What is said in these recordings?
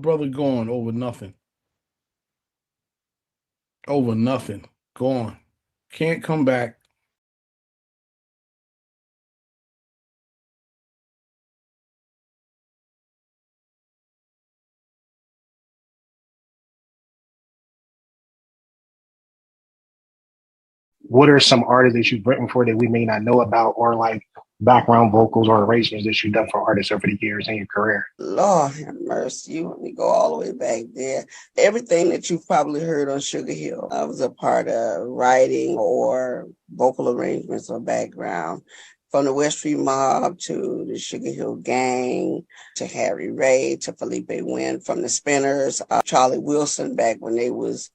brother gone over nothing. Over nothing. Gone. Can't come back. What are some artists that you've written for that we may not know about, or like background vocals or arrangements that you've done for artists over the years in your career? Lord have mercy. You want me to go all the way back there. Everything that you've probably heard on Sugar Hill, I was a part of writing or vocal arrangements or background. From the West Street Mob to the Sugar Hill Gang to Harry Ray to Felipe Wynn from the Spinners, Charlie Wilson back when they was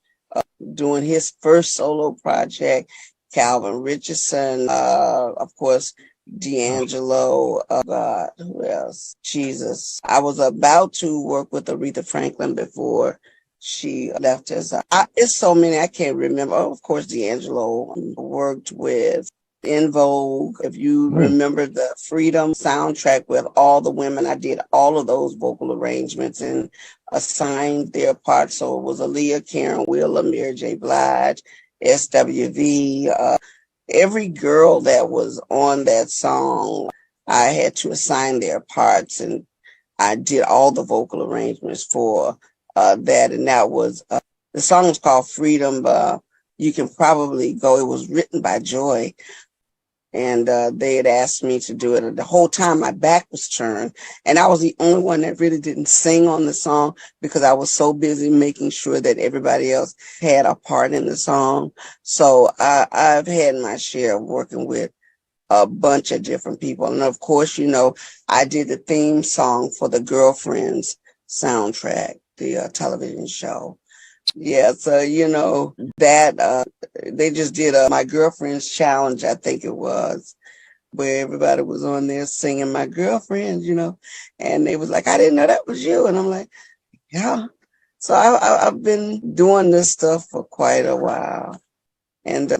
doing his first solo project, Calvin Richardson, of course, D'Angelo, God, who else? Jesus. I was about to work with Aretha Franklin before she left us. It's so many, I can't remember. Oh, of course, D'Angelo worked with In Vogue. If you remember the Freedom soundtrack with all the women, I did all of those vocal arrangements and assigned their parts. So it was Aaliyah, Karen Wheeler, Mary J. Blige, SWV, every girl that was on that song, I had to assign their parts, and I did all the vocal arrangements for that. And that was, the song was called Freedom. You can probably go, it was written by Joy. And they had asked me to do it. And the whole time my back was turned. And I was the only one that really didn't sing on the song because I was so busy making sure that everybody else had a part in the song. So I've had my share of working with a bunch of different people. And of course, you know, I did the theme song for the Girlfriends soundtrack, the television show. Yeah, so, you know, that they just did My Girlfriend's Challenge, I think it was, where everybody was on there singing My Girlfriend, you know, and they was like, I didn't know that was you. And I'm like, yeah. So I've been doing this stuff for quite a while. And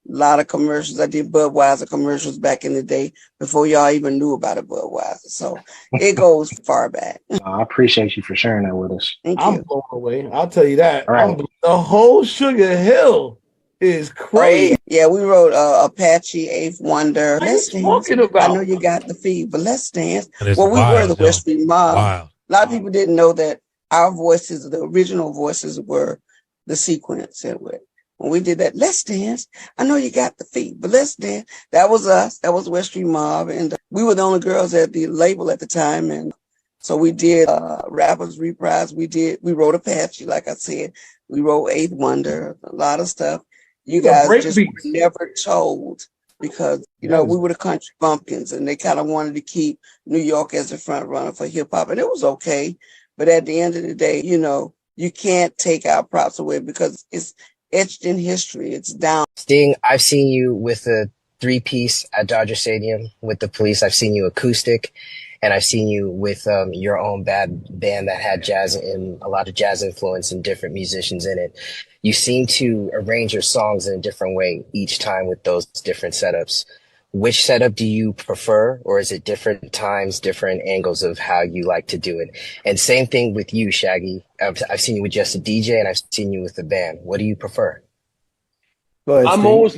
a lot of commercials. I did Budweiser commercials back in the day before y'all even knew about a Budweiser. So it goes far back. I appreciate you for sharing that with us. Thank I'm you. blown away. I'll tell you that. All right. The whole Sugar Hill is crazy. Oh, yeah, we wrote Apache, Eighth Wonder. What are you Let's dance. talking about? I know you got the feed, but let's dance. Well, we were the West Street Mob. Wild. A lot of people didn't know that our voices, the original voices, were the sequence. Anyway, when we did that, let's dance. I know you got the feet, but let's dance. That was us. That was West Street Mob, and we were the only girls at the label at the time, and so we did Rappers Reprise. We wrote Apache, like I said. We wrote Eighth Wonder, a lot of stuff. You guys just were never told because, you know, we were the country bumpkins and they kind of wanted to keep New York as the front runner for hip hop. And it was okay. But at the end of the day, you know, you can't take our props away because it's etched in history. It's down. Sting, I've seen you with a 3-piece at Dodger Stadium with the Police. I've seen you acoustic. And I've seen you with your own band that had jazz and a lot of jazz influence and different musicians in it. You seem to arrange your songs in a different way each time with those different setups. Which setup do you prefer, or is it different times, different angles of how you like to do it? And same thing with you, Shaggy. I've seen you with just a DJ and I've seen you with the band. What do you prefer? Go ahead, I'm always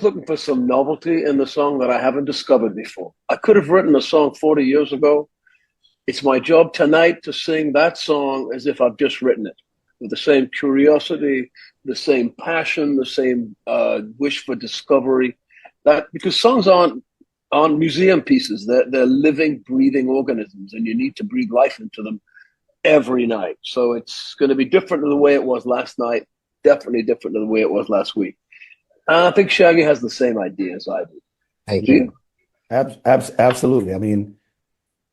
looking for some novelty in the song that I haven't discovered before. I could have written a song 40 years ago. It's my job tonight to sing that song as if I've just written it, with the same curiosity, the same passion, the same wish for discovery. That because songs aren't museum pieces. They're living, breathing organisms, and you need to breathe life into them every night. So it's going to be different than the way it was last night. Definitely different than the way it was last week. And I think Shaggy has the same idea as I do. Thank you. Absolutely. I mean,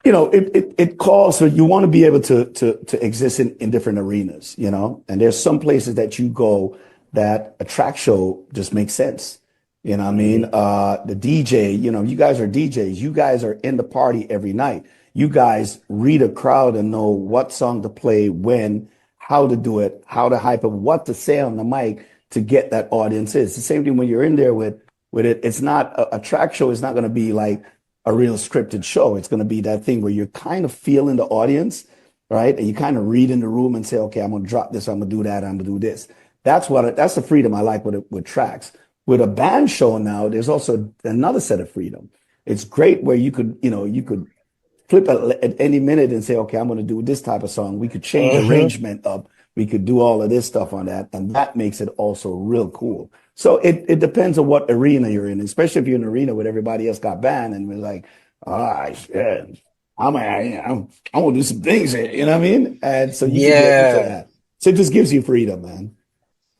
you know, it calls for you want to be able to exist in different arenas, you know, and there's some places that you go that a track show just makes sense. You know what I mean? The DJ, you know, you guys are DJs. You guys are in the party every night. You guys read a crowd and know what song to play, when, how to do it, how to hype it, what to say on the mic to get that audience in. It's the same thing when you're in there with it. It's not a track show. It's not going to be like a real scripted show. It's going to be that thing where you're kind of feeling the audience right? And you kind of read in the room and say, okay, I'm going to drop this, I'm going to do that, I'm going to do this. That's the freedom I like with tracks. With a band show now, there's also another set of freedom. It's great where you could flip at any minute and say, okay, I'm going to do this type of song. We could change arrangement up. We could do all of this stuff on that. And that makes it also real cool. So it depends on what arena you're in, especially if you're in an arena where everybody else got banned and we're like, shit, I'm going to do some things here. You know what I mean? And so you can get into that. So it just gives you freedom, man.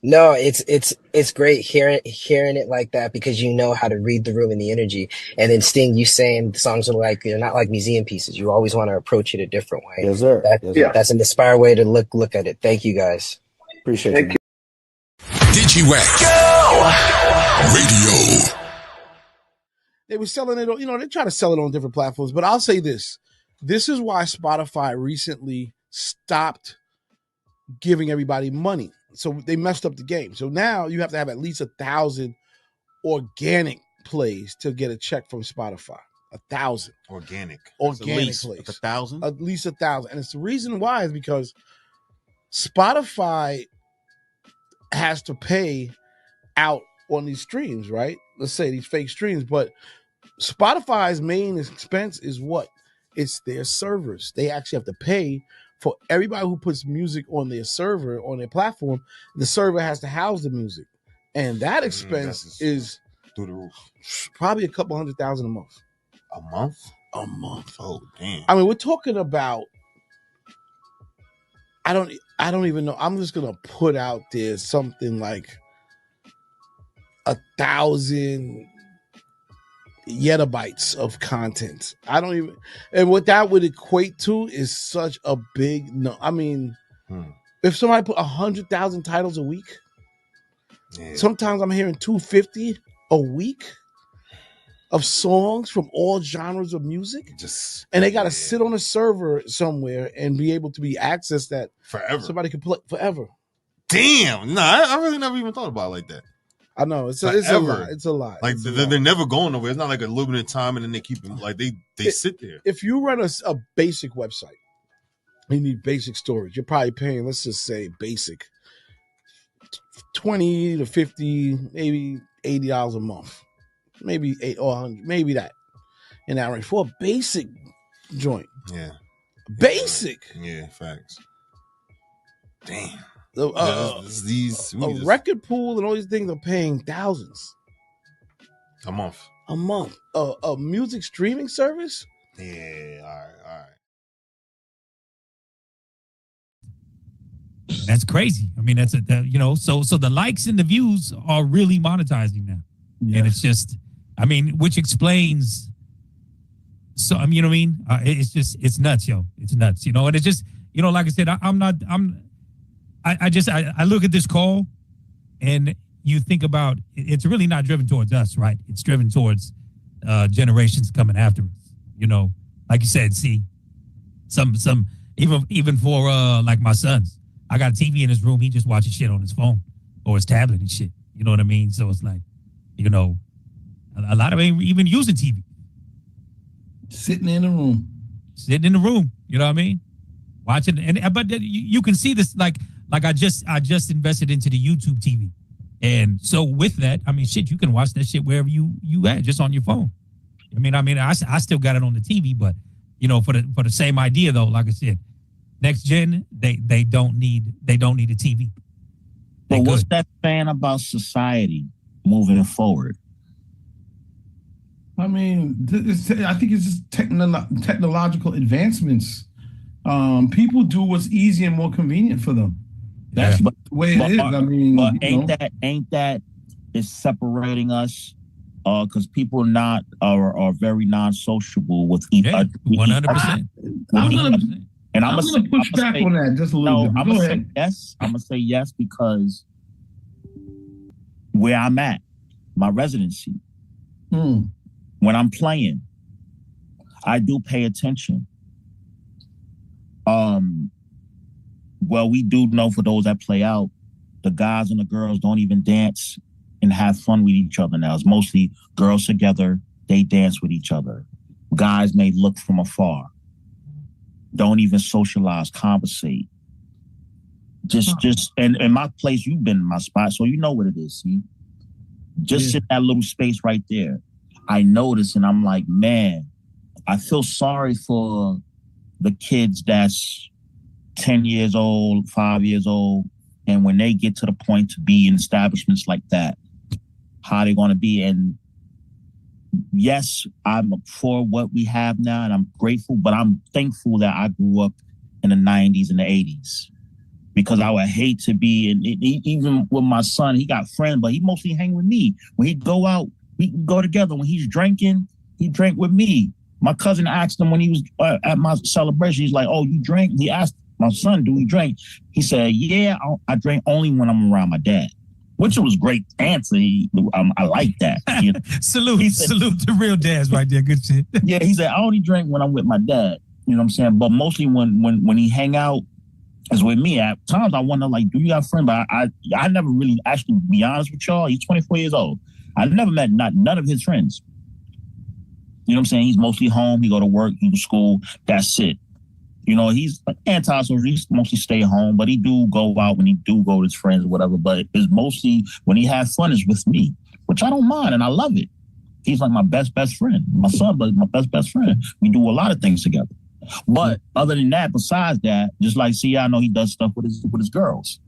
No, it's great hearing it like that, because you know how to read the room and the energy. And then Sting, you saying the songs are like, they're not like museum pieces. You always want to approach it a different way. Yes, sir. That's an inspired way to look at it. Thank you, guys. Appreciate you. Digiwaxx Radio. They were selling it, they try to sell it on different platforms, but I'll say this. This is why Spotify recently stopped giving everybody money. So they messed up the game. So now you have to have at least 1,000 organic plays to get a check from Spotify. 1,000 organic plays. 1,000. At least 1,000, and it's the reason why is because Spotify has to pay out on these streams, right? Let's say these fake streams, but Spotify's main expense is what? It's their servers. They actually have to pay for everybody who puts music on their server, on their platform. The server has to house the music. And that expense is through the roof. Probably a couple $100,000 a month. A month? A month. Oh, damn. I mean, we're talking about, I don't even know. I'm just going to put out there something like 1,000 yettabytes of content. And what that would equate to is such a big no. I mean, if somebody put 100,000 titles a week, sometimes I'm hearing 250 a week of songs from all genres of music. And they got to sit on a server somewhere and be able to be accessed that forever. Somebody can play forever. Damn. No, I really never even thought about it like that. I know it's a lot. It's a lot. Like they're never going nowhere. It's not like a limited time, and then they keep them like they sit there. If you run a basic website, you need basic storage. You're probably paying, let's just say, basic $20 to $50, maybe $80 a month, maybe $8 or $100, maybe that in that range for a basic joint. Yeah, basic. Yeah, facts. Damn. A record pool and all these things are paying thousands a month. A music streaming service. Yeah, all right. That's crazy. I mean, so the likes and the views are really monetizing now, and it's just, I mean, which explains. So I mean, you know what I mean? It's nuts, yo. It's nuts, and it's just, like I said, I look at this call and you think about, it's really not driven towards us, right? It's driven towards generations coming after us. Like you said, see, some even for like my sons, I got a TV in his room. He just watches shit on his phone or his tablet and shit. You know what I mean? So it's like, a lot of them ain't even using TV. Sitting in the room. You know what I mean? Watching, but you can see this like I just invested into the YouTube TV, and so with that, I mean, shit, you can watch that shit wherever you at, just on your phone. I still got it on the TV, but for the same idea though, like I said, next gen they don't need a TV. But what's that saying about society moving forward? I mean, I think it's just technological advancements. People do what's easy and more convenient for them. That's the way it is. I mean, but ain't that is separating us? Because people are very non-sociable with each other. 100%. And I'm gonna push back on that just a little bit. I'm gonna say yes. I'm gonna say yes because where I'm at, my residency, when I'm playing, I do pay attention. Well, we do know for those that play out, the guys and the girls don't even dance and have fun with each other now. It's mostly girls together, they dance with each other. Guys may look from afar. don't even socialize, conversate. Just and in my place, you've been in my spot, so you know what it is. See, just sit in that little space right there. I notice, and I'm like, man, I feel sorry for the kids that's 10 years old, 5 years old, and when they get to the point to be in establishments like that, how they're going to be. And yes, I'm for what we have now, and I'm grateful, but I'm thankful that I grew up in the 90s and the 80s. Because I would hate to be, and even with my son, he got friends, but he mostly hang with me. When he go out, we can go together. When he's drinking, he drank with me. My cousin asked him when he was at my celebration, he's like, oh, you drink? He asked my son, do he drink? He said, yeah, I drink only when I'm around my dad. Which was a great answer. I like that. You know? Salute to real dads right there. Good shit. Yeah, he said, I only drink when I'm with my dad. You know what I'm saying? But mostly when he hang out, is with me. At times I wonder, like, do you have friends? But I never really, actually, be honest with y'all, he's 24 years old. I never met none of his friends. You know what I'm saying? He's mostly home. He go to work, he go to school. That's it. You know, he's anti-social. He mostly stay home, but he do go out when he do go with his friends or whatever. But it's mostly when he has fun is with me, which I don't mind, and I love it. He's like my best friend. My son, but my best friend. We do a lot of things together. But other than that, besides that, just like I know he does stuff with his girls.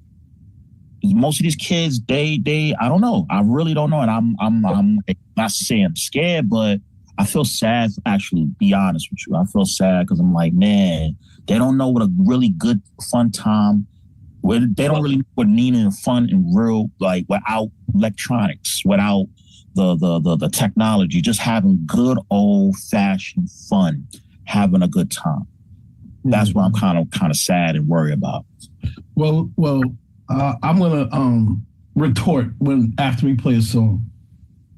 Most of these kids, they I don't know. I really don't know. And I'm not saying I'm scared, but I feel sad, actually, be honest with you. I feel sad because I'm like, man, they don't know what a really good fun time, where they don't really know what meaning and fun and real, like without electronics, without the technology, just having good old fashioned fun. Having a good time. That's what I'm kind of sad and worried about. Well, I'm gonna retort after we play a song.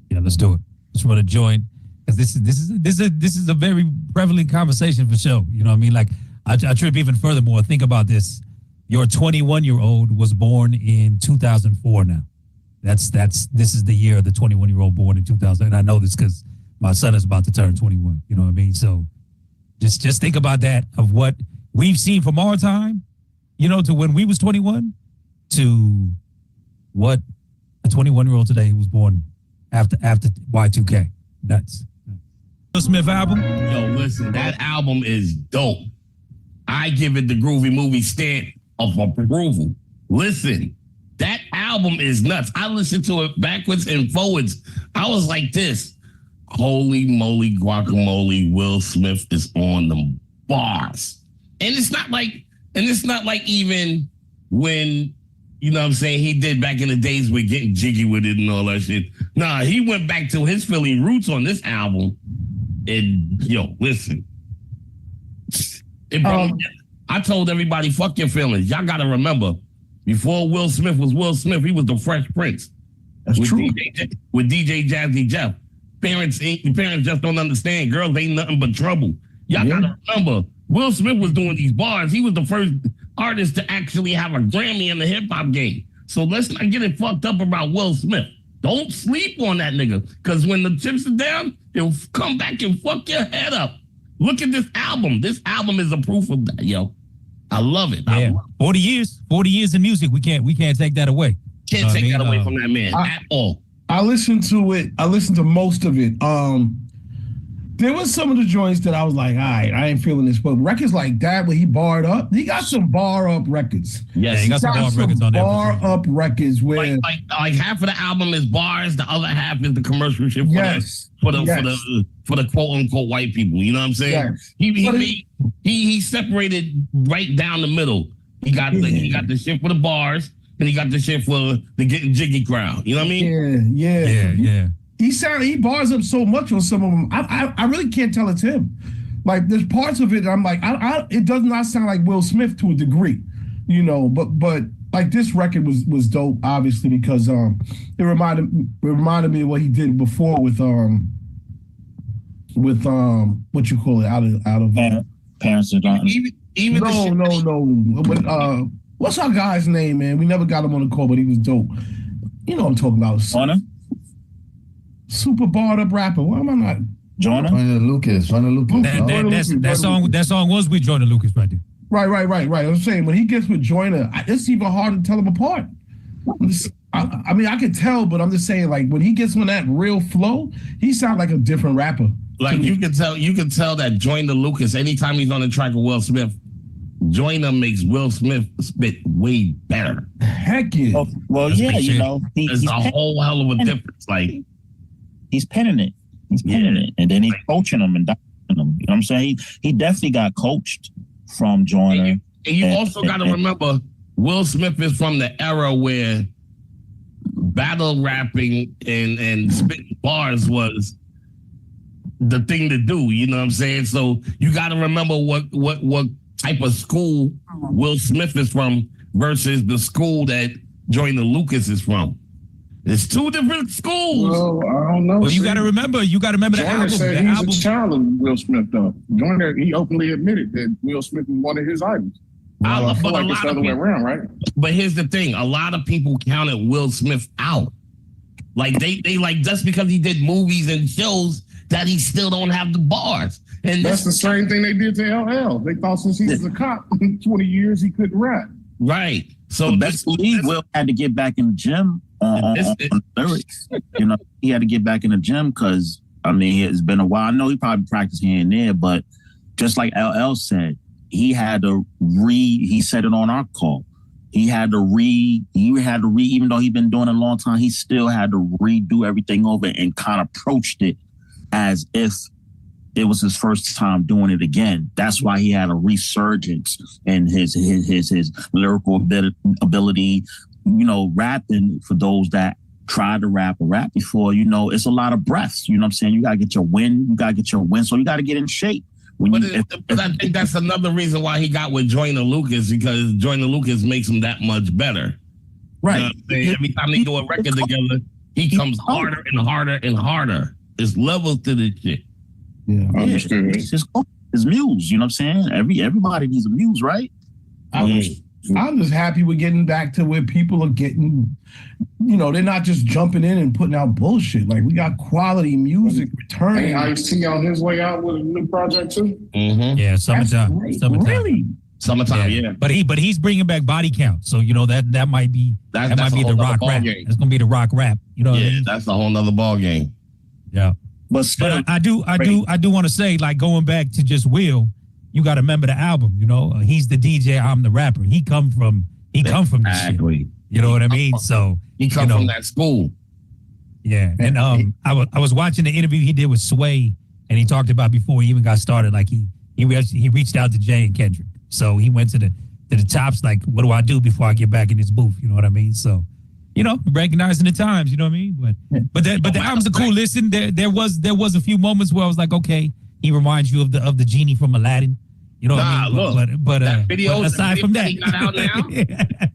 Yeah, let's do it. Just want to join because this is a very prevalent conversation for sure. You know what I mean? Like I trip even furthermore. Think about this. Your 21-year-old was born in 2004. Now, this is the year of the 21-year-old born in 2000. And I know this because my son is about to turn 21. You know what I mean? So. Just think about that, of what we've seen from our time, you know, to when we was 21, to what a 21-year-old today was born after Y2K. That's Will Smith album. Yo, listen, that album is dope. I give it the Groovy Movie stamp of approval. Listen, that album is nuts. I listened to it backwards and forwards. I was like this. Holy moly guacamole, Will Smith is on the bars. And it's not like even when, you know what I'm saying, he did back in the days with getting jiggy with it and all that shit. Nah, he went back to his Philly roots on this album. And yo, listen. I told everybody, fuck your feelings. Y'all gotta remember, before Will Smith was Will Smith, he was the Fresh Prince. That's true. With DJ Jazzy Jeff. Parents just don't understand. Girls ain't nothing but trouble. Y'all gotta remember, Will Smith was doing these bars. He was the first artist to actually have a Grammy in the hip hop game. So let's not get it fucked up about Will Smith. Don't sleep on that nigga. Because when the chips are down, he'll come back and fuck your head up. Look at this album. This album is a proof of that, yo. I love it. Yeah. 40 years in music. We can't take that away. Can't take that away from that man at all. I listened to it. I listened to most of it. There was some of the joints that I was like, all right, I ain't feeling this. But records like that, where he barred up, he got some bar up records. Yes, he got some bar records on there. Bar up records where like half of the album is bars, the other half is the commercial shit for the quote unquote white people. You know what I'm saying? Yes. He separated right down the middle. He got the shit for the bars. And he got the shit for the getting jiggy crowd. You know what I mean? Yeah. He bars up so much on some of them. I really can't tell it's him. Like there's parts of it that I'm like, it does not sound like Will Smith to a degree, you know. But like this record was dope, obviously, because it reminded me of what he did before with what you call it out of Parents of Darkness. No. What's our guy's name, man? We never got him on the call, but he was dope. You know what I'm talking about. Honor? Super barred up rapper. Why am I not? Joyner Lucas. That song was with Joyner Lucas right there. Right. I'm saying when he gets with Joyner, it's even hard to tell them apart. I mean, I can tell, but I'm just saying, like when he gets on that real flow, he sounds like a different rapper. Like you can tell that Joyner Lucas, anytime he's on the track with Will Smith, Joyner makes Will Smith spit way better. Heck yeah. Well, yeah, you know, it's a whole hell of a difference. Like he's penning it. And then he's coaching him and directing him. You know what I'm saying? He definitely got coached from Joyner. And you also got to remember, Will Smith is from the era where battle rapping and spitting bars was the thing to do. You know what I'm saying? So you got to remember what type of school Will Smith is from versus the school that Joyner Lucas is from. It's two different schools. Well, I don't know. Well, you got to remember the Joyner album. Said he's a child of Will Smith, though. Joyner, he openly admitted that Will Smith is one of his idols. I feel like it's the other way around, right? But here's the thing: a lot of people counted Will Smith out. Like they like just because he did movies and shows that he still don't have the bars. And that's the same thing they did to LL. They thought since he was a cop, 20 years he couldn't rap. Right. So best believe Will had to get back in the gym on lyrics. You know, he had to get back in the gym because I mean it's been a while. I know he probably practiced here and there, but just like LL said, he had to he said it on our call. He had to even though he'd been doing it a long time, he still had to redo everything over and kind of approached it as if it was his first time doing it again. That's why he had a resurgence in his lyrical ability, you know, rapping for those that tried to rap or rap before, you know, it's a lot of breaths. You know what I'm saying? You got to get your win. So you got to get in shape. But I think that's another reason why he got with Joyner Lucas, because Joyner Lucas makes him that much better. Right. You know, every time they do a record together, he comes harder and harder and harder. There's levels to this shit. Yeah, understood. It's his muse, you know what I'm saying? Everybody needs a muse, right? I'm just happy we're getting back to where people are getting, you know, they're not just jumping in and putting out bullshit. Like we got quality music returning. Hey, Ice-T on his way out with a new project too. Mm-hmm. Yeah, summertime. Really? Summertime, yeah. But he's bringing back Body Count, so you know that might be the rock rap. That's gonna be the rock rap. You know, what I mean? That's a whole nother ball game. Yeah, but I do want to say, like, going back to just Will, you got to remember the album. You know, he's the DJ, I'm the rapper. He come from this shit. You know what I mean? So he come from that school. Yeah, and I was watching the interview he did with Sway, and he talked about before he even got started, like he reached out to Jay and Kendrick. So he went to the tops, like, what do I do before I get back in this booth? You know what I mean? So, you know, recognizing the times, you know what I mean? But the album's a cool listen. There was a few moments where I was like, okay, he reminds you of the genie from Aladdin. You know what I mean? Look, but aside from that,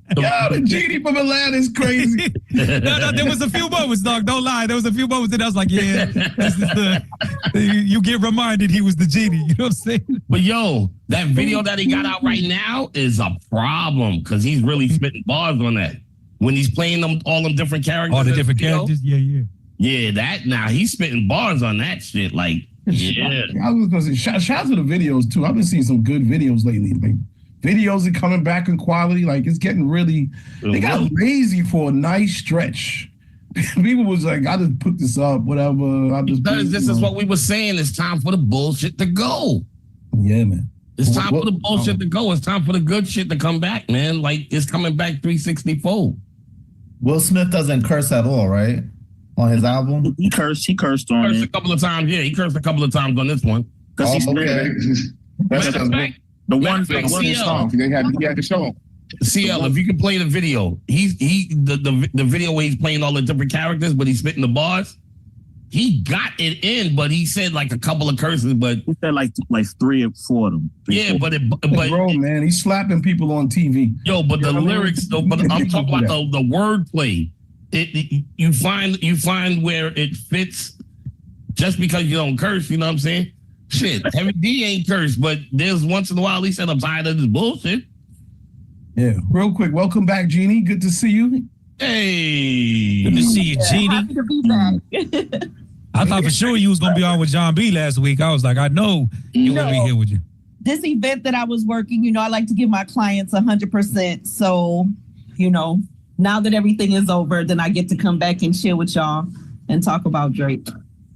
the genie from Atlanta is crazy. No, there was a few moments, dog. Don't lie. There was a few moments that I was like, yeah, this is you get reminded he was the genie. You know what I'm saying? But yo, that video that he got out right now is a problem because he's really spitting bars on that. When he's playing all them different characters. All the different characters? Yeah. Yeah, that now he's spitting bars on that shit. Like, yeah. I was gonna say, shout out to the videos too. I've been seeing some good videos lately. Like videos are coming back in quality. Like it's getting really. They got lazy for a nice stretch. People was like, I just put this up, whatever. Because this is what we were saying. It's time for the bullshit to go. Yeah, man. It's time for the bullshit to go. It's time for the good shit to come back, man. Like it's coming back 364. Will Smith doesn't curse at all, right? On his album, he cursed on it a couple of times. Yeah, he cursed a couple of times on this one. Because he's the one song. He had to show him. CL, if you can play the video, the video where he's playing all the different characters, but he's spitting the bars. He got it in, but he said like a couple of curses, but he said like 3 or 4 of them. But man, he's slapping people on TV. Yo, but the lyrics, though, but I'm talking about the wordplay. You find where it fits just because you don't curse, you know what I'm saying? Shit, Heavy D ain't cursed, but there's once in a while he said I'm tired of this bullshit. Yeah, real quick, welcome back, Jeannie. Good to see you. Hey, good to see you, Jeannie. Happy to be back. I thought for sure you was gonna be on with John B last week. I was like, I know you gonna be here with you. This event that I was working, I like to give my clients 100%. So, now that everything is over, then I get to come back and chill with y'all and talk about Drake.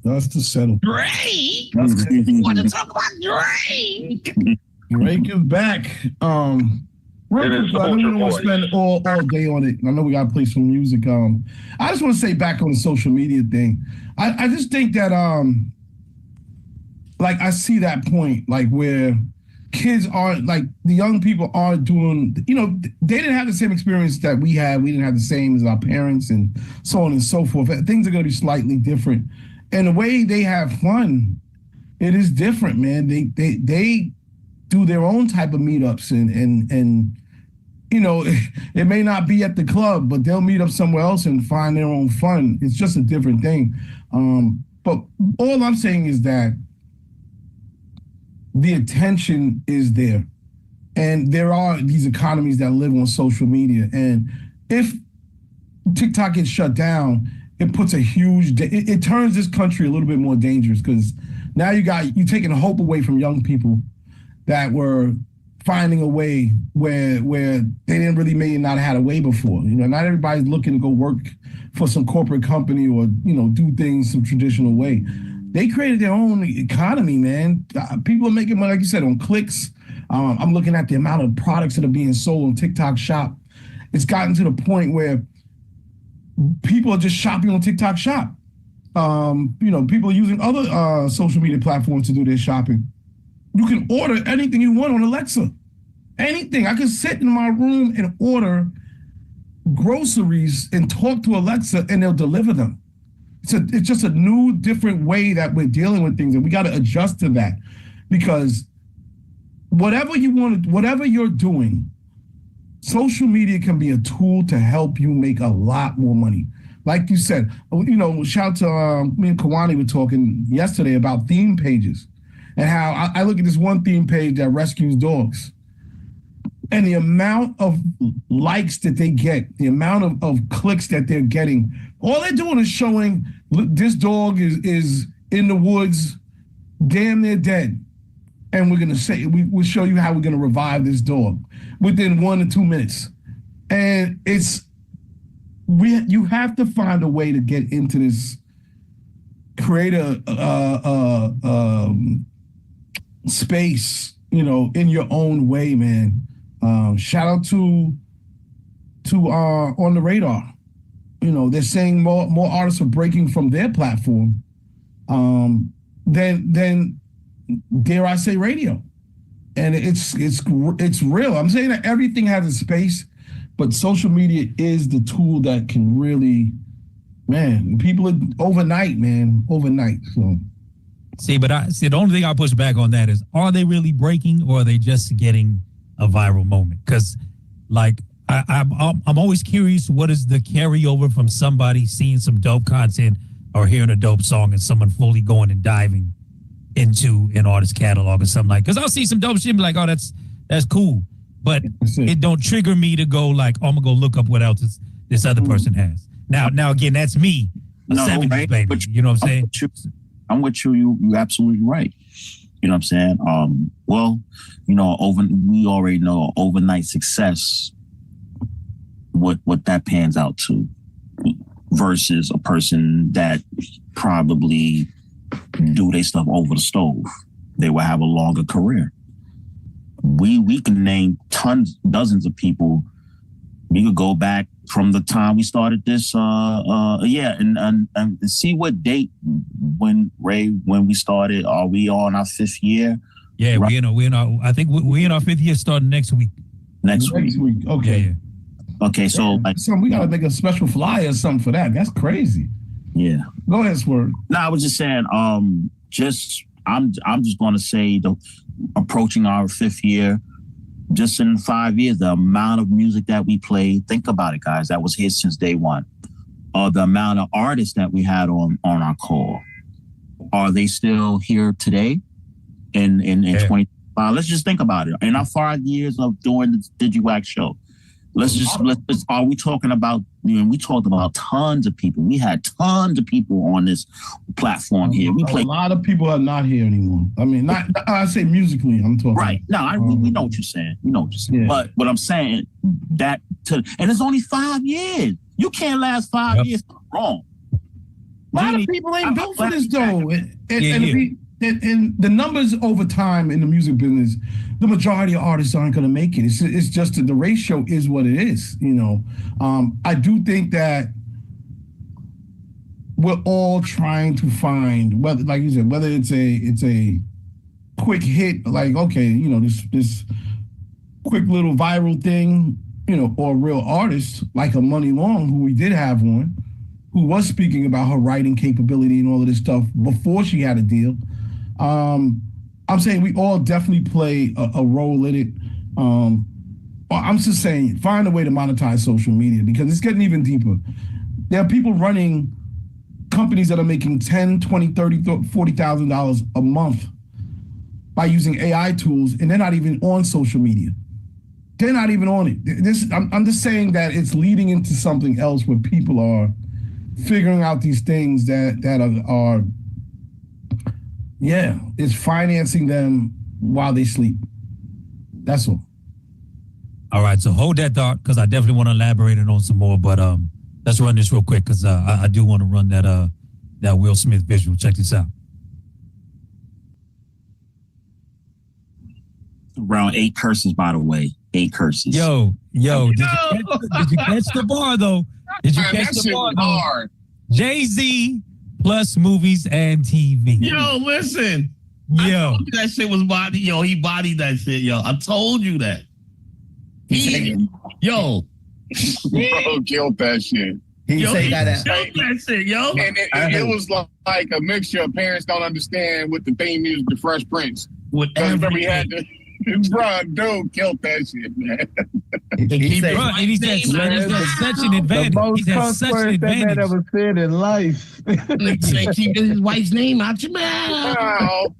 That's the settle. Drake. Want to talk about Drake? Drake is back. I don't want to spend all day on it. I know we got to play some music. I just want to say back on the social media thing. I just think that I see that point, where kids aren't, the young people aren't doing, they didn't have the same experience that we had. We didn't have the same as our parents and so on and so forth. Things are going to be slightly different. And the way they have fun, it is different, man. They do their own type of meetups and it may not be at the club, but they'll meet up somewhere else and find their own fun. It's just a different thing. But all I'm saying is that the attention is there. And there are these economies that live on social media. And if TikTok gets shut down, it puts it turns this country a little bit more dangerous, because now you're taking hope away from young people that were finding a way where they didn't really maybe not had a way before. Not everybody's looking to go work for some corporate company or, do things some traditional way. They created their own economy, man. People are making money, like you said, on clicks. I'm looking at the amount of products that are being sold on TikTok Shop. It's gotten to the point where people are just shopping on TikTok Shop. People are using other social media platforms to do their shopping. You can order anything you want on Alexa. Anything. I can sit in my room and order groceries and talk to Alexa, and they'll deliver them. It's just a new, different way that we're dealing with things, and we got to adjust to that, because whatever you're doing, social media can be a tool to help you make a lot more money. Like you said, shout out to me and Kawani were talking yesterday about theme pages and how I look at this one theme page that rescues dogs, and the amount of likes that they get, the amount of clicks that they're getting. All they're doing is showing, look, this dog is in the woods, damn near dead. And we're going to say, we'll show you how we're going to revive this dog within 1 to 2 minutes. And you have to find a way to get into this, create a space, in your own way, man. Shout out to On the Radar. They're saying more artists are breaking from their platform than dare I say radio. And it's real. I'm saying that everything has a space, but social media is the tool that can really, man, people are overnight. So the only thing I push back on that is, are they really breaking, or are they just getting a viral moment? Because I'm always curious, what is the carryover from somebody seeing some dope content or hearing a dope song and someone fully going and diving into an artist's catalog or something because I'll see some dope shit and be like, oh, that's cool. But it don't trigger me to go I'm going to go look up what else this other person has. Now again, that's me, a 70s baby. But you know what I'm saying? I'm with you. You're absolutely right. You know what I'm saying? We already know overnight success, what that pans out to, versus a person that probably do their stuff over the stove. They will have a longer career. We can name dozens of people. We could go back from the time we started this, and see what date when we started. Are we on our 5th year? Yeah, right. we're in our. I think we're in our 5th year starting next week. Next week. Okay. Yeah. Okay, so we gotta make a special flyer or something for that. That's crazy. Yeah. Go ahead, Swerve. No, I was just saying. I'm just going to say, approaching our 5th year. Just in 5 years, the amount of music that we played, think about it, guys, that was here since day one. The amount of artists that we had on our call, are they still here today in 2025? Let's just think about it. In our 5 years of doing the Digiwaxx show, Are we talking about, we talked about tons of people. We had tons of people on this platform here. A lot of people are not here anymore. I mean, I say musically, I'm talking. Right. No, we know what you're saying. Yeah. But what I'm saying, and it's only 5 years. You can't last 5 years wrong. A lot of people ain't built for this, though. And the numbers over time in the music business, the majority of artists aren't going to make it. It's just that the ratio is what it is. I do think that we're all trying to find, whether, like you said, whether it's a quick hit, like, okay, this quick little viral thing, or a real artist like a Money Long, who we did have one, who was speaking about her writing capability and all of this stuff before she had a deal. I'm saying we all definitely play a role in it. I'm just saying, find a way to monetize social media, because it's getting even deeper. There are people running companies that are making $10,000, $20,000, $30,000, $40,000 a month by using AI tools, and they're not even on social media. They're not even on it. I'm just saying that it's leading into something else where people are figuring out these things that are it's financing them while they sleep. That's all. All right, so hold that thought, because I definitely want to elaborate on some more, but let's run this real quick, because I do want to run that Will Smith visual. Check this out. Around 8 curses, by the way. 8 curses. Yo, did you catch the bar, though? Did you catch the bar, though? Jay-Z plus movies and TV. Yo, listen. I told you that shit was body. Yo, he bodied that shit, yo. I told you that. Bro, killed that shit. He killed that shit, yo. And it was like a mixture of parents don't understand with the theme music, the Fresh Prince. Because he had to... Bro, dude killed that shit, man. He said such an advantage. The most cuss that ever said in life. Keep his wife's name out your mouth.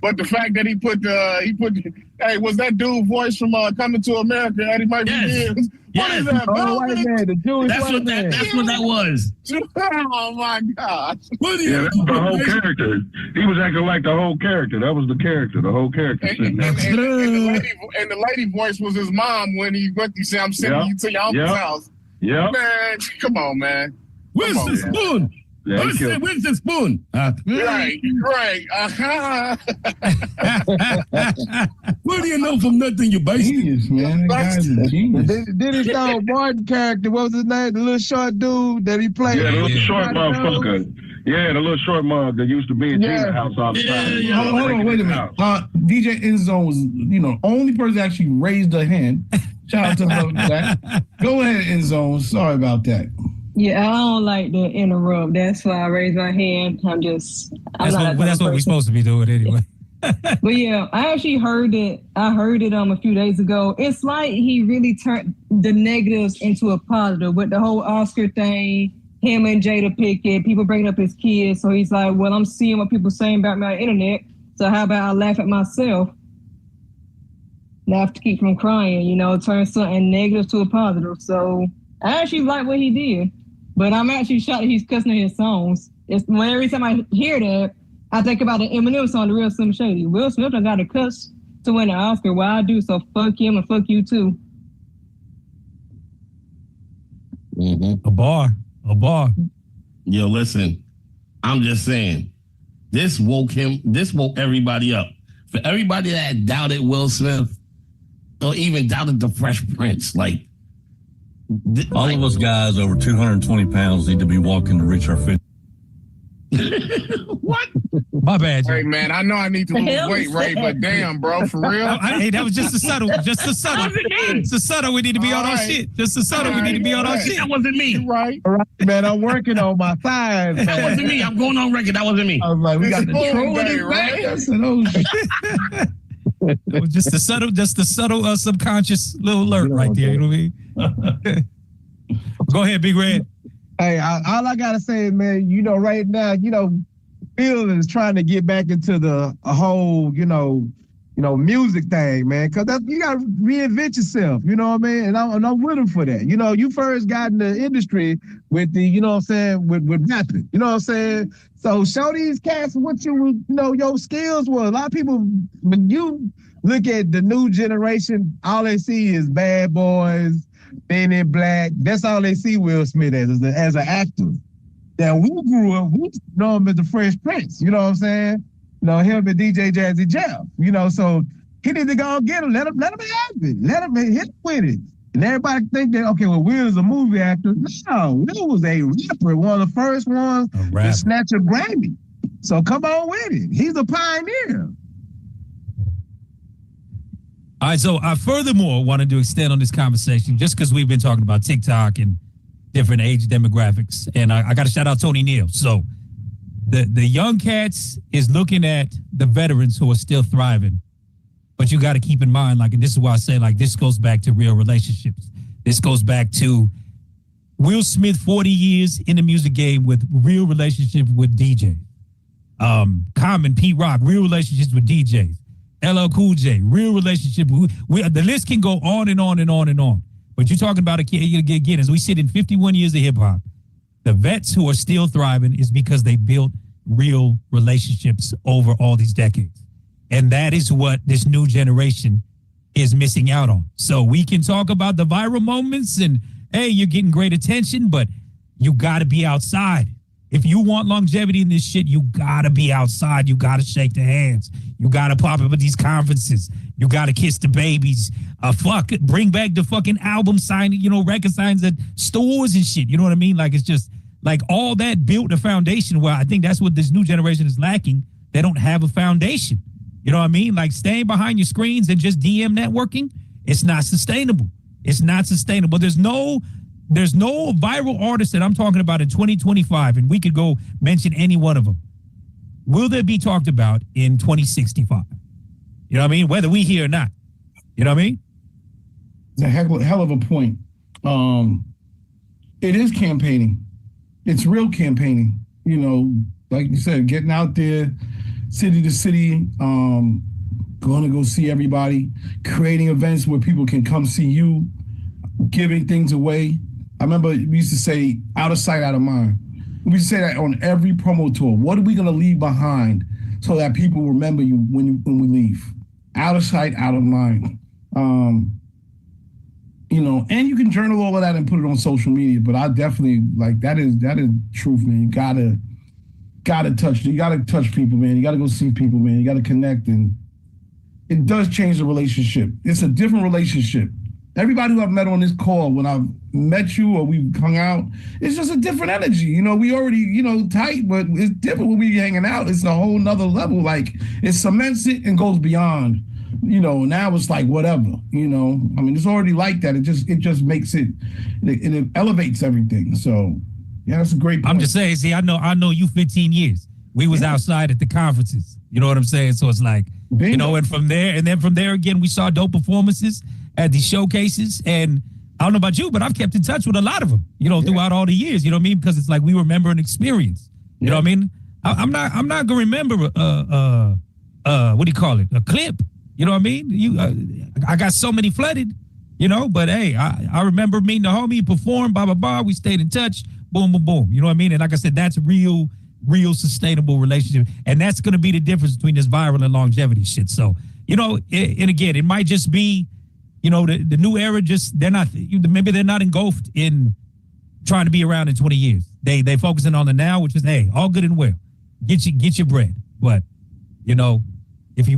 But the fact that he put hey, was that dude voice from Coming to America, Eddie Murphy? Yes. What is that? White man, the Jewish that's white what man. That's what that was. Oh my God! That's the whole character. He was acting like the whole character. That was the character. The whole character. And the lady voice was his mom when he went to say, "I'm sending you to your uncle's house." Yeah, man, come on, man. Where's the spoon? Yeah, where's the spoon? Right. What do you know from nothing, you basic? Genius, man. That guy's a genius. Did he throw Martin character? What was his name? The little short dude that he played? Yeah, the little short motherfucker. Yeah, the little short mug that used to be in Gina's house all the time. Hold on, wait a minute. DJ Endzone was, only person that actually raised a hand. Shout out to that. Go ahead, Endzone. Sorry about that. Yeah, I don't like to interrupt. That's why I raised my hand. That's what we're supposed to be doing anyway. But yeah, I actually heard it. I heard it a few days ago. It's like he really turned the negatives into a positive with the whole Oscar thing. Him and Jada Pinkett, people bringing up his kids. So he's like, well, I'm seeing what people saying about me on the internet. So how about I laugh at myself? Laugh to keep from crying, turn something negative to a positive. So I actually like what he did. But I'm actually shocked that he's cussing his songs. Every time I hear that, I think about the Eminem song, The Real Slim Shady. Will Smith done got a cuss to win an Oscar. Why I do, so fuck him and fuck you too. Mm-hmm. A bar. Yo, listen, I'm just saying, this woke everybody up. For everybody that doubted Will Smith, or even doubted the Fresh Prince, all of us guys over 220 pounds need to be walking to reach our fitness. What? My bad. Hey man, I know I need to lose weight, Ray, but damn, bro, for real. Hey, that was just the subtle. It's the subtle. We need to be on our shit. Just the subtle. We need to be on our shit. That wasn't me. Right, man. I'm working on my thighs. That wasn't me. I'm going on record. That wasn't me. I was like, we got the troll day, right? It was just the subtle, subconscious little alert right there. You know what I mean? Go ahead, Big Red. Hey, all I gotta say is, man, right now, Phil is trying to get back into the whole, music thing, man. Cause you gotta reinvent yourself, you know what I mean? And I'm with him for that. You first got in the industry with the, you know what I'm saying, with rapping, you know what I'm saying? So show these cats what your skills were. A lot of people, when you look at the new generation, all they see is Bad Boys, Men in Black. That's all they see Will Smith as an actor. Now we grew up, we know him as the Fresh Prince, you know what I'm saying? Him and DJ Jazzy Jeff, so he need to go and get him. Let him have it. Let him hit with it. And everybody think that, okay, well, Will is a movie actor. No, Will was a rapper, one of the first ones to snatch a Grammy. So come on with it. He's a pioneer. All right, so I furthermore wanted to extend on this conversation just because we've been talking about TikTok and different age demographics. And I got to shout out Tony Neal. So the young cats is looking at the veterans who are still thriving. But you got to keep in mind, and this is why I say, this goes back to real relationships. This goes back to Will Smith, 40 years in the music game with real relationships with DJs. Common, Pete Rock, real relationships with DJs. LL Cool J, real relationship. The list can go on and on and on and on. But you're talking about again, as we sit in 51 years of hip hop, the vets who are still thriving is because they built real relationships over all these decades. And that is what this new generation is missing out on. So we can talk about the viral moments and, hey, you're getting great attention, but you got to be outside. If you want longevity in this shit, you got to be outside. You got to shake the hands. You got to pop up at these conferences. You got to kiss the babies. Bring back the fucking album signing, record signs at stores and shit. You know what I mean? It's just all that built a foundation where I think that's what this new generation is lacking. They don't have a foundation. You know what I mean? Staying behind your screens and just DM networking, it's not sustainable. It's not sustainable. There's no viral artist that I'm talking about in 2025, and we could go mention any one of them. Will they be talked about in 2065? You know what I mean? Whether we hear or not. You know what I mean? It's a hell of a point. It is campaigning. It's real campaigning. Like you said, getting out there, city to city, going to go see everybody, creating events where people can come see you, giving things away. I remember we used to say, out of sight, out of mind. We used to say that on every promo tour. What are we going to leave behind so that people remember you when we leave? Out of sight, out of mind. And you can journal all of that and put it on social media. But I definitely, that is truth, man. You gotta touch people, man. You gotta go see people, man. You gotta connect, and it does change the relationship. It's a different relationship. Everybody who I've met on this call, when I've met you or we've hung out, it's just a different energy. We already, tight, but it's different when we hanging out. It's a whole nother level. It cements it and goes beyond. Now it's whatever. It's already like that. It just makes it elevates everything. So yeah, that's a great point. I'm just saying, see, I know you 15 years. We was outside at the conferences. You know what I'm saying? So it's and from there again, we saw dope performances at these showcases. And I don't know about you, but I've kept in touch with a lot of them, throughout all the years, you know what I mean? Because it's we remember an experience. You know what I mean? I'm not gonna remember what do you call it? A clip. You know what I mean? I got so many flooded, but hey, I remember meeting the homie, performed, blah, blah, blah. We stayed in touch, boom, boom, boom. You know what I mean? And like I said, that's real sustainable relationship. And that's going to be the difference between this viral and longevity shit. So, and again, it might just be, the new era, maybe they're not engulfed in trying to be around in 20 years. They focusing on the now, which is, hey, all good and well. Get your bread. But,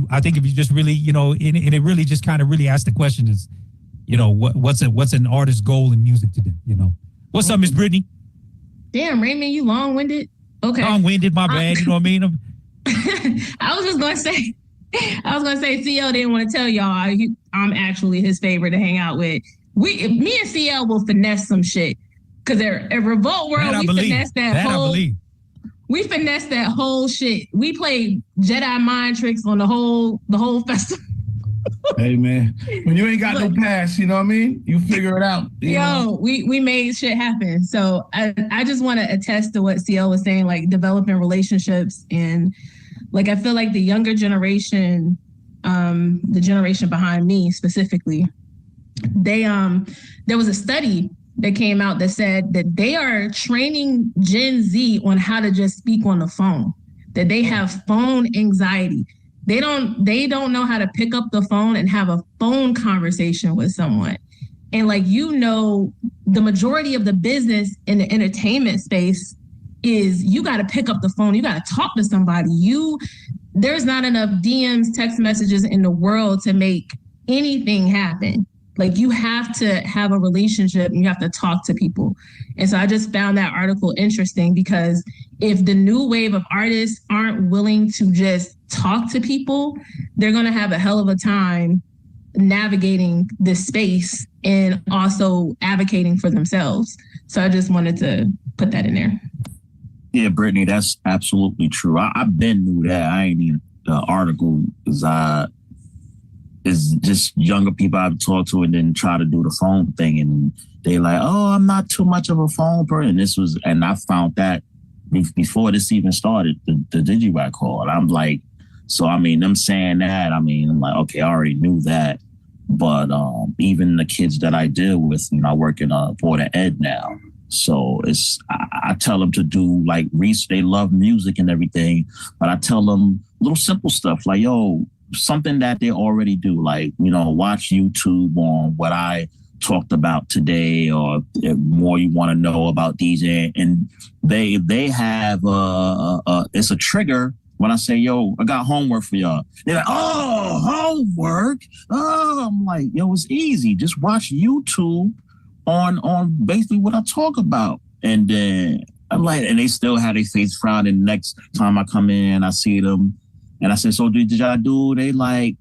I think if you just really, and it really just kind of really asks the question is, what's an artist's goal in music today? What's up, Miss Brittany? Damn, Raymond, you long-winded. Okay. Long-winded, my bad. You know what I mean? I was going to say, CL didn't want to tell y'all I'm actually his favorite to hang out with. Me and CL will finesse some shit because they're at Revolt World. We finessed that whole shit. We played Jedi mind tricks on the whole festival. Hey man, when you ain't got no pass, you know what I mean? You figure it out. We made shit happen. So I just want to attest to what CL was saying, developing relationships, and I feel like the younger generation the generation behind me specifically, there was a study that came out that said that they are training Gen Z on how to just speak on the phone, that they have phone anxiety. They don't know how to pick up the phone and have a phone conversation with someone. And like, the majority of the business in the entertainment space is you got to pick up the phone. You got to talk to somebody. There's not enough DMs, text messages in the world to make anything happen. Like, you have to have a relationship and you have to talk to people. And so I just found that article interesting, because if the new wave of artists aren't willing to just talk to people, they're going to have a hell of a time navigating this space and also advocating for themselves. So I just wanted to put that in there. Yeah, Brittany, that's absolutely true. I've been knew that. I ain't even the article is just younger people I've talked to and then try to do the phone thing, and they like, oh, I'm not too much of a phone person. And I found that before this even started, the Digiwaxx call. And I'm like, so I mean, them saying that, I mean, I'm like, okay, I already knew that. But even the kids that I deal with, I work in Board of Ed now. So I tell them to do like research. They love music and everything, but I tell them little simple stuff like, yo, something that they already do, like, watch YouTube on what I talked about today, or if more you want to know about DJ. And they have it's a trigger when I say, yo, I got homework for y'all. They're like, oh, homework? Oh, I'm like, yo, it's easy. Just watch YouTube on basically what I talk about. And then I'm like, and they still have their face frown. And next time I come in, I see them and I say, so did y'all do? They like,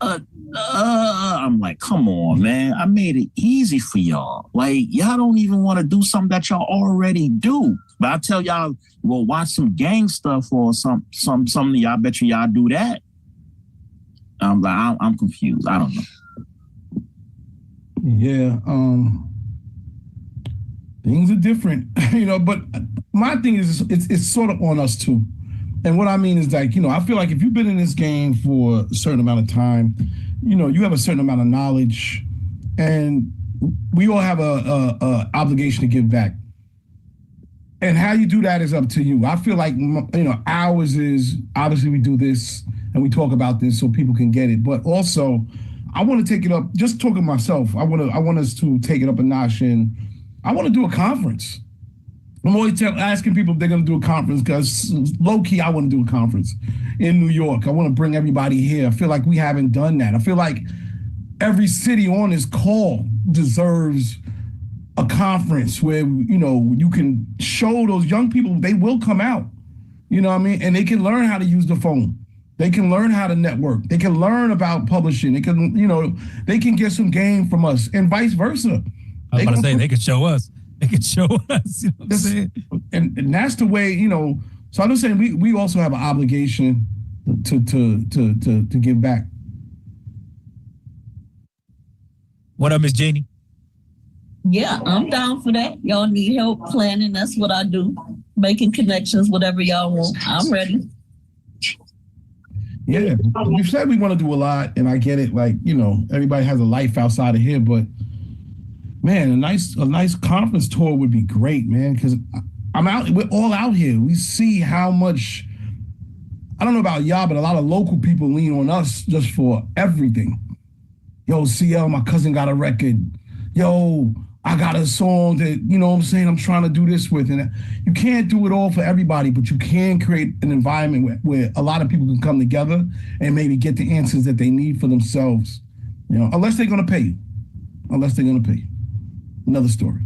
I'm like, come on, man. I made it easy for y'all. Like, y'all don't even want to do something that y'all already do. But I tell y'all, well, watch some gang stuff or something. Y'all bet y'all do that. I'm like, I'm confused. I don't know. Yeah, things are different, but my thing is it's sort of on us too. And what I mean is, like, I feel like if you've been in this game for a certain amount of time, you have a certain amount of knowledge, and we all have a obligation to give back. And how you do that is up to you. I feel like, ours is, obviously we do this and we talk about this so people can get it, but also I want to take it up, just talking myself, I want us to take it up a notch, and I want to do a conference. I'm always asking people if they're going to do a conference, because low-key, I want to do a conference in New York. I want to bring everybody here. I feel like we haven't done that. I feel like every city on this call deserves a conference where, you can show those young people, they will come out, and they can learn how to use the phone. They can learn how to network. They can learn about publishing. They can, they can get some game from us, and vice versa. I was about to say, they can show us. They can show us. You know what I'm saying? And that's the way, So I'm just saying, we also have an obligation to give back. What up, Miss Jeannie? Yeah, I'm down for that. Y'all need help planning. That's what I do. Making connections, whatever y'all want. I'm ready. Yeah, we said we want to do a lot, and I get it. Like, everybody has a life outside of here, but man, a nice conference tour would be great, man. Because we're all out here. We see how much. I don't know about y'all, but a lot of local people lean on us just for everything. Yo, CL, my cousin got a record. Yo, I got a song that, I'm trying to do this with. And you can't do it all for everybody, but you can create an environment where a lot of people can come together and maybe get the answers that they need for themselves, unless they're going to pay you. Another story.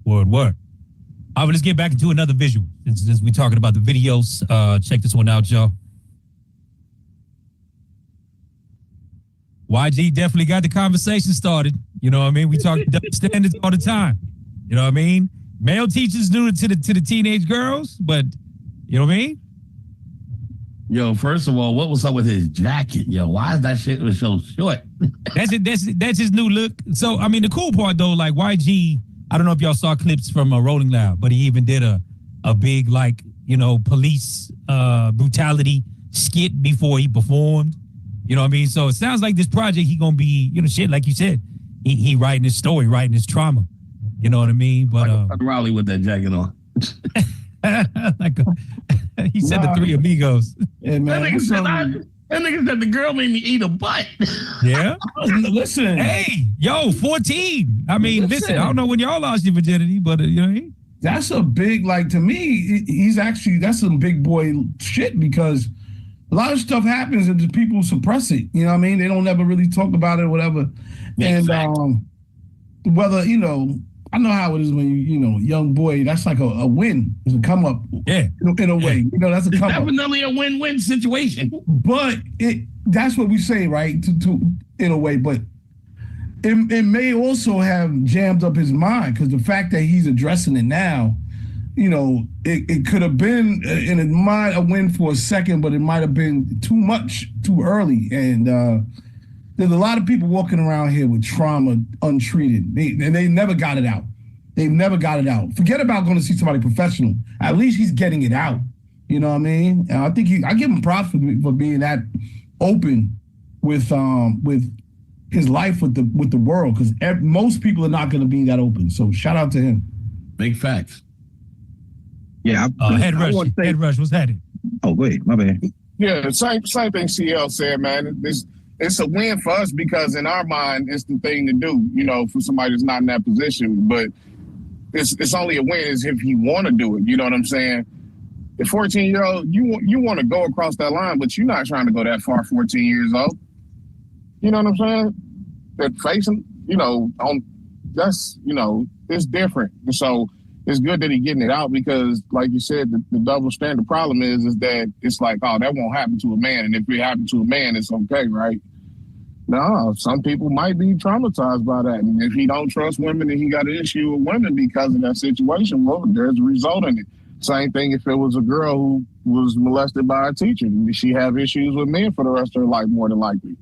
Word. All right, let's get back into another visual. Since we're talking about the videos, check this one out, y'all. YG definitely got the conversation started. You know what I mean? We talk double standards all the time. You know what I mean? Male teachers do it to the teenage girls, but you know what I mean? Yo, first of all, what was up with his jacket? Yo, why is that shit was so short? That's his new look. So, I mean, the cool part though, like YG, I don't know if y'all saw clips from Rolling Loud, but he even did a big, like, police brutality skit before he performed. You know what I mean? So it sounds like this project, he gonna be, shit, like you said, he writing his story, writing his trauma. You know what I mean? But like Raleigh with that jacket on. He said the Three Amigos. Yeah, man. That nigga said the girl made me eat a butt. Yeah. Listen. Hey, 14. I mean, listen, I don't know when y'all lost your virginity, but that's a big, to me, that's some big boy shit, because a lot of stuff happens and the people suppress it. You know what I mean? They don't ever really talk about it or whatever. And whether, I know how it is when young boy, that's like a win. It's a come up. Yeah. In a way. That's a come up. Definitely a win-win situation. But that's what we say, right? To in a way. But it may also have jammed up his mind, because the fact that he's addressing it now, it could have been, and it might have win for a second, but it might have been too much, too early. And there's a lot of people walking around here with trauma untreated. They never got it out. They've never got it out. Forget about going to see somebody professional. At least he's getting it out. You know what I mean? And I think I give him props for being that open with his life with the world, because most people are not going to be that open. So shout out to him. Big facts. Yeah. Head Rush, what's happening? Oh, wait, my bad. Yeah, same thing CL said, man. It's a win for us, because in our mind, it's the thing to do, for somebody that's not in that position. But it's only a win is if you want to do it. You know what I'm saying? The 14-year-old, you want to go across that line, but you're not trying to go that far 14 years old. You know what I'm saying? That facing, it's different. So it's good that he's getting it out, because, like you said, the double standard problem is that it's like, oh, that won't happen to a man. And if it happened to a man, it's okay, right? No, some people might be traumatized by that. And if he don't trust women and he got an issue with women because of that situation, well, there's a result in it. Same thing if it was a girl who was molested by a teacher. She have issues with men for the rest of her life, more than likely.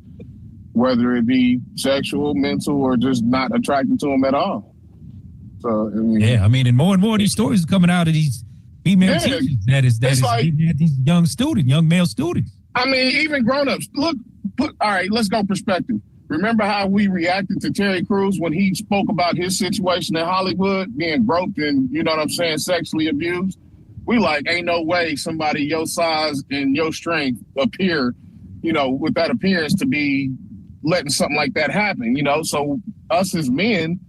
Whether it be sexual, mental, or just not attracted to them at all. So, and more and more of these stories are coming out of these female teachers that is these young male students. I mean, even grown-ups. Look, all right, let's go perspective. Remember how we reacted to Terry Crews when he spoke about his situation in Hollywood, being groped and, sexually abused? We like, ain't no way somebody your size and your strength appear, with that appearance to be letting something like that happen, So us as men,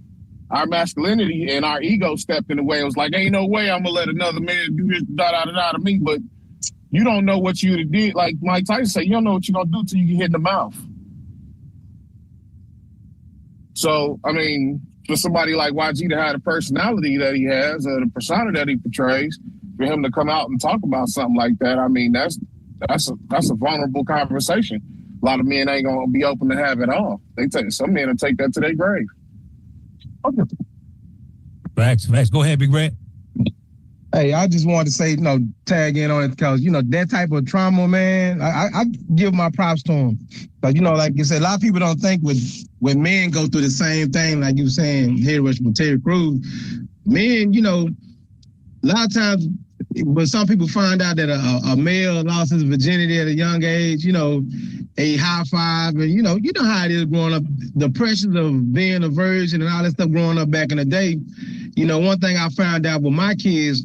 our masculinity and our ego stepped in the way. It was like, ain't no way I'm going to let another man do this, to me. But you don't know what you did. Like Mike Tyson said, you don't know what you're going to do till you get hit in the mouth. So, I mean, for somebody like YG to have the personality that he has, or the persona that he portrays, for him to come out and talk about something like that, I mean, that's a vulnerable conversation. A lot of men ain't going to be open to have it all. Some men will take that to their grave. Okay. Facts. Go ahead, Big Red. Hey, I just wanted to say, tag in on it, because, that type of trauma, man, I give my props to him. Because, like you said, a lot of people don't think when men go through the same thing, like you were saying here with Terry Crews, men, a lot of times when some people find out that a male lost his virginity at a young age, a high five, and you know how it is growing up, the pressures of being a virgin and all that stuff growing up back in the day. One thing I found out with my kids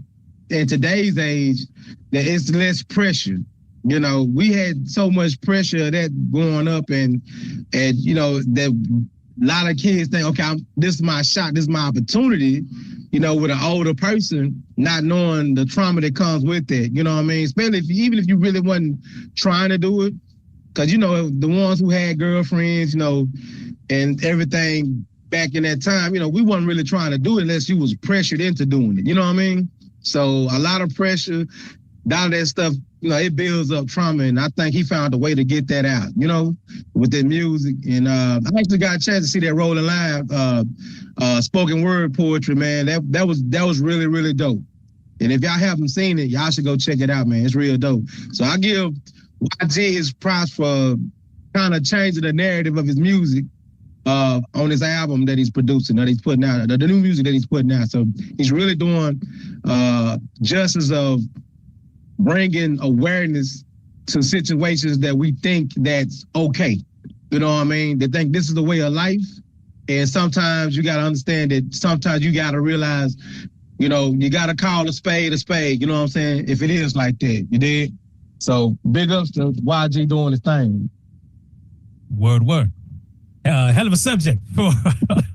in today's age, that it's less pressure. We had so much pressure that growing up, and that a lot of kids think, okay, this is my shot, this is my opportunity, with an older person, not knowing the trauma that comes with it. You know what I mean? Especially even if you really wasn't trying to do it. Because, the ones who had girlfriends, and everything back in that time, we wasn't really trying to do it unless you was pressured into doing it. You know what I mean? So a lot of pressure, all that stuff, it builds up trauma. And I think he found a way to get that out, with that music. And I actually got a chance to see that Rolling Live spoken word poetry, man. That was really, really dope. And if y'all haven't seen it, y'all should go check it out, man. It's real dope. So I give YG his props for kind of changing the narrative of his music on his album that he's producing, that he's putting out, the new music that he's putting out. So he's really doing justice of bringing awareness to situations that we think that's okay. You know what I mean? They think this is the way of life. And sometimes you got to understand that sometimes you got to realize, you know, you got to call a spade, you know what I'm saying? If it is like that, you did. So big ups to YG doing his thing. Word. Hell of a subject for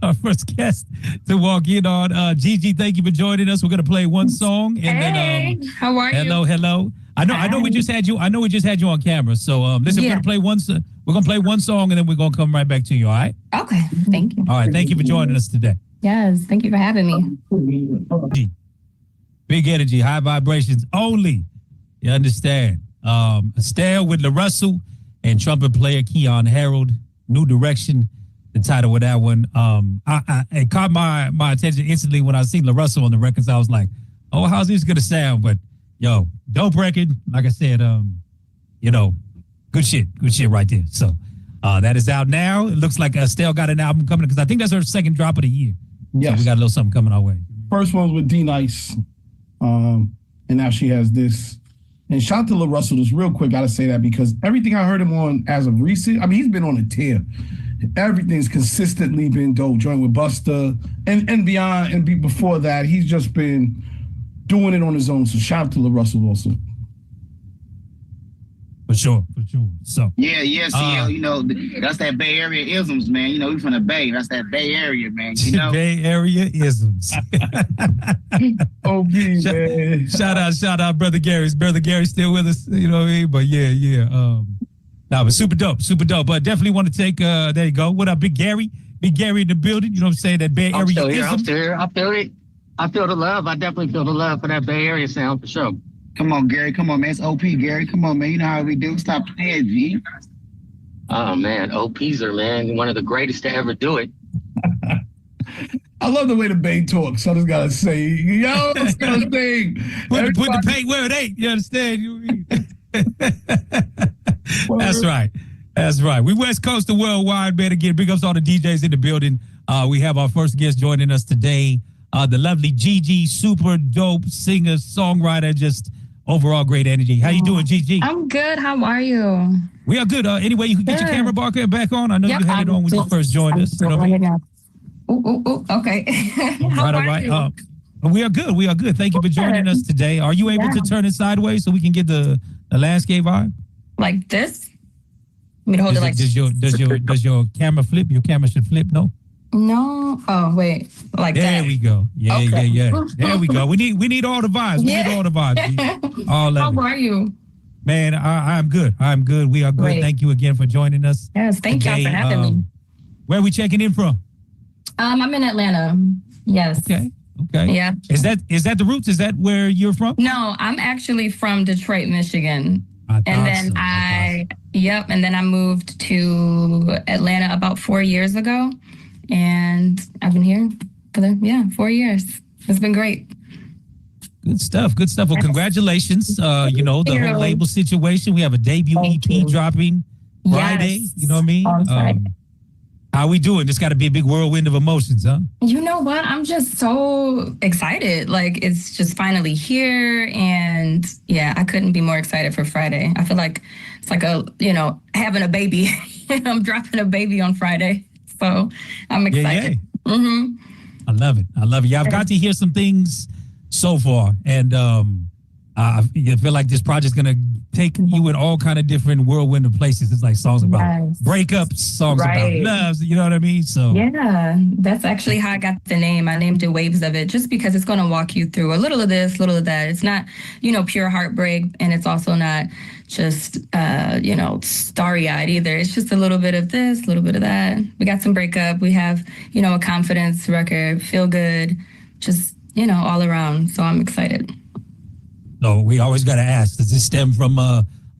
our first guest to walk in on. Gigi, thank you for joining us. We're going to play one song. And then, how are you? Hello. I know we just had you. I know we just had you on camera. So listen, we're going to play one. We're going to play one song and then we're going to come right back to you. All right? Okay. Thank you. All right. Thank you for joining us today. Yes. Thank you for having me. Big energy, high vibrations only. You understand? Estelle with LaRussell and trumpet player Keon Harold. New Direction, the title of that one. It caught my attention instantly when I seen LaRussell on the records. I was like, oh, how's this gonna sound? But yo, dope record. Like I said, you know, good shit right there. So that is out now. It looks like Estelle got an album coming because I think that's her second drop of the year. Yes. So we got a little something coming our way. First one was with D Nice, and now she has this. And shout out to LaRussell, just real quick, gotta say that because everything I heard him on as of recent, I mean, he's been on a tear. Everything's consistently been dope. Joined with Busta and beyond, and before that, he's just been doing it on his own. So shout out to LaRussell also. For sure. So CL, you know, that's that Bay Area isms, man. You know, we from the Bay. That's that Bay Area, man. You know? Bay Area isms. OB, man. Shout out, Brother Gary. Is Brother Gary still with us? You know what I mean? But yeah. But super dope. But definitely want to take, there you go. What up, Big Gary? Big Gary in the building. You know what I'm saying? That Bay Area ism. I'm still here. I feel it. I feel the love. I definitely feel the love for that Bay Area sound for sure. Come on, Gary. Come on, man. It's OP, Gary. Come on, man. You know how we do. Stop playing, G. Oh, man. OPs are, man, one of the greatest to ever do it. I love the way the Bay talks. So I just got to say, yo, it's going to thing. Put the paint where it ain't. You understand? That's right. We West Coast to worldwide, man. Again, big ups to all the DJs in the building. We have our first guest joining us today. The lovely Gigi, super dope singer, songwriter, just overall great energy. How you doing, Gigi? I'm good. How are you? We are good. Anyway, you can get your camera back on. I know you had it on when you first joined us. Okay. How are you? We are good. Thank you for joining us today. Are you able to turn it sideways so we can get the landscape vibe? Like this? I mean, hold it like does your camera flip? Your camera should flip, no? No. Oh, wait. Like there that. We go. Yeah. There we go. We need all the vibes. We need all the vibes. All of How are you? Man, I'm good. We are good. Great. Thank you again for joining us. Yes, thank you for having me. Where are we checking in from? I'm in Atlanta. Yes. Okay. Yeah. Is that the roots? Is that where you're from? No, I'm actually from Detroit, Michigan. And then I moved to Atlanta about 4 years ago. And I've been here for 4 years. It's been great. Good stuff. Well, congratulations. The whole label situation. We have a debut EP dropping Friday. Yes. You know what I mean? How we doing? It's got to be a big whirlwind of emotions, huh? You know what? I'm just so excited. Like, it's just finally here. And yeah, I couldn't be more excited for Friday. I feel like it's like having a baby. I'm dropping a baby on Friday. So I'm excited. Yeah. Mm-hmm. I love it. Yeah, I've got to hear some things so far. And I feel like this project's going to take you in all kind of different whirlwind of places. It's like songs about breakups, songs about loves, you know what I mean? So yeah, that's actually how I got the name. I named it Waves of It just because it's going to walk you through a little of this, a little of that. It's not, pure heartbreak, and it's also not just, starry-eyed either. It's just a little bit of this, a little bit of that. We got some breakup. We have, a confidence record, feel good, just, all around. So I'm excited. So we always got to ask, does this stem from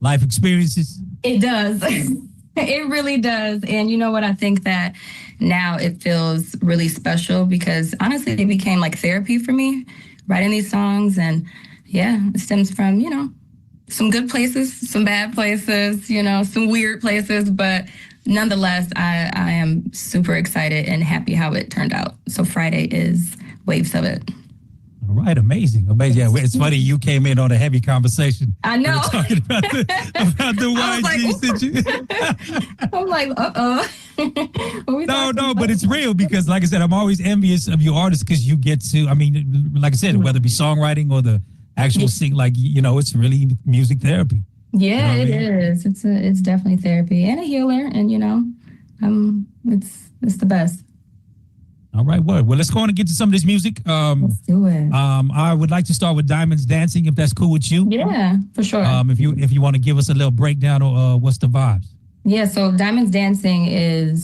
life experiences? It does. It really does. And you know what? I think that now it feels really special because honestly, it became like therapy for me, writing these songs. And yeah, it stems from, some good places, some bad places, some weird places. But nonetheless, I am super excited and happy how it turned out. So Friday is Waves of It. All right, amazing. Yeah, it's funny you came in on a heavy conversation. I know. Talking about the YG situation. I'm like, No, but it's real because, like I said, I'm always envious of you artists because you get to, I mean, like I said, whether it be songwriting or the actual sing, like, it's really music therapy. Yeah, it is. It's definitely therapy and a healer, and it's the best. All right, well, let's go on and get to some of this music. Let's do it. I would like to start with Diamonds Dancing, if that's cool with you. Yeah, for sure. If you want to give us a little breakdown of what's the vibes. Yeah, so Diamonds Dancing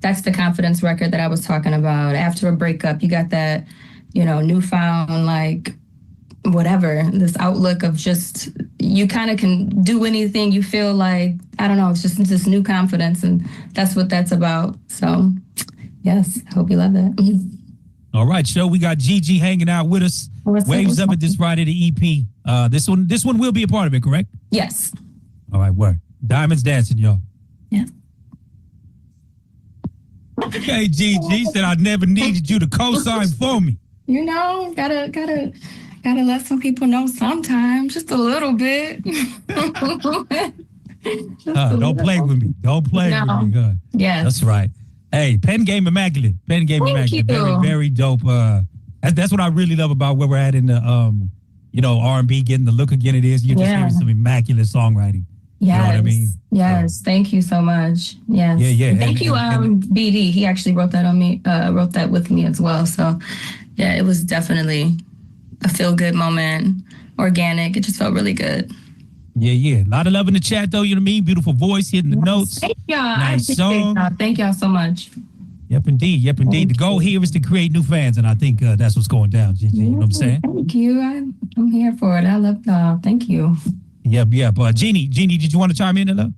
that's the confidence record that I was talking about. After a breakup, you got that, newfound, like, whatever, this outlook of just, you kind of can do anything you feel like, I don't know, it's just this new confidence, and that's what that's about. So, yes, I hope you love that. All right, so we got Gigi hanging out with us. Waves Up at this Friday, the EP. This one will be a part of it, correct? Yes. All right, word. Diamonds Dancing, y'all. Yeah. Okay, Gigi said I never needed you to co-sign for me. Gotta let some people know sometimes, just a little bit. Don't play with me. Don't play with me. Good. Yeah. That's right. Hey, Pen Game Immaculate. Pen Game Immaculate. Very, very dope. That's what I really love about where we're at in the R&B, getting the look again it is. You're just hearing some immaculate songwriting. Yes. You know what I mean? Yes. Thank you so much. Yes. Yeah. Thank you, BD. He actually wrote that on me, wrote that with me as well. So yeah, it was definitely a feel-good moment, organic. It just felt really good. Yeah. A lot of love in the chat, though. You know what I mean? Beautiful voice, hitting the notes. Thank y'all. Nice song. Thank y'all so much. Yep, indeed. The goal here is to create new fans, and I think that's what's going down, Gigi. You know what I'm saying? Thank you. I'm here for it. I love y'all. Thank you. Yep. Jeannie, did you want to chime in, hello?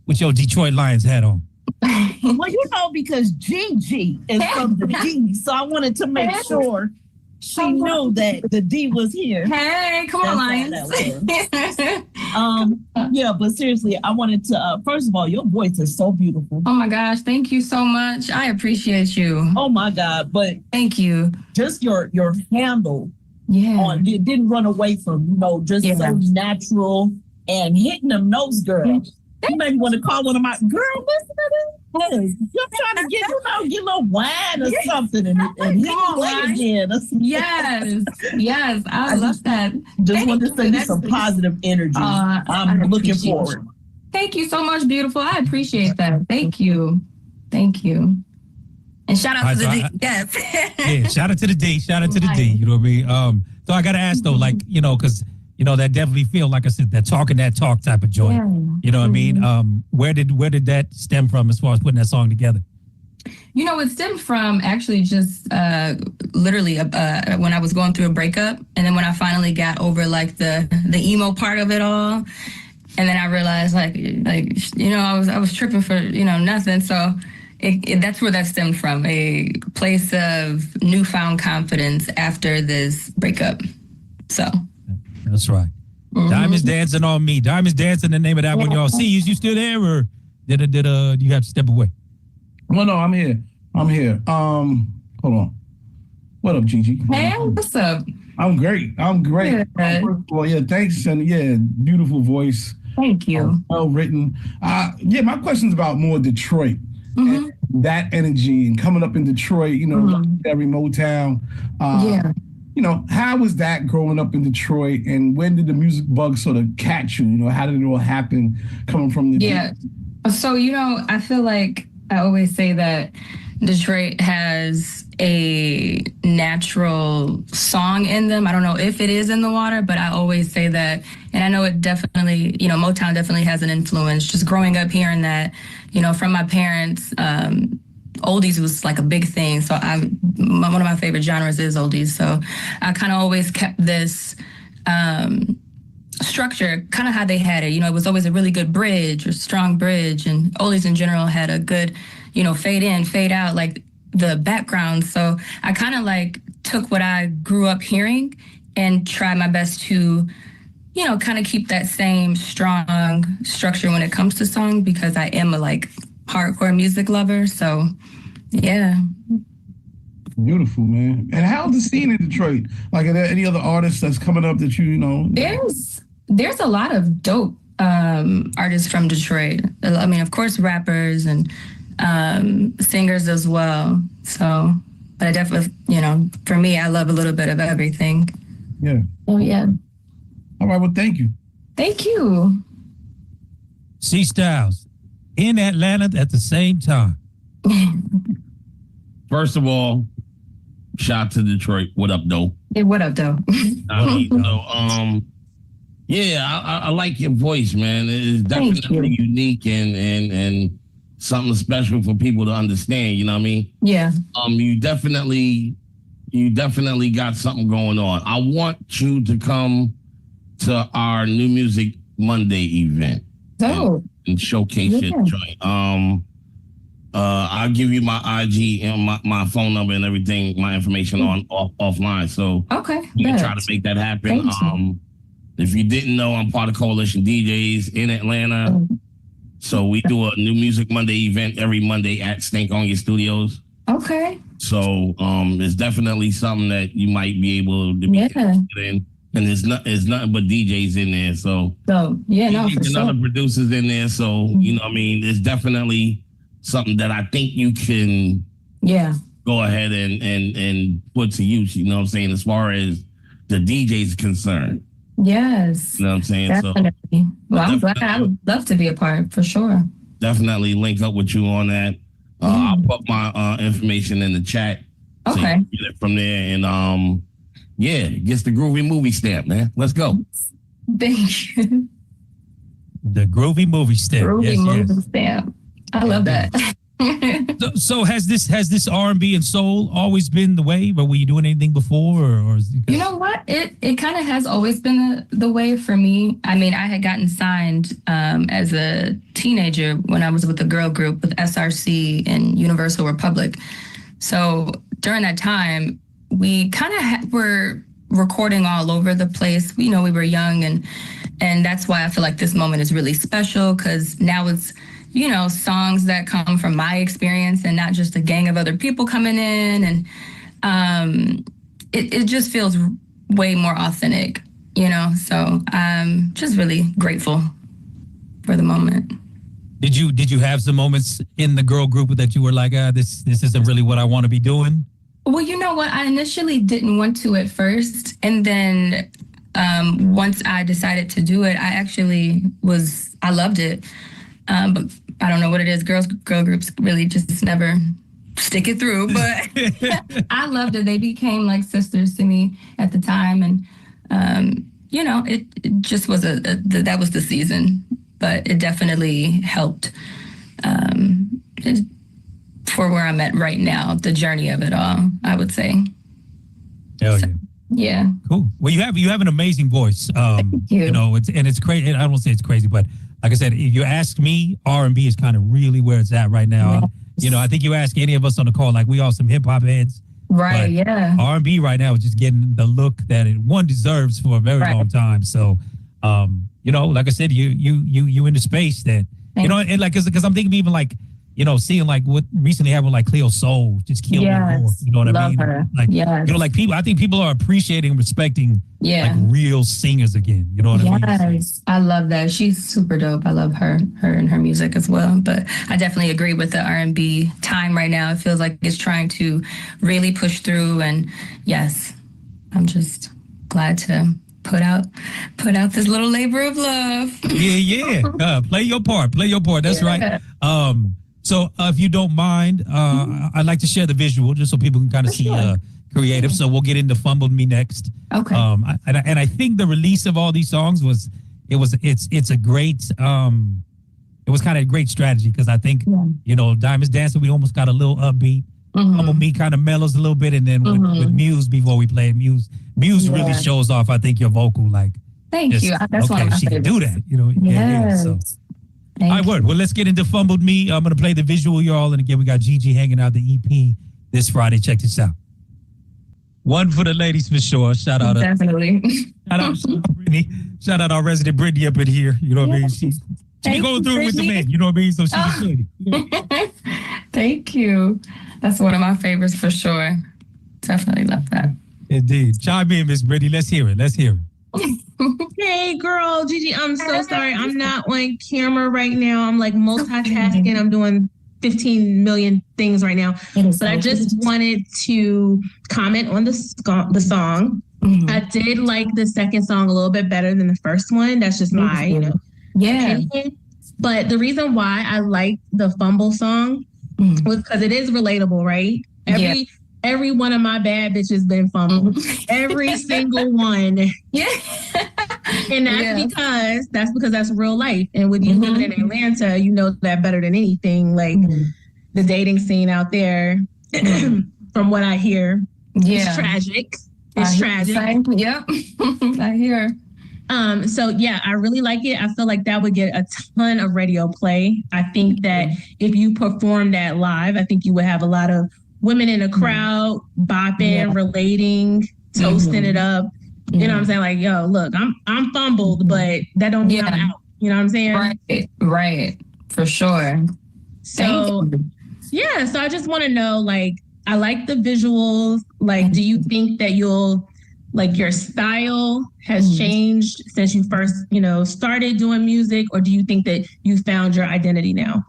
With your Detroit Lions hat on? Well, because Gigi is from the D, so I wanted to make sure she knew that the D was here. Hey, come on, Lions. But seriously, I wanted to, first of all, your voice is so beautiful. Oh my gosh, thank you so much. I appreciate you. Oh my God, but thank you. Just your handle. Yeah. It didn't run away from, so natural and hitting them notes, girl. You maybe want to call one of my girl, listen to this. You're trying to get a little wine or something and hit it again. Yes, I love that. Just want to send you some positive energy. I'm looking forward. Thank you so much, beautiful. I appreciate that. Thank you. And shout out to the D. Yes. Yeah, shout out to the D. You know what I mean? So I got to ask though, because that definitely feel, like I said, that talk type of joy. Yeah. You know what I mean? Where did that stem from as far as putting that song together? It stemmed from actually just literally when I was going through a breakup, and then when I finally got over like the emo part of it all, and then I realized I was tripping for nothing. So that's where that stemmed from, a place of newfound confidence after this breakup. So. That's right. Mm-hmm. Diamonds Dancing on Me. Diamonds Dancing, the name of that one, y'all. See, is you still there, or did you have to step away? Well, no, I'm here. Hold on. What up, Gigi? Hey, what's up? I'm great. First of all, thanks, and beautiful voice. Thank you. Well written. My question's about more Detroit. Mm-hmm. And that energy and coming up in Detroit, every Motown. How was that growing up in Detroit, and when did the music bug sort of catch you? How did it all happen coming from the So, I feel like I always say that Detroit has a natural song in them. I don't know if it is in the water, but I always say that. And I know it definitely, Motown definitely has an influence. Just growing up hearing that, from my parents, oldies was like a big thing. So one of my favorite genres is oldies. So I kind of always kept this structure, kind of how they had it. It was always a really good bridge or strong bridge. And oldies in general had a good, fade in, fade out, like the background. So I kind of like took what I grew up hearing and tried my best to, kind of keep that same strong structure when it comes to song, because I am a hardcore music lover. So, yeah. Beautiful, man. And how's the scene in Detroit? Like, are there any other artists that's coming up that you know? There's a lot of dope artists from Detroit. I mean, of course, rappers and singers as well. So, but I definitely, you know, for me, I love a little bit of everything. Yeah. Oh, yeah. All right. Well, thank you. Thank you. C Styles in Atlanta at the same time. First of all, shout out to Detroit. What up, though? Hey, what up, though? I like your voice, man. It's definitely unique and something special for people to understand. You know what I mean? Yeah. You definitely got something going on. I want you to come to our New Music Monday event and showcase your joint. I'll give you my IG and my phone number and everything, my information offline. So you can try to make that happen. If you didn't know, I'm part of Coalition DJs in Atlanta. So we do a New Music Monday event every Monday at Stank On Your Studios. Okay. So it's definitely something that you might be able to be interested in. And it's nothing but DJs in there. So for sure. Other producers in there. So, you know what I mean? It's definitely something that I think you can go ahead and put to use, you know what I'm saying, as far as the DJ's concerned. Yes. You know what I'm saying? Definitely. So, well, I'm glad. I would love to be a part, for sure. Definitely link up with you on that. I'll put my information in the chat. Okay. So you can get it from there. And gets the Groovy movie stamp, man. Let's go. Thank you. The Groovy movie stamp. Groovy movie stamp. I love that. So has this R&B and soul always been the way? But were you doing anything before, or you know what? It kind of has always been the way for me. I mean, I had gotten signed as a teenager when I was with a girl group with SRC and Universal Republic. So during that time, we kind of were recording all over the place. You know, we were young, and that's why I feel like this moment is really special, because now it's, you know, songs that come from my experience and not just a gang of other people coming in. And it just feels way more authentic, you know? So I'm just really grateful for the moment. Did you have some moments in the girl group that you were like, this isn't really what I want to be doing? Well, you know what? I initially didn't want to at first. And then once I decided to do it, I loved it. But I don't know what it is. Girl groups really just never stick it through. But I loved it. They became like sisters to me at the time. And, you know, it just was that was the season. But it definitely helped for where I'm at right now, the journey of it all, I would say. Hell yeah. Yeah. Cool. Well, you have an amazing voice. Thank you. You know, it's crazy. I don't say it's crazy, but like I said, if you ask me, R&B is kind of really where it's at right now. Yes. You know, I think you ask any of us on the call, like we all some hip hop heads. Right, yeah. R&B right now is just getting the look that one deserves for a very long time. So, you know, like I said, you in the space that, you know, and like, cause I'm thinking even like, you know, seeing like what recently happened with like Cleo Soul just killed her more, you know what I mean? Her. Like, you know, like I think people are appreciating and respecting like real singers again. You know what I mean? Yes, I love that. She's super dope. I love her and her music as well. But I definitely agree with the R&B time right now. It feels like it's trying to really push through. And yes, I'm just glad to put out this little labor of love. Yeah. Play your part. That's right. So if you don't mind, I'd like to share the visual just so people can kind of see creative. So we'll get into Fumbled Me next. Okay. And I think the release of all these songs it's a great it was kind of a great strategy, because I think you know, Diamonds Dancing, we almost got a little upbeat. Fumble Me kind of mellows a little bit, and then with Muse, before we played Muse really shows off, I think, your vocal, like thank you. That's one of my she favorites. can do that, you know. Yes. So. All right, word. Well, let's get into Fumbled Me. I'm going to play the visual, y'all. And again, we got Gigi hanging out the EP this Friday. Check this out. One for the ladies for sure. Shout out. Definitely. Shout out Brittany. Shout out our resident Brittany up in here. You know what I mean? She going through it with the men. You know what I mean? So she's shady. Thank you. That's one of my favorites for sure. Definitely love that. Indeed. Chime in, Miss Brittany. Let's hear it. Hey, girl, Gigi, I'm so sorry. I'm not on camera right now. I'm like multitasking. I'm doing 15 million things right now. But I just wanted to comment on the song. I did like the second song a little bit better than the first one. That's just my, opinion. But the reason why I like the Fumble song was because it is relatable, right? Every one of my bad bitches been fumbled. Every single one. Yeah. And that's because that's real life. And with you living in Atlanta, you know that better than anything. Like the dating scene out there, from what I hear, is tragic. It's tragic. Yep. I hear. So yeah, I really like it. I feel like that would get a ton of radio play. I think that if you perform that live, I think you would have a lot of women in the crowd bopping, relating, toasting it up. You know what I'm saying? Like, yo, look, I'm fumbled, but that don't mean I'm out. You know what I'm saying? Right. For sure. So yeah, so I just want to know, like, I like the visuals. Like, do you think that your style has changed since you first, started doing music, or do you think that you found your identity now?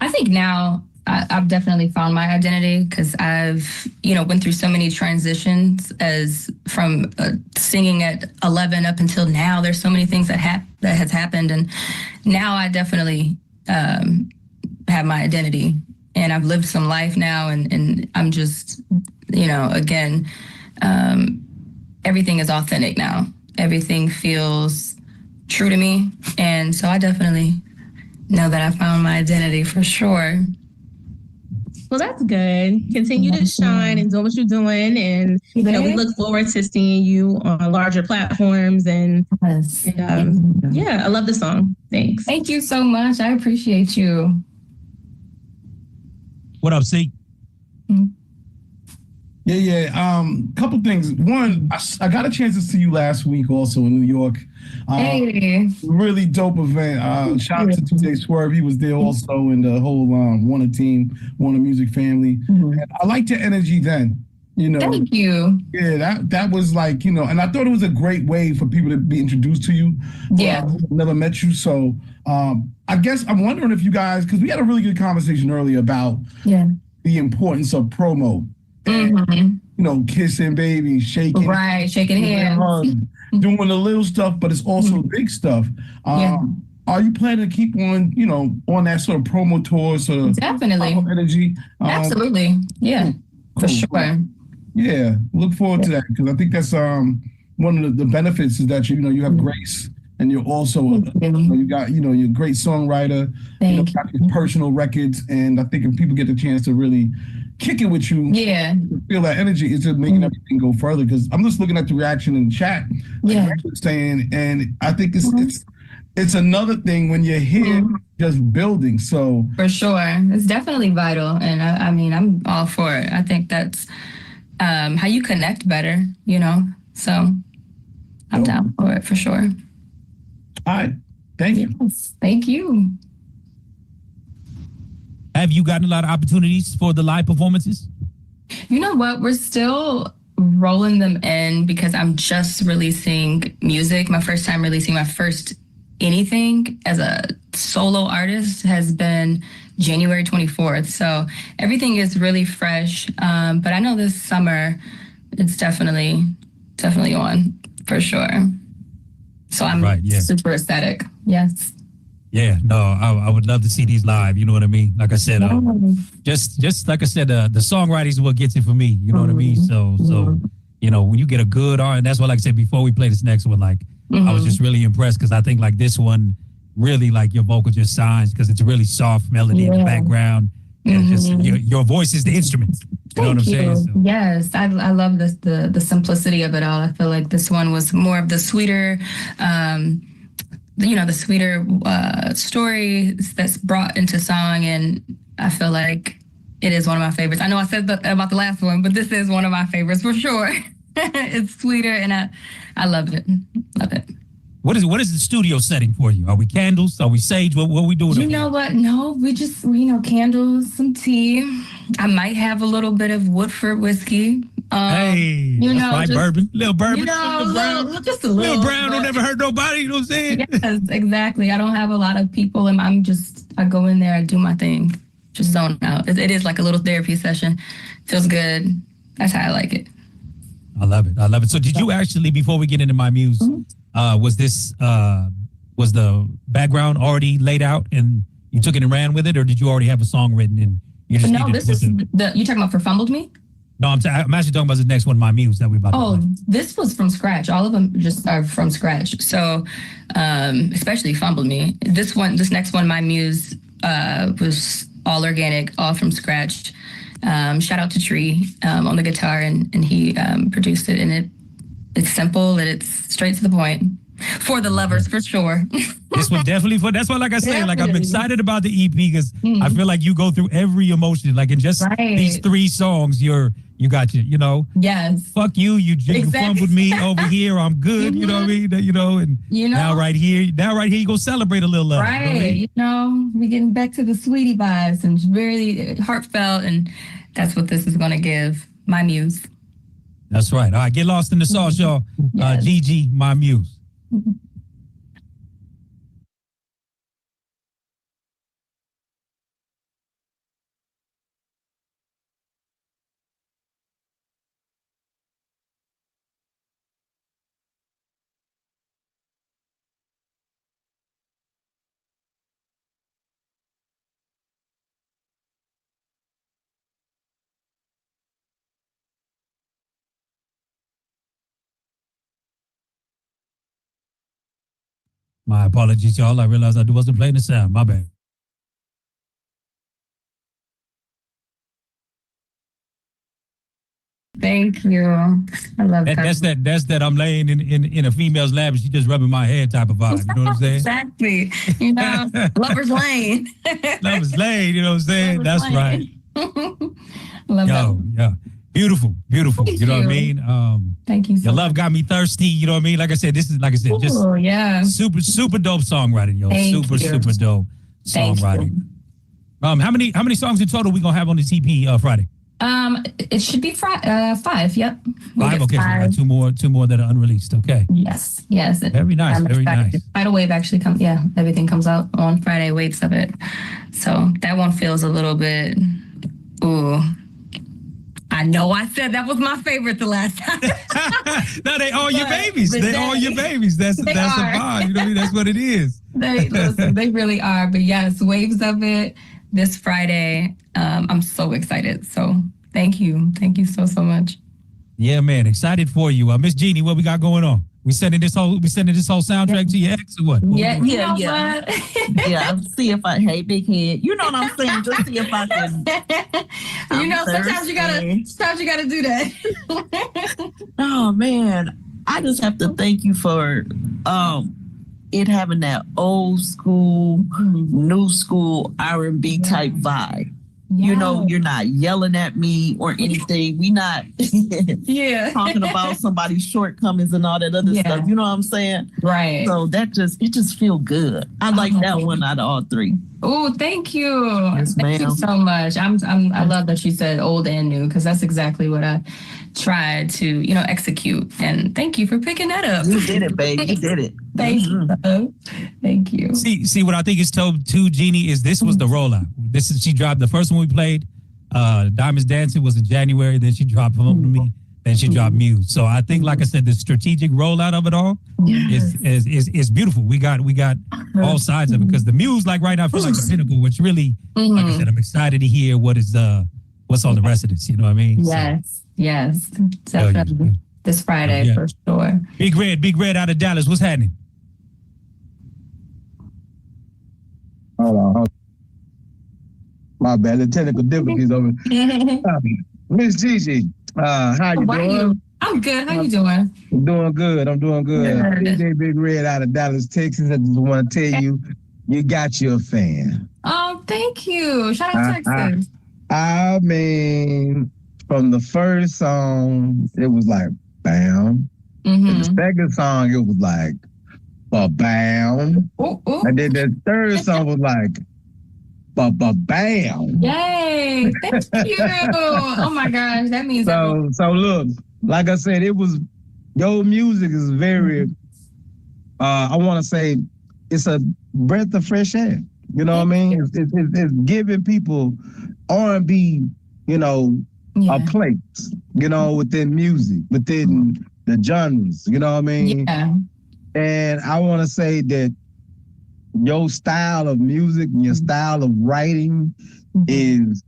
I think now I've definitely found my identity because I've, went through so many transitions as from singing at 11 up until now. There's so many things that has happened, and now I definitely have my identity, and I've lived some life now, and I'm just, again, everything is authentic now. Everything feels true to me, and so I definitely know that I found my identity for sure. Well, that's good. Continue to shine and do what you're doing. And we look forward to seeing you on larger platforms. And I love the song. Thanks. Thank you so much. I appreciate you. What up, C? Couple things. One, I got a chance to see you last week also in New York. Really dope event. Shout out to 2Day Swerve. He was there also, and the whole Warner team, Warner Music family. And I liked your energy then. Thank you. Yeah, that was like, and I thought it was a great way for people to be introduced to you. Yeah. Never met you. So I guess I'm wondering if you guys, because we had a really good conversation earlier about the importance of promo. And, kissing babies, shaking. Right, shaking hands. Doing the little stuff, but it's also big stuff. Are you planning to keep on, on that sort of promo tour, sort of definitely energy? Absolutely. Yeah, for sure. Yeah, look forward to that, because I think that's one of the benefits is that, you have grace, and you're also, you got, you're a great songwriter, got your personal records, and I think if people get the chance to really kick it with you, feel that energy, is just making everything go further. Because I'm just looking at the reaction in the chat, saying, and I think it's another thing when you're here just building. So for sure, it's definitely vital, and I mean, I'm all for it. I think that's how you connect better, So I'm down for it for sure. All right, thank you. Yes, thank you. Have you gotten a lot of opportunities for the live performances? You know what? We're still rolling them in because I'm just releasing music. My first time releasing my first anything as a solo artist has been January 24th. So everything is really fresh. But I know this summer it's definitely on for sure. So I'm super ecstatic. Yes. Yeah, no, I would love to see these live. You know what I mean? Like I said, just like I said, the songwriting is what gets it for me. You know what I mean? So when you get a good art, and that's why, like I said, before we play this next one, like I was just really impressed because I think like this one really like your vocal just shines because it's a really soft melody in the background. And just your voice is the instrument. You know what I'm saying? So. Yes, I love the simplicity of it all. I feel like this one was more of the sweeter. The sweeter story that's brought into song, and I feel like it is one of my favorites. I know I said about the last one, but this is one of my favorites for sure. It's sweeter, and I love it. Love it. What is the studio setting for you? Are we candles? Are we sage? What are we doing? You know what? No, we just candles, some tea. I might have a little bit of Woodford whiskey, Hey, that's right, bourbon. Little bourbon. Just a little. Little brown don't ever hurt nobody, you know what I'm saying? Yes, exactly. I don't have a lot of people, and I go in there, I do my thing, just zone out. It is like a little therapy session. Feels good. That's how I like it. I love it. So did you actually, before we get into my muse, was the background already laid out and you took it and ran with it, or did you already have a song written and you just No, this is you talking about for Fumbled Me? No, I'm actually talking about the next one, my muse, that we about to play. This was from scratch. All of them just are from scratch. So, especially Fumbled Me. This next one, my muse, was all organic, all from scratch. Shout out to Tree on the guitar, and he produced it. And it's simple and it's straight to the point. For the lovers, for sure. This one definitely that's why, like I said, like I'm excited about the EP because I feel like you go through every emotion. Like in just these 3 songs, you got Yes. Fuck you, you fumbled me over here. I'm good. You know what I mean? And now right here, you go celebrate a little love. Right. We're getting back to the sweetie vibes and very heartfelt, and that's what this is gonna give. My muse. That's right. All right, get lost in the sauce, y'all. Yes. Gigi, my muse. My apologies, y'all. I realized I wasn't playing the sound. My bad. Thank you. I love that. That's that I'm laying in a female's lap and she just rubbing my head type of vibe. You know what I'm saying? Exactly. Lover's lane. Lover's lane, you know what I'm saying? Lover's That's lane. right. Love that. Yeah. Beautiful. Thank you know what I you. mean? Thank you so your love got me thirsty, you know what I mean? Like I said, just super dope songwriting, yo. Super dope songwriting. How many songs in total we gonna have on this EP Friday? It should be 5. Yep. 5. Okay, 5. So two more that are unreleased. Okay. Yes. Very nice. Very nice. Final Wave actually comes. Yeah, everything comes out on Friday. Waves of it. So that one feels a little bit. Ooh. I know I said that was my favorite the last time. No, they all your babies. They all your babies. That's the vibe. You know what I mean? That's what it is. They really are. But yes, Waves of it this Friday. I'm so excited. So thank you. Thank you so much. Yeah, man. Excited for you. Miss Jeannie, what we got going on? We sending this whole soundtrack to your ex or what? Yeah. Yeah. See if hey, big head. You know what I'm saying? Just see if I can. Sometimes you gotta do that. Oh man, I just have to thank you for it having that old school, new school R&B type vibe. Yeah. You're not yelling at me or anything. We not talking about somebody's shortcomings and all that other stuff. You know what I'm saying? Right. So it just feel good. I like that one out of all 3. Oh, thank you. Yes, thank you so much. I love that you said old and new because that's exactly what I tried to, execute. And thank you for picking that up. You did it, baby. You did it. Thank you. Thank you. See what I think is told to Jeannie is this was the rollout. She dropped the first one we played. Diamonds Dancing was in January. Then she dropped Home to Me. Then she dropped Muse. So I think, like I said, the strategic rollout of it all is beautiful. We got all sides of it because the Muse, like right now, feels like the pinnacle. Which really, like I said, I'm excited to hear what's on the rest of this. You know what I mean? Yes, definitely. This Friday for sure. Big Red out of Dallas. What's happening? Hold on. My bad. The technical difficulties over. Miss Gigi, how you doing? I'm good. How you doing? I'm doing good. DJ Big Red out of Dallas, Texas. I just want to tell you, you got your fan. Oh, thank you. Shout out Texas. I mean, from the first song, it was like, bam. And the second song, it was like, bam. And then the third song was like, Bam. Yay! Thank you. Oh my gosh, that means so look, like I said, your music is very. I want to say, it's a breath of fresh air. You know what I mean? It's giving people R&B, a place. Within music, within the genres. You know what I mean? Yeah. And I want to say that your style of music and your style of writing is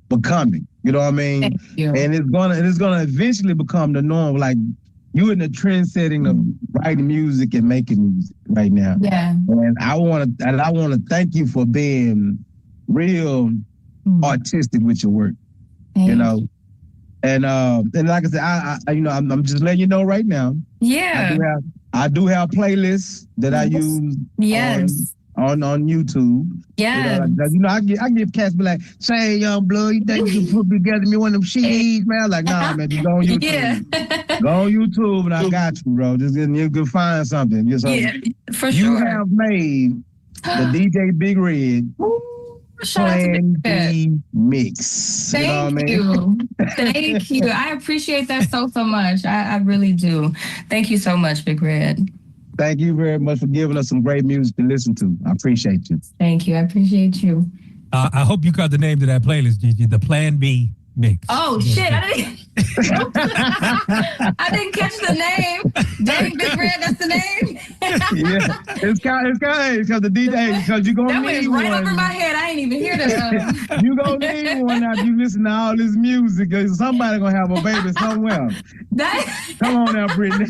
becoming. You know what I mean? Thank you. And it's gonna eventually become the norm. Like you're in the trend setting of writing music and making music right now. Yeah. And I want to thank you for being real artistic with your work. And like I said, I'm just letting you know right now. Yeah. I do have playlists that I use. Yes. On YouTube. Yeah. I give cats be like, say, young blood, you think you can put together me one of them CDs, man? I'm like, nah, man, just go on YouTube. Yeah. Go on YouTube and I got you, bro. Just you can find something. For sure. You have made the DJ Big Red Plan B mix. Thank you. Thank you. I appreciate that so much. I really do. Thank you so much, Big Red. Thank you very much for giving us some great music to listen to. I appreciate you. Thank you. I appreciate you. I hope you got the name to that playlist, Gigi. The Plan B mix. Oh shit! I didn't catch the name. Dang, Big Red, that's the name. Yeah, it's kind of because the DJ because you gonna that need went right one. over my head. I ain't even hear that. You gonna need one after you listen to all this music. Cause somebody gonna have a baby somewhere. Come on now, Brittany.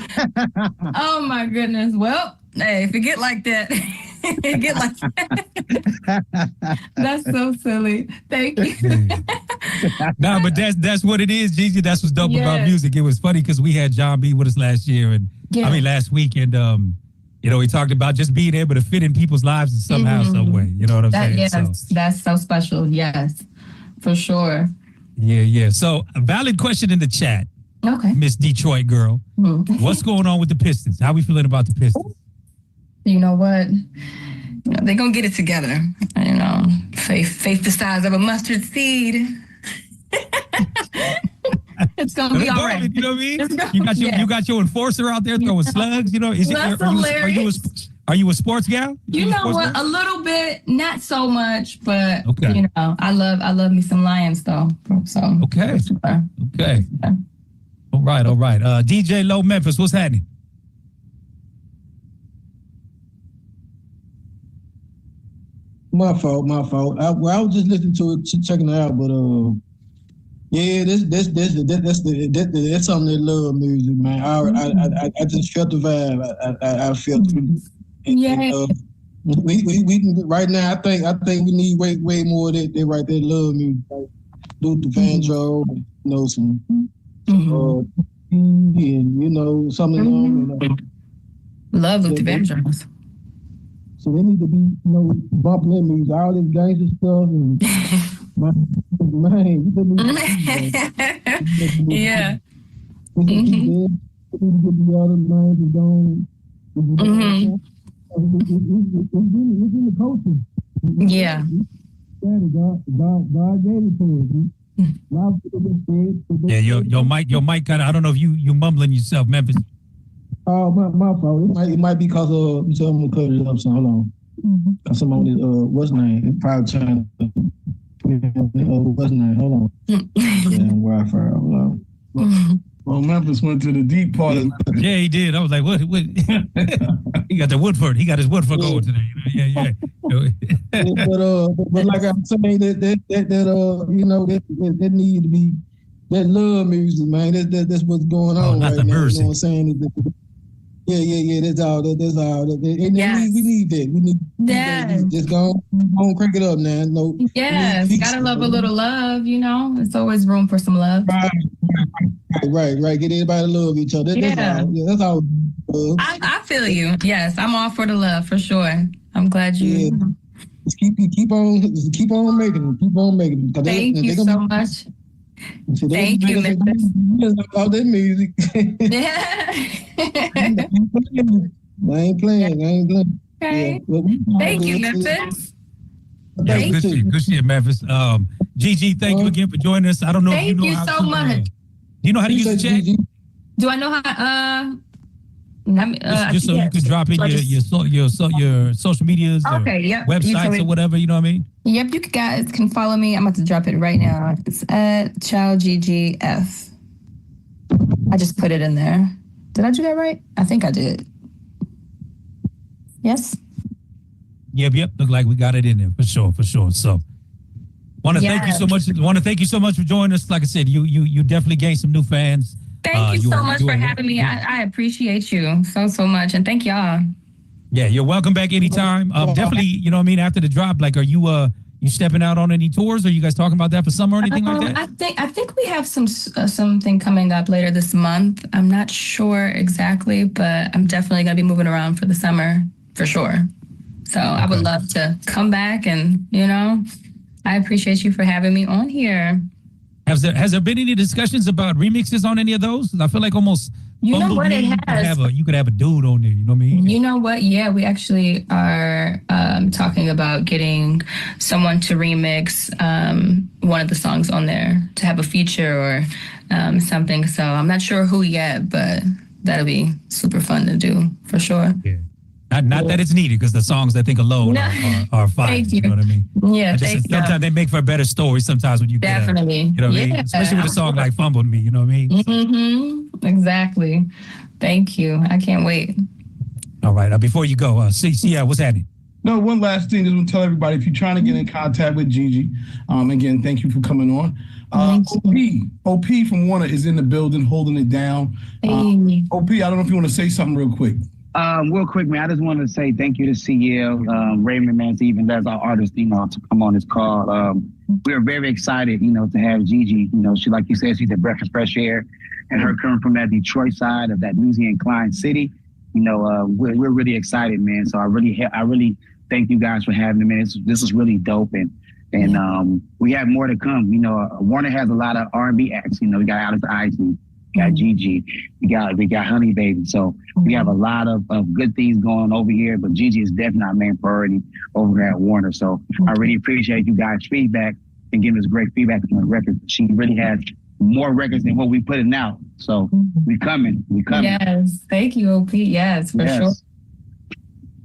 Oh my goodness. Well, hey, forget like that. Get like that. That's so silly. Thank you. No, but that's what it is, Gigi. That's what's dope about music. It was funny because we had John B with us last year, and last week, and he talked about just being able to fit in people's lives in somehow, some way. You know what I'm saying? Yes, that's so special. Yes, for sure. Yeah. So, a valid question in the chat. Okay, Miss Detroit girl, what's going on with the Pistons? How we feeling about the Pistons? You know what? They're going to get it together. Faith the size of a mustard seed. It's going to be all right. You know what I mean? You got your enforcer out there throwing slugs. Are you a sports gal? You know what? A little bit, not so much, but I love me some Lions though. So okay. All right. DJ Low Memphis, what's happening? My fault. I was just listening to it, checking it out, but that's something they love music, man. I just felt the vibe. I felt it. Yeah. We can right now. I think we need way more of that. They right there love music, like Luther Vandross, some and something. Love Luther Vandross. So they need to be, bumping their music, all this gangster stuff, and yeah. Yeah. God gave it to us. Yeah, your mic kind of, I don't know if you mumbling yourself, Memphis. Oh, my fault. It might be because of someone cut it up. So hold on. Because I'm on this, what's name? It's probably trying to, what's name? Hold on. Damn Wi-Fi. Hold on. Well, Memphis went to the deep part of it. Yeah, he did. I was like, what? He got the Woodford. He got his Woodford going today. Yeah. But like I'm saying, that need to be, that love music, man. That's what's going on right now. Mercy. You know what I'm saying? Yeah. That's all. That's all. And we need that. We need that. Just go on, crank it up now. No. Yes, gotta love a little love. It's always room for some love. Right. Get everybody to love each other. That's all. I feel you. Yes, I'm all for the love for sure. I'm glad you. Yeah. Just keep on making them. Thank you so much. Thank you, Memphis. All that music. Yeah. I ain't playing. Okay. Thank you, Memphis. Yeah, good shit, Memphis. Gigi, thank you again for joining us. I don't know if you know Thank you how so to, much. do you know how to use the chat? Do I know how? Let me, just so you could drop in your social medias, or websites or whatever. You know what I mean? Yep, you guys can follow me. I'm about to drop it right now. It's at ChildGGF. I just put it in there. Did I do that right? I think I did. Yes. Yep. Look like we got it in there for sure. So, want to thank you so much. Want to thank you so much for joining us. Like I said, you definitely gained some new fans. Thank you so much for having me. I appreciate you so much, and thank y'all. Yeah, you're welcome back anytime. Definitely, you know what I mean. After the drop, like, are you stepping out on any tours? Are you guys talking about that for summer or anything like that? I think we have something coming up later this month. I'm not sure exactly, but I'm definitely gonna be moving around for the summer for sure. So I would love to come back, and I appreciate you for having me on here. Has there been any discussions about remixes on any of those? I feel like almost you know what it has. You could have a dude on there. You know what I mean? You know what? Yeah, we actually are talking about getting someone to remix one of the songs on there to have a feature or something. So I'm not sure who yet, but that'll be super fun to do for sure. Yeah. Not that it's needed, because the songs I think alone are fine. Thank you know what I mean? Yeah, sometimes they make for a better story. Sometimes when you definitely, you know what I mean? Especially with a song like "Fumbled Me," you know what I mean? Mm-hmm. Exactly. Thank you. I can't wait. All right. Before you go, what's happening? No, one last thing. Just want to tell everybody, if you're trying to get in contact with Gigi, again, thank you for coming on. OP from Warner is in the building, holding it down. OP, I don't know if you want to say something real quick. Real quick, man, I just want to say thank you to CL, Raymond, man, to even as our artist, to come on this call. We're very excited, to have Gigi. She, like you said, she's a breath of fresh air, and her coming from that Detroit side of that newsy inclined city, we're really excited, man. So I really thank you guys for having me, man. This is really dope, and we have more to come. Warner has a lot of R&B acts. We got Alice Isley. We got Gigi, we got Honey Baby. So we have a lot of good things going over here, but Gigi is definitely our main priority over here at Warner. So I really appreciate you guys' feedback and giving us great feedback on the record. She really has more records than what we putting out. So we coming. Yes, thank you, OP. Yes, for sure.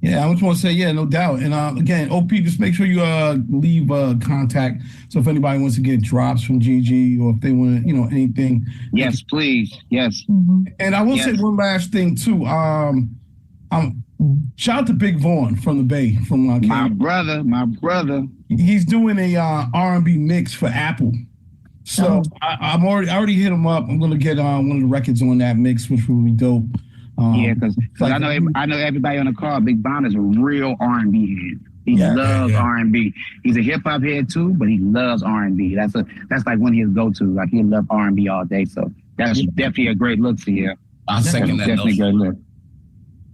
Yeah, I just want to say, no doubt. And again, OP, just make sure you leave contact. So if anybody wants to get drops from Gigi, or if they want to, anything. Yes, please. Yes. And I will say one last thing too. Shout out to Big Vaughn from the Bay, from my brother. He's doing a R&B mix for Apple. So I already hit him up. I'm gonna get one of the records on that mix, which will be dope. Because I know everybody on the call. Big Von is a real R&B head. He loves R&B. He's a hip hop head too, but he loves R&B. That's like one of his go-to. Like he loves R&B all day. So that's definitely a great look for you. I second that. Definitely a great look.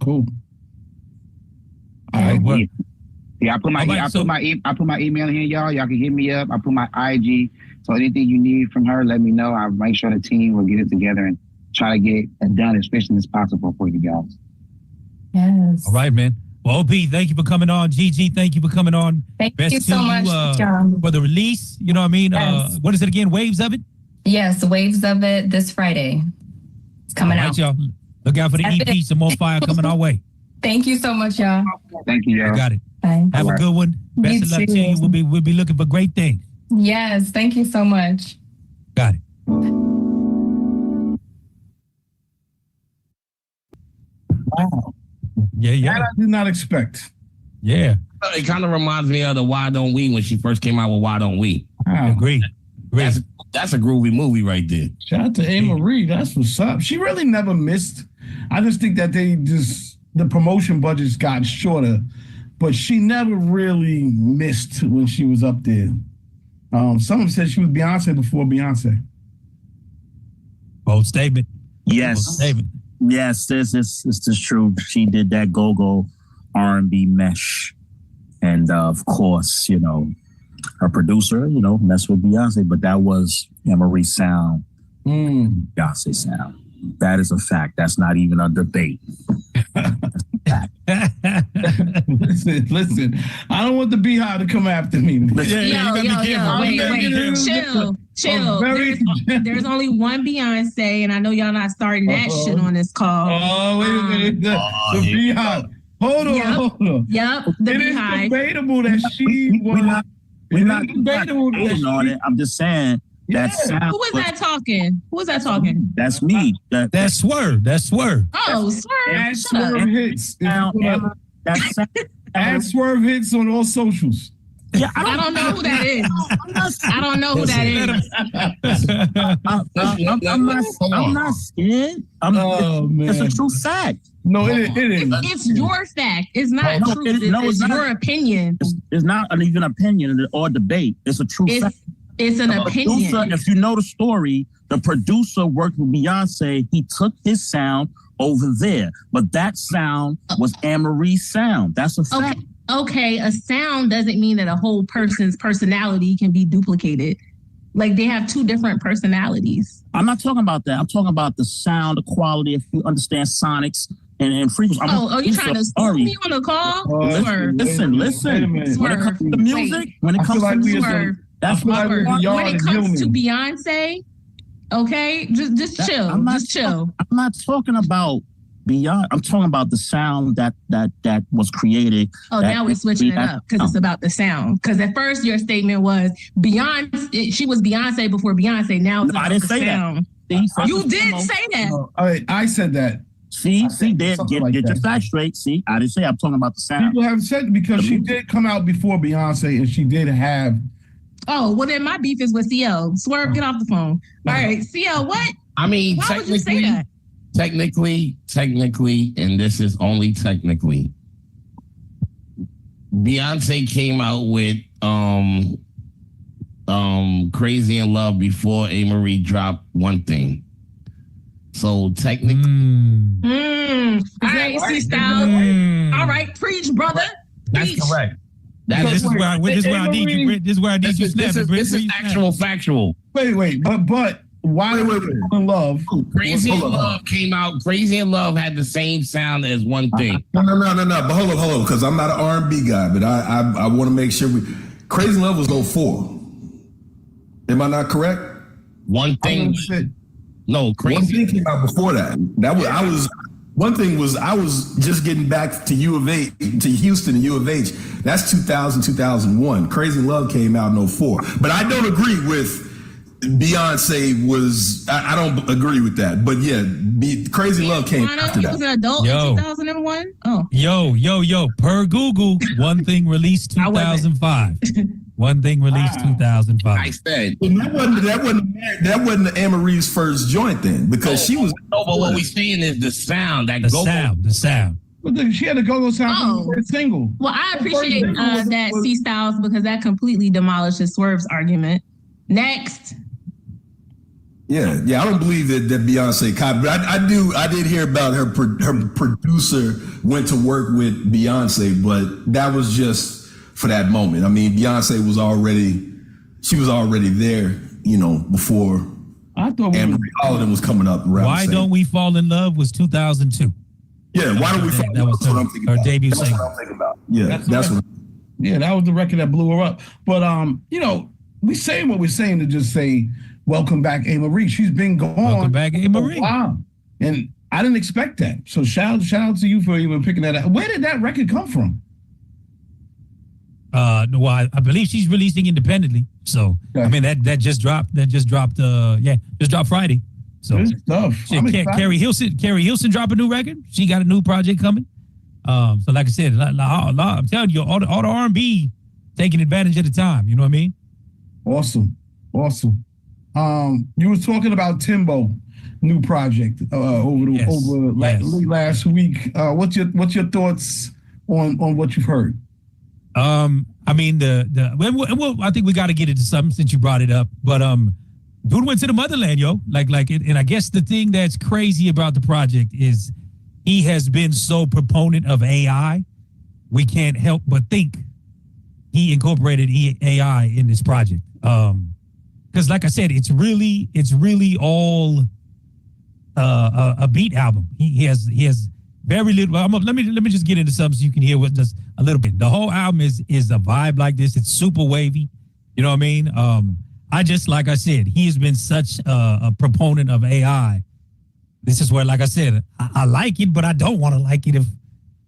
Cool. All right. Well, I put my email in here, y'all. Y'all can hit me up. I put my IG. So anything you need from her, let me know. I'll make sure the team will get it together and try to get it done as efficient as possible for you guys. Yes. All right, man. Well, OP, thank you for coming on. Gigi, thank you for coming on. Thank you so much, John. For the release, you know what I mean? Yes. What is it again? Waves of it? Yes, Waves of It this Friday. It's coming out. Y'all. Look out for the EP. Some more fire coming our way. Thank you so much, y'all. Thank you, y'all. You got it. Bye. Have a good one. Best of luck to you. We'll be looking for great things. Yes, thank you so much. Got it. Wow. Yeah. That I did not expect. Yeah. It kind of reminds me of the Why Don't We when she first came out with Why Don't We. Wow. Agreed. That's a groovy movie right there. Shout out to A. Marie. That's what's up. She really never missed. I just think that the promotion budgets got shorter, but she never really missed when she was up there. Someone said she was Beyonce before Beyonce. Bold statement. Yes. Bold statement. Yes, this is true. She did that go-go R&B mesh. And of course, her producer, messed with Beyonce, but that was Emery's sound, Beyonce sound. That is a fact. That's not even a debate. Listen. I don't want the Beehive to come after me. Wait, chill. There's only one Beyonce, and I know y'all not starting that shit on this call. Oh, wait a minute. The Beehive. Hold on. Yep, the Beehive. It's debatable that she was. We're not debatable on it. I'm just saying that sound. Who was that talking? Who was that talking? That's me. That's Swerve. Oh, Swerve. Add Swerve hits. Add Swerve hits on all socials. Yeah, I don't know who that is. I don't know who that is. I'm not scared. It's a true fact. No, it is. It's your fact. It's not true. It's your opinion. It's not even an opinion or debate. It's a true fact. It's an opinion. Producer, if you know the story, the producer worked with Beyonce. He took his sound over there, but that sound was Anne-Marie's sound. That's a fact. Okay, a sound doesn't mean that a whole person's personality can be duplicated. Like, they have two different personalities. I'm not talking about that. I'm talking about the sound, the quality, if you understand sonics and frequency. Are you trying to school me on the call? Listen. When it comes to music, when it comes to music, that's what when it comes to Beyonce, okay, just chill. I'm not talking about Beyond. I'm talking about the sound that was created. Oh, now we're switching it up because it's about the sound. Because at first your statement was Beyonce. She was Beyonce before Beyonce. Now it's about the sound. You did say that. I said that. See, get your facts straight. See, I didn't say I'm talking about the sound. People have said because she did come out before Beyonce and she did have. Oh, well then my beef is with CL. Swerve, get off the phone. All right, CL, what? I mean, why would you say that? Technically, and this is only technically, Beyonce came out with Crazy in Love before A-Marie dropped One Thing. So technically, all right, C-Style. All right, preach, brother. That's correct. This is where I need you. This is where I need you. This is actual factual. Wait, but why in Love? Crazy in Love came out. Crazy in Love had the same sound as One Thing. No. But hold on, because I'm not an R&B guy, but I want to make sure Crazy in Love was 04. Am I not correct? One Thing. No, Crazy. One Thing came out before that. I was just getting back to U of H, to Houston and U of H. That's 2000, 2001. Crazy in Love came out in 04. But I don't agree with Beyonce was, I don't agree with that. But yeah, Crazy Love came after that. He was an adult in 2001? Oh. Yo. Per Google, One Thing released 2005. One Thing released 2005. I said. That wasn't Anne-Marie's first joint then, because she was. No, but what we're saying is the sound. The sound. But she had a go-go sound from the first single. Well, I appreciate that C-Styles because that completely demolishes Swerve's argument. Next. Yeah. I don't believe that Beyonce copied, but I did hear about her producer went to work with Beyonce, but that was just for that moment. I mean, Beyonce was already there, before I thought all of them was coming up around. Why Don't We Fall in Love was 2002. Yeah, Why Don't We Fall in Love? That's what I'm thinking her about. debut single. That's what I'm thinking about. Yeah, that's what. Yeah, that was the record that blew her up. But we saying what we're saying to just say, welcome back, A-Marie. She's been gone. Welcome back, A-Marie. Wow. And I didn't expect that. So shout out to you for even picking that up. Where did that record come from? Well, I believe she's releasing independently. So I mean that just dropped. Just dropped Friday. So good stuff. Carrie Hilson dropped a new record. She got a new project coming. So like I said, I'm telling you, all the R&B taking advantage of the time. You know what I mean? Awesome. You were talking about Timbo new project over last week. What's your thoughts on what you've heard? I mean I think we got to get into something since you brought it up. But dude went to the motherland, yo. And I guess the thing that's crazy about the project is he has been so proponent of AI. We can't help but think he incorporated AI in this project. Because like I said, it's really all a beat album. He has Very little. Let me just get into something so you can hear what just a little bit. The whole album is a vibe like this. It's super wavy. You know what I mean? I just, like I said, he has been such a proponent of AI. This is where, like I said, I like it, but I don't want to like it.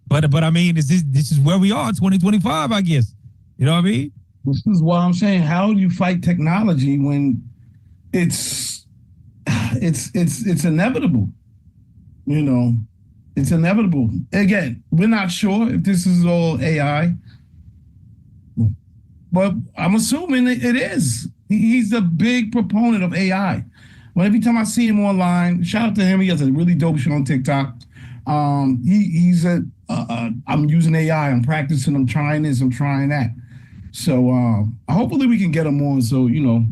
But I mean, this is where we are, 2025, I guess. You know what I mean? This is what I'm saying. How do you fight technology when it's inevitable? You know, it's inevitable. Again, we're not sure if this is all AI, but I'm assuming it is. He's a big proponent of AI. Well, every time I see him online, shout out to him. He has a really dope show on TikTok. I'm using AI. I'm practicing. I'm trying this. I'm trying that. So hopefully we can get him on so, you know,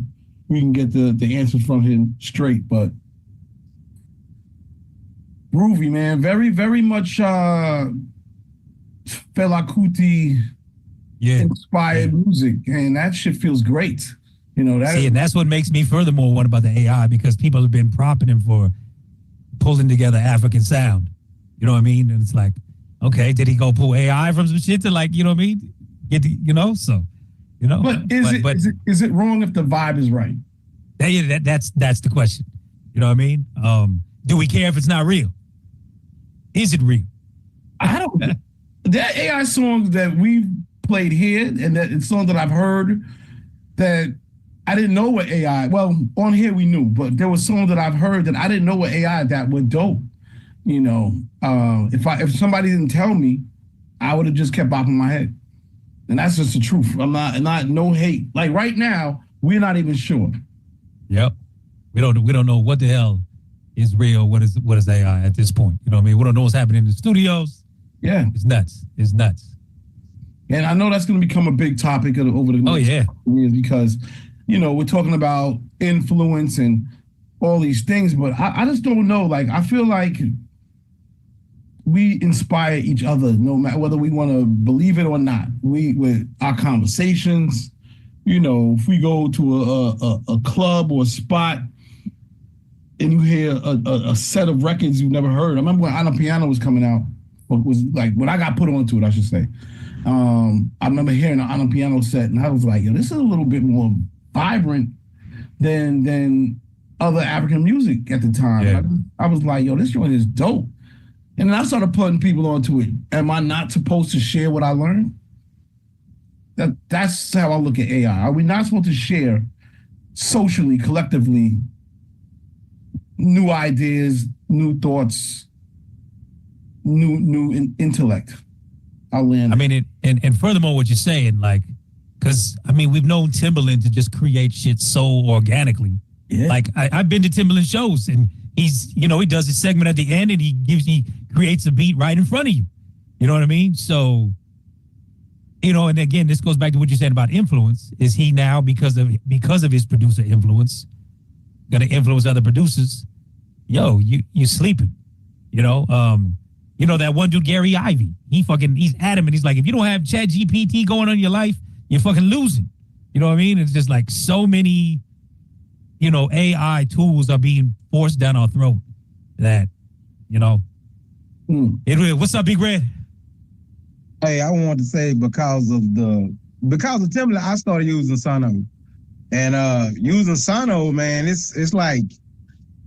we can get the answers from him straight. But groovy, man. Very, very much Fela Kuti inspired music. And that shit feels great. You know, and that's what makes me furthermore want about the AI, because people have been propping him for pulling together African sound. You know what I mean? And it's like, okay, did he go pull AI from some shit to, like, you know what I mean? But is it wrong if the vibe is right? That's the question. You know what I mean? Do we care if it's not real? Is it real? I don't. That AI song that we played here, and that song that I've heard that I didn't know what AI. Well, on here we knew, but there was songs that I've heard that I didn't know what AI that were dope. You know, if somebody didn't tell me, I would have just kept bopping my head. And that's just the truth. I'm not no hate. Like right now, we're not even sure. Yep. We don't know what the hell is real, what is AI at this point. You know what I mean? We don't know what's happening in the studios. Yeah. It's nuts. And I know that's going to become a big topic over the next years, because, you know, we're talking about influence and all these things, but I just don't know. Like, I feel like we inspire each other, no matter whether we want to believe it or not. With our conversations, you know, if we go to a club or a spot and you hear a set of records you've never heard. I remember when Ana Piano was coming out, or was like when I got put onto it, I should say. I remember hearing an Ana Piano set, and I was like, yo, this is a little bit more vibrant than other African music at the time. Yeah. I was like, yo, this joint is dope. And then I started putting people onto it. Am I not supposed to share what I learned? That's how I look at AI. Are we not supposed to share socially, collectively, new ideas, new thoughts, new intellect? I'll land. I mean, and furthermore, what you're saying, like, because I mean, we've known Timbaland to just create shit so organically. Yeah. Like I've been to Timbaland shows, and he's, you know, he does his segment at the end, and he creates a beat right in front of you. You know what I mean? So, you know, and again, this goes back to what you said about influence. Is he now, because of his producer influence, going to influence other producers? Yo, you sleeping. You know, that one dude, Gary Ivey, he's adamant. He's like, if you don't have ChatGPT going on in your life, you're fucking losing. You know what I mean? It's just like so many, you know, AI tools are being forced down our throat that, you know. What's up, Big Red? Hey, I wanted to say because of Timbaland, I started using Sono. And using Sono, man, it's like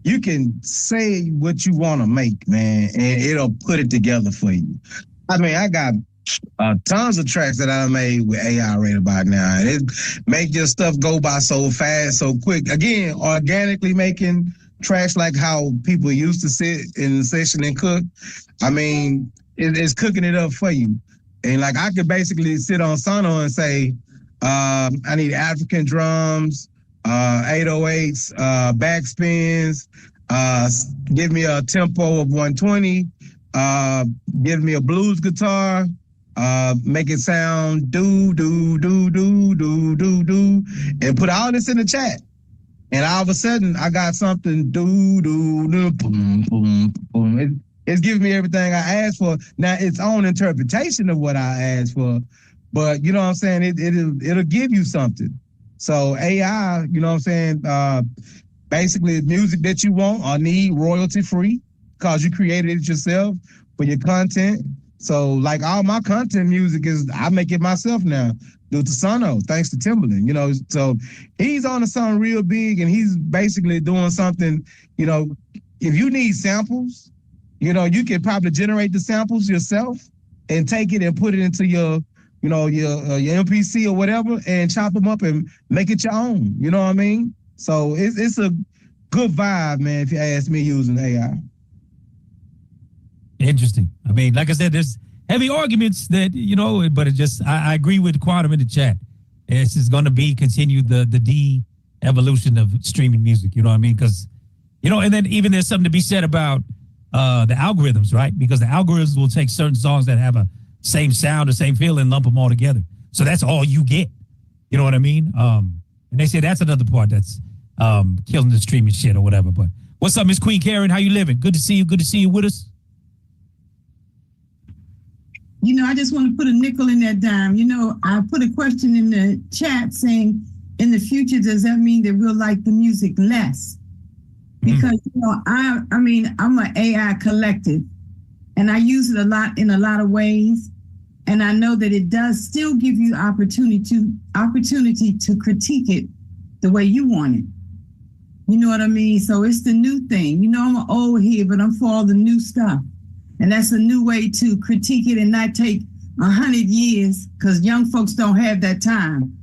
you can say what you want to make, man, and it'll put it together for you. I mean, I got tons of tracks that I made with AI right about now. And it make your stuff go by so fast, so quick. Again, organically making tracks like how people used to sit in the session and cook. I mean, it's cooking it up for you. And like I could basically sit on Sono and say, I need African drums, 808s, backspins, give me a tempo of 120, give me a blues guitar, make it sound do, and put all this in the chat. And all of a sudden, I got something do, boom, boom, boom. It's giving me everything I asked for. Now, its own interpretation of what I asked for, but you know what I'm saying? It'll give you something. So AI, you know what I'm saying? Basically, music that you want or need royalty free because you created it yourself. for your content. So like all my content music I make it myself now due to Sono, thanks to Timbaland, you know. So he's on to something real big, and he's basically doing something, you know, if you need samples, you know, you can probably generate the samples yourself and take it and put it into your, you know, your MPC or whatever, and chop them up and make it your own. You know what I mean? So it's a good vibe, man, if you ask me, using AI. Interesting. I mean, like I said, there's heavy arguments that, you know, but it just, I agree with Quantum in the chat. It's just going to be continued the de-evolution of streaming music, you know what I mean? Because, you know, and then even there's something to be said about the algorithms, right? Because the algorithms will take certain songs that have a same sound or same feel and lump them all together. So that's all you get. You know what I mean? And they say that's another part that's killing the streaming shit or whatever. But what's up, Miss Queen Karen? How you living? Good to see you. Good to see you with us. You know, I just want to put a nickel in that dime. You know, I put a question in the chat saying, in the future, does that mean that we'll like the music less? Because, you know, I mean, I'm an AI collective, and I use it a lot in a lot of ways. And I know that it does still give you opportunity to critique it the way you want it. You know what I mean? So it's the new thing. You know, I'm an old head, but I'm for all the new stuff. And that's a new way to critique it and not take 100 years, because young folks don't have that time.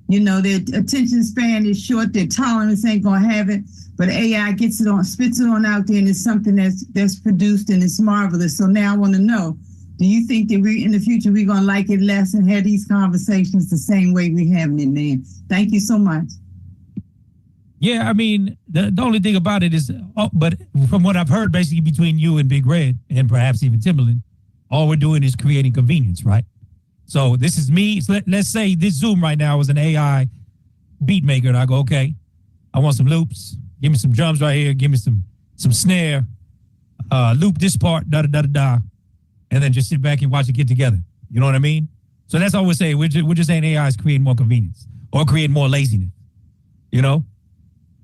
You know, their attention span is short, their tolerance ain't gonna have it, but AI gets it on, spits it on out there, and it's something that's produced and it's marvelous. So now I wanna know, do you think that in the future we're gonna like it less and have these conversations the same way we're having it, man? Thank you so much. Yeah, I mean, the only thing about it is, but from what I've heard, basically between you and Big Red, and perhaps even Timbaland, all we're doing is creating convenience, right? So this is me. So let's say this Zoom right now is an AI beat maker, and I go, okay, I want some loops. Give me some drums right here. Give me some snare. Loop this part, da-da-da-da-da. And then just sit back and watch it get together. You know what I mean? So that's all we're saying. We're just saying AI is creating more convenience or creating more laziness. You know?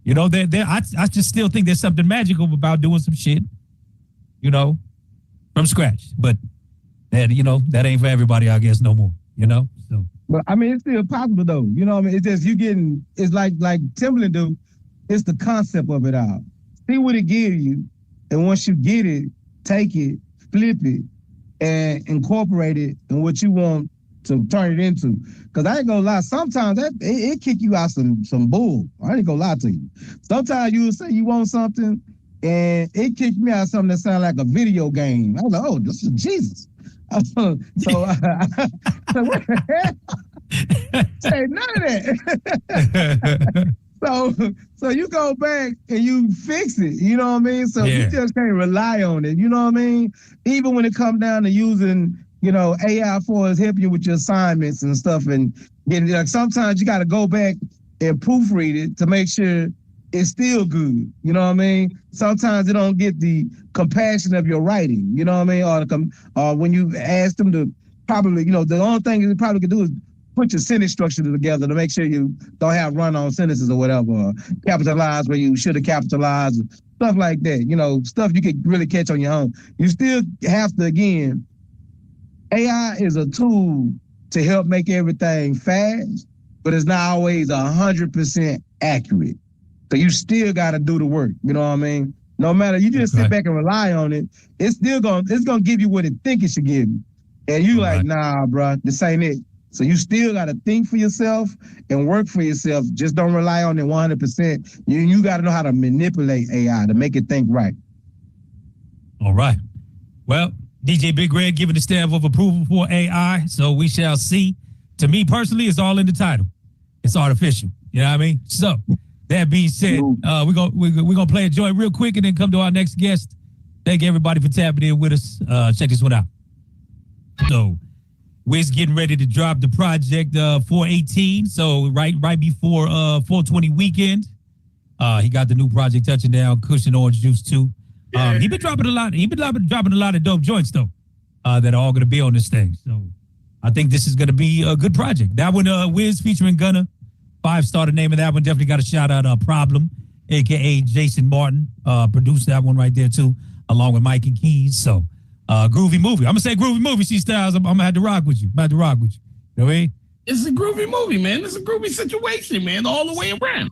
You know, I just still think there's something magical about doing some shit, you know, from scratch. But that, you know, that ain't for everybody, I guess, no more, you know? So, but I mean, it's still possible though. You know what I mean? It's just it's like Timbaland do, it's the concept of it all. See what it gives you, and once you get it, take it, flip it, and incorporate it in what you want to turn it into. Because I ain't gonna lie, sometimes it kick you out some bull. I ain't gonna lie to you. Sometimes you will say you want something, and it kicked me out something that sounded like a video game. I was like, oh, this is Jesus. So what the hell? Say none of that. So you go back and you fix it, you know what I mean? So you just can't rely on it, you know what I mean? Even when it comes down to using, you know, AI for us help you with your assignments and stuff, and like sometimes you got to go back and proofread it to make sure it's still good. You know what I mean? Sometimes they don't get the compassion of your writing. You know what I mean? Or when you ask them to probably, you know, the only thing you probably can do is put your sentence structure together to make sure you don't have run-on sentences or whatever, or capitalize where you should have capitalized, stuff like that. You know, stuff you could really catch on your own. You still have to, again, AI is a tool to help make everything fast, but it's not always 100% accurate. So you still got to do the work. You know what I mean? No matter, you just sit back and rely on it, it's gonna give you what it think it should give you. And you like, nah, bro, this ain't it. So you still got to think for yourself and work for yourself. Just don't rely on it 100%. You got to know how to manipulate AI to make it think right. All right. Well, DJ Big Red giving the stamp of approval for AI, so we shall see. To me personally, it's all in the title. It's artificial. You know what I mean? So that being said, we're gonna play a joint real quick and then come to our next guest. Thank everybody for tapping in with us. Check this one out. So Wiz getting ready to drop the project 418. So right before 420 weekend, he got the new project touching down, Cushion Orange Juice 2. He been dropping a lot. He been dropping a lot of dope joints though, that are all gonna be on this thing. So I think this is gonna be a good project. That one, Wiz featuring Gunna, 5-star the name of that one. Definitely got a shout out. Problem, aka Jason Martin, produced that one right there too, along with Mike and Keys. So Groovy movie. I'm gonna say groovy movie. C Styles. I'm gonna have to rock with you. You know what I mean? It's a groovy movie, man. It's a groovy situation, man, all the way around.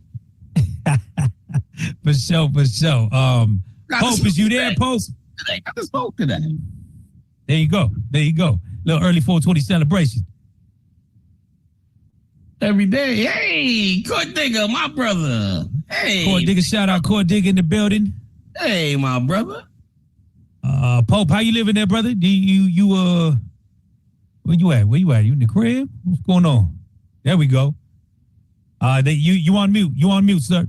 For sure. Pope, is you there, Pope? I just spoke to that. There you go. Little early 420 celebration. Every day. Hey, Court Digger, my brother. Hey. Court Digger, shout out Court Digger in the building. Hey, my brother. Pope, how you living there, brother? Do you where you at? You in the crib? What's going on? There we go. You on mute. You on mute, sir.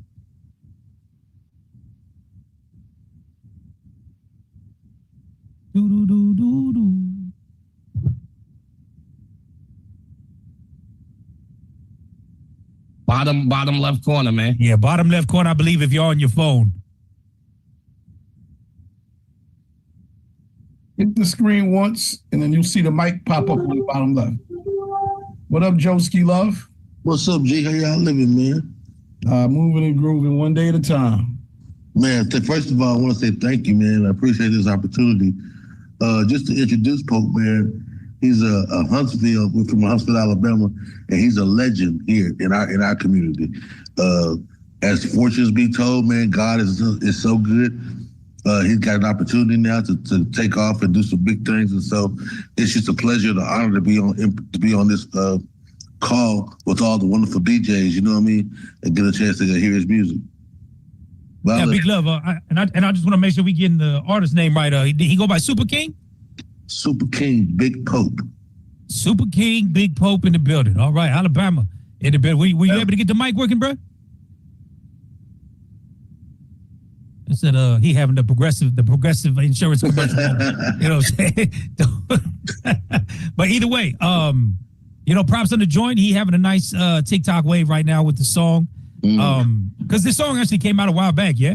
Bottom left corner, man. Yeah, bottom left corner, I believe, if you're on your phone. Hit the screen once, and then you'll see the mic pop up on the bottom left. What up, Joeski Love? What's up, G? How y'all living, man? Moving and grooving one day at a time. Man, first of all, I want to say thank you, man. I appreciate this opportunity. Just to introduce Pope, man, he's a Huntsville. We're from Huntsville, Alabama, and he's a legend here in our community. As fortunes be told, man, God is so good. He's got an opportunity now to take off and do some big things, and so it's just a pleasure and an honor to be on this call with all the wonderful DJs. You know what I mean, and get a chance to hear his music. Yeah, big love. And I just want to make sure we getting the artist name right. Did he go by Super King? Super King Big Pope. Super King Big Pope in the building. All right, Alabama in the building. Were you able to get the mic working, bro? I said he having the progressive insurance commercial. You know what I'm saying? But either way, props on the joint. He having a nice TikTok wave right now with the song. Because this song actually came out a while back, yeah?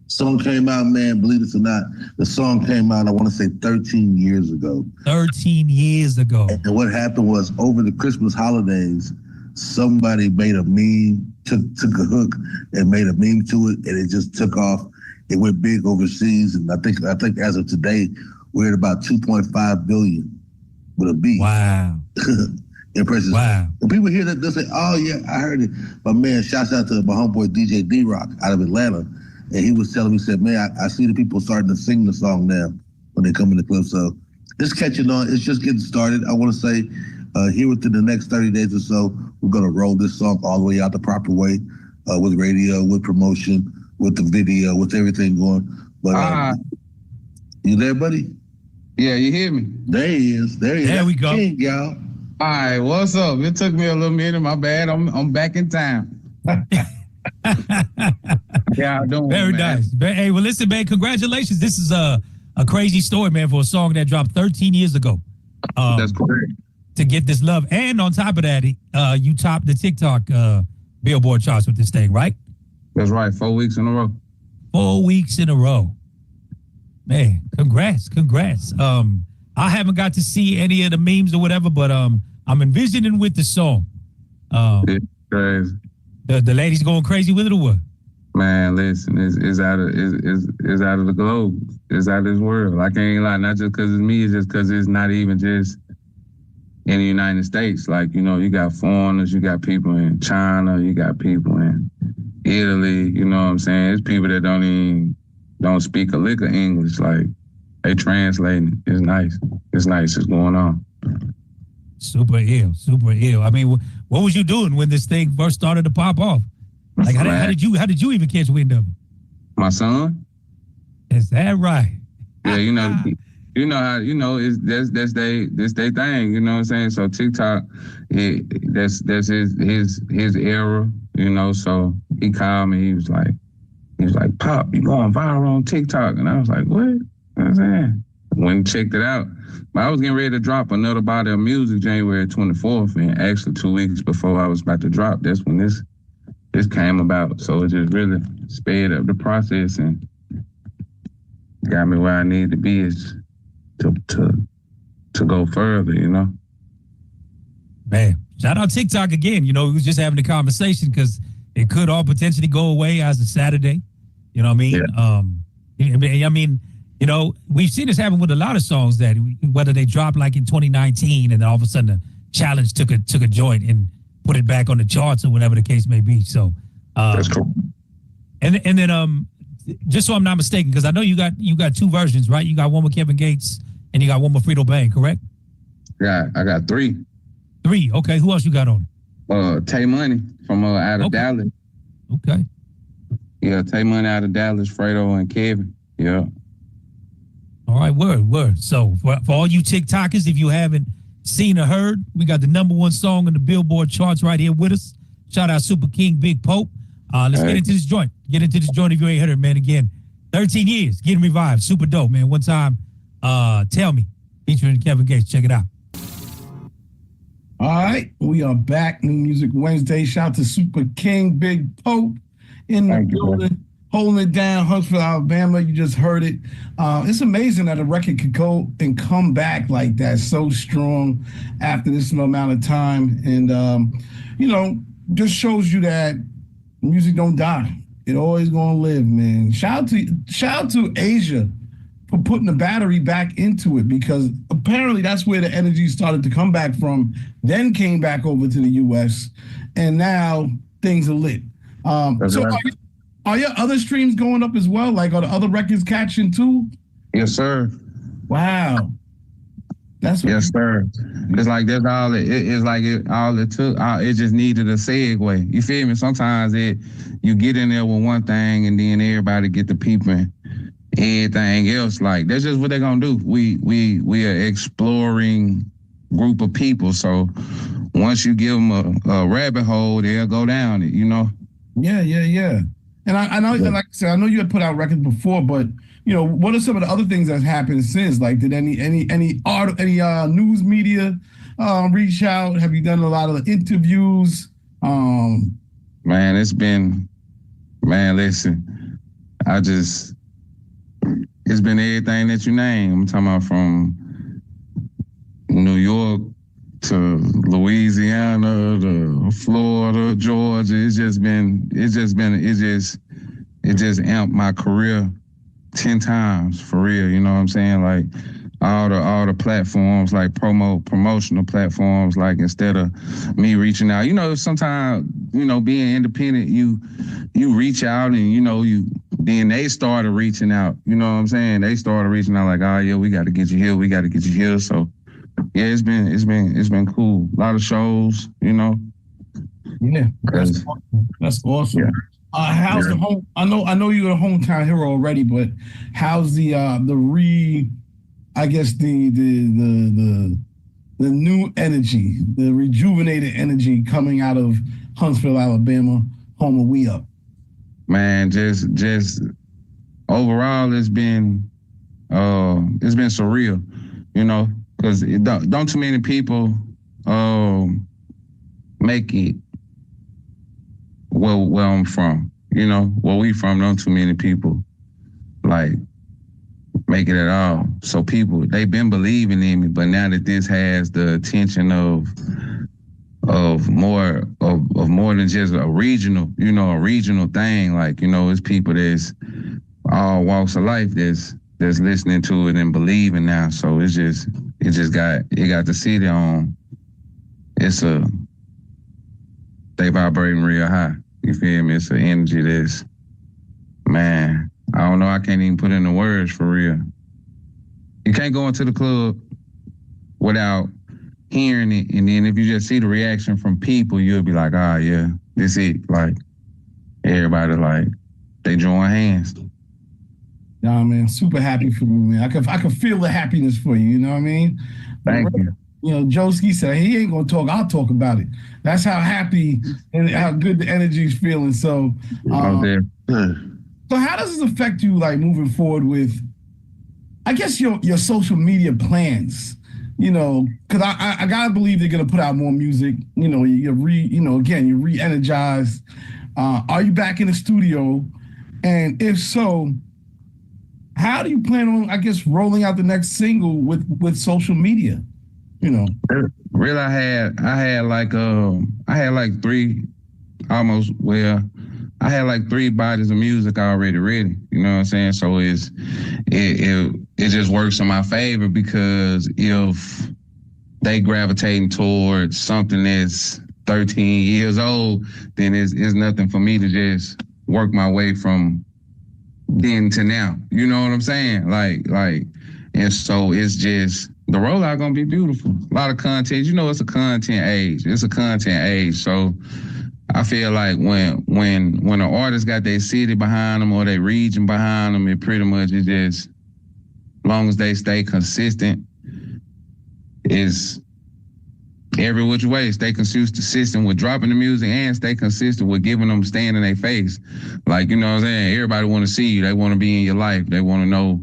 Song came out, man, believe it or not. The song came out, I want to say 13 years ago. 13 years ago. And what happened was over the Christmas holidays, somebody made a meme, took a hook and made a meme to it, and it just took off. It went big overseas, and I think as of today, we're at about 2.5 billion with a B. Wow. Impressive. Wow. When people hear that, they'll say, oh, yeah, I heard it. But, man, shouts out to my homeboy DJ D-Rock out of Atlanta. And he was telling me, he said, man, I see the people starting to sing the song now when they come in the club. So it's catching on. It's just getting started. I want to say here within the next 30 days or so, we're going to roll this song all the way out the proper way with radio, with promotion, with the video, with everything going. But you there, buddy? Yeah, you hear me? There he is. There we go. King, y'all. All right, what's up? It took me a little minute. My bad. I'm back in time. Yeah, I'm doing very nice. Hey, well, listen, man. Congratulations. This is a crazy story, man, for a song that dropped 13 years ago. That's correct. To get this love, and on top of that, you topped the TikTok Billboard charts with this thing, right? That's right. 4 weeks in a row. 4 weeks in a row. Man, congrats. I haven't got to see any of the memes or whatever, but I'm envisioning with the song. It's crazy. The ladies going crazy with it or what? Man, listen, it's out of the globe. It's out of this world. I can't lie, not just because it's me, it's just because it's not even just in the United States. Like, you got foreigners, you got people in China, you got people in Italy, you know what I'm saying? It's people that don't speak a lick of English. Like, they translating. It's nice. It's going on. Super ill. I mean, what was you doing when this thing first started to pop off? Like, how did you even catch wind of it? My son. Is that right? Yeah, how that's they thing. You know what I'm saying? So TikTok, that's his era. So he called me. He was like, Pop, you going viral on TikTok? And I was like, what? You know what I'm saying? Went and checked it out. But I was getting ready to drop another body of music January 24th, and actually 2 weeks before I was about to drop, that's when this came about. So it just really sped up the process and got me where I need to be is to go further, Man, shout out TikTok again. We was just having a conversation because it could all potentially go away as a Saturday. You know what I mean? Yeah. I mean, You know, we've seen this happen with a lot of songs that whether they dropped like in 2019 and then all of a sudden the challenge took a joint and put it back on the charts or whatever the case may be. So that's cool. And then just so I'm not mistaken, because I know you got two versions, right? You got one with Kevin Gates and you got one with Frito Bang, correct? Yeah, I got three. Three, okay. Who else you got on? Tay Money from out of Dallas. Okay. Yeah, Tay Money out of Dallas, Fredo and Kevin. Yeah. All right, word. So for all you TikTokers, if you haven't seen or heard, we got the #1 song on the Billboard charts right here with us. Shout out Super King Big Pope. Let's get into this joint. Get into this joint if you ain't heard it, man. Again, 13 years, getting revived. Super dope, man. One time, Tell Me, featuring Kevin Gates. Check it out. All right, we are back. New Music Wednesday. Shout out to Super King Big Pope in the building. Holding it down, Huntsville, Alabama. You just heard it. It's amazing that a record could go and come back like that, so strong after this amount of time. And, just shows you that music don't die. It always gonna live, man. Shout out to Asia for putting the battery back into it, because apparently that's where the energy started to come back from, then came back over to the U.S., and now things are lit. Are your other streams going up as well? Like, are the other records catching too? Yes, sir. Wow. Yes, sir. It's like that's all it's like all it took. It just needed a segue. You feel me? Sometimes you get in there with one thing and then everybody get to peeping everything else. Like, that's just what they're gonna do. We are exploring group of people. So once you give them a rabbit hole, they'll go down it. You know? Yeah. And I know, like I said, I know you had put out records before, but what are some of the other things that's happened since? Like, did any news media reach out? Have you done a lot of interviews? Man, listen, it's been everything that you name. I'm talking about from New York to Louisiana to Florida, Georgia. It just amped my career 10 times for real. You know what I'm saying? Like all the platforms, like promotional platforms, like instead of me reaching out, sometimes, being independent, you reach out and, then they started reaching out, you know what I'm saying? They started reaching out like, oh yeah, we got to get you here. We got to get you here. So yeah, it's been cool. A lot of shows, Yeah, that's awesome. Yeah. How's the home? I know you're a hometown hero already, but how's the new energy, the rejuvenated energy coming out of Huntsville, Alabama, home of We Up? Man, just overall, it's been surreal, because don't too many people make it where I'm from, where we from. Don't too many people like make it at all. So people, they've been believing in me, but now that this has the attention of more than just a regional thing, like, it's people that's all walks of life that's listening to it and believing now. So it got the city on. They vibrating real high. You feel me? It's an energy that's, man, I don't know. I can't even put in the words for real. You can't go into the club without hearing it. And then if you just see the reaction from people, you'll be like, oh yeah, this it. Like, everybody, like, they join hands. Nah, man, super happy for you, man. I can feel the happiness for you. You know what I mean? Thank you. Joski said he ain't gonna talk. I'll talk about it. That's how happy and how good the energy is feeling. So, so how does this affect you, like, moving forward with, I guess, your social media plans? Because I gotta believe they're gonna put out more music. You're re-energized. Are you back in the studio? And if so, how do you plan on, I guess, rolling out the next single with social media? Really, I had like 3 bodies of music already ready. You know what I'm saying? So it just works in my favor, because if they gravitating towards something that's 13 years old, then it's nothing for me to just work my way from then to now. You know what I'm saying? Like, and so it's just, the rollout gonna be beautiful. A lot of content. You know, it's a content age. It's a content age. So I feel like when an artist got their city behind them or their region behind them, it pretty much is just, as long as they stay consistent, is every which way. Stay consistent with dropping the music and stay consistent with giving them staying in their face. Like, you know what I'm saying? Everybody want to see you. They want to be in your life. They want to know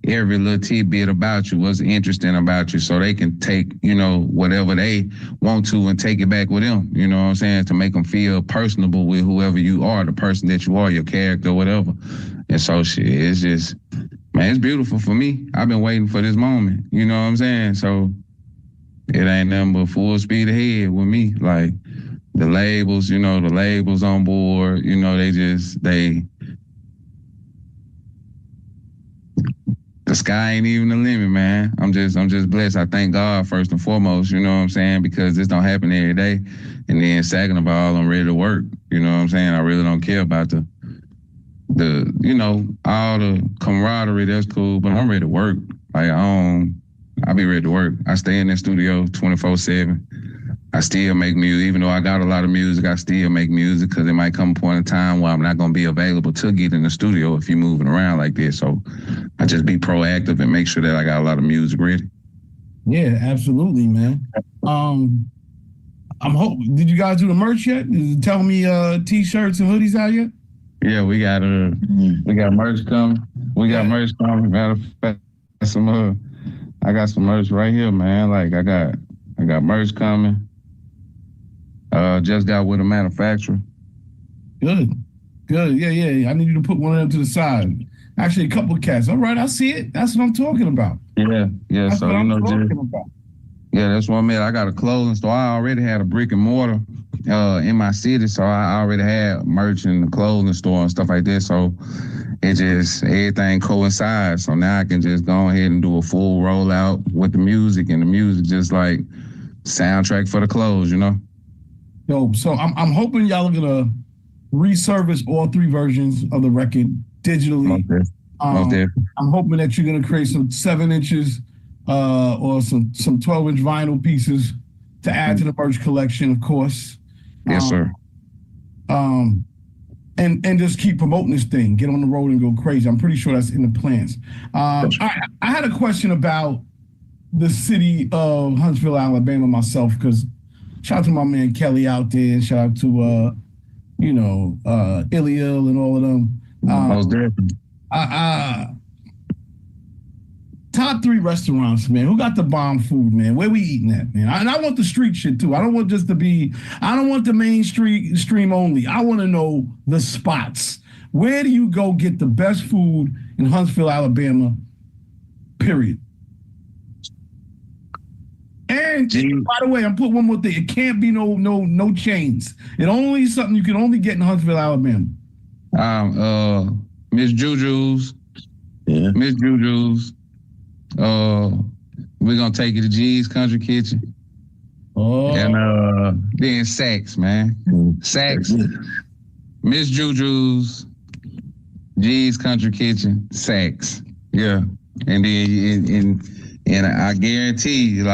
every little tidbit about you, what's interesting about you, so they can take, you know, whatever they want to and take it back with them. You know what I'm saying? To make them feel personable with whoever you are, the person that you are, your character, whatever. And so shit, it's just, man, it's beautiful for me. I've been waiting for this moment. You know what I'm saying? So it ain't nothing but full speed ahead with me. Like, the labels, you know, the labels on board, you know, the sky ain't even the limit, man. I'm just blessed. I thank God first and foremost, you know what I'm saying? Because this don't happen every day. And then second of all, I'm ready to work. You know what I'm saying? I really don't care about the you know, all the camaraderie, that's cool, but I'm ready to work. Like, I'll be ready to work. I stay in the studio 24/7. I still make music. Even though I got a lot of music, I still make music, because it might come a point in time where I'm not going to be available to get in the studio if you're moving around like this. So I just be proactive and make sure that I got a lot of music ready. Yeah, absolutely, man. Did you guys do the merch yet? Is it telling me t-shirts and hoodies out yet? Yeah, we got merch coming. Merch coming. Matter of fact, I got some merch right here, man. Like, I got merch coming. Just got with a manufacturer. Good. Yeah. I need you to put one of them to the side. Actually, a couple of cats. All right, I see it. That's what I'm talking about. Yeah. That's So, what you I'm know, talking about. Yeah, that's what I mean. I got a clothing store. I already had a brick and mortar in my city, so I already had merch in the clothing store and stuff like that. So it just, everything coincides. So now I can just go ahead and do a full rollout with the music, and the music just like soundtrack for the clothes, you know? Yo, so I'm hoping y'all are gonna resurface all 3 versions of the record digitally. Okay. I'm hoping that you're gonna create some 7 inches or some 12-inch vinyl pieces to add to the merch collection, of course. Yes, sir. And just keep promoting this thing. Get on the road and go crazy. I'm pretty sure that's in the plans. I had a question about the city of Huntsville, Alabama myself, because shout out to my man Kelly out there, and shout out to Iliel and all of them. Most definitely. Top 3 restaurants, man. Who got the bomb food, man? Where we eating at, man? And I want the street shit too. I don't want the main stream only. I want to know the spots. Where do you go get the best food in Huntsville, Alabama? Period. And by the way, I'm putting one more thing. It can't be no chains. It only is something you can only get in Huntsville, Alabama. Miss Juju's. Yeah. Miss Juju's. We're gonna take you to G's Country Kitchen. Oh. And then Saks, man. Saks. Miss Juju's, G's Country Kitchen, Saks. Yeah. And then and I guarantee you,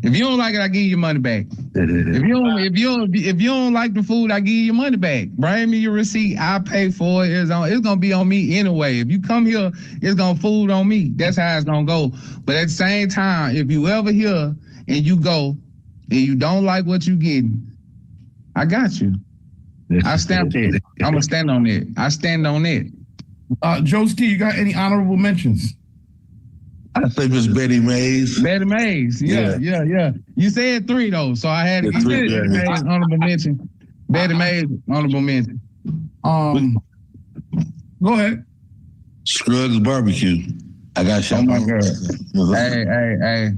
if you don't like it, I give you your money back. If you don't like the food, I give you your money back. Bring me your receipt. I pay for it. It's gonna be on me anyway. If you come here, it's gonna food on me. That's how it's gonna go. But at the same time, if you ever here and you go and you don't like what you getting, I got you. I stand. I'm gonna stand on it. I stand on it. Joe T, you got any honorable mentions? I think it's Betty Mays. Betty Mays, yeah. You said 3 though, so I had to give Betty Mays honorable mention. Betty Mays honorable mention. Go ahead. Scruggs Barbecue. I got shot. Oh my God. Hey.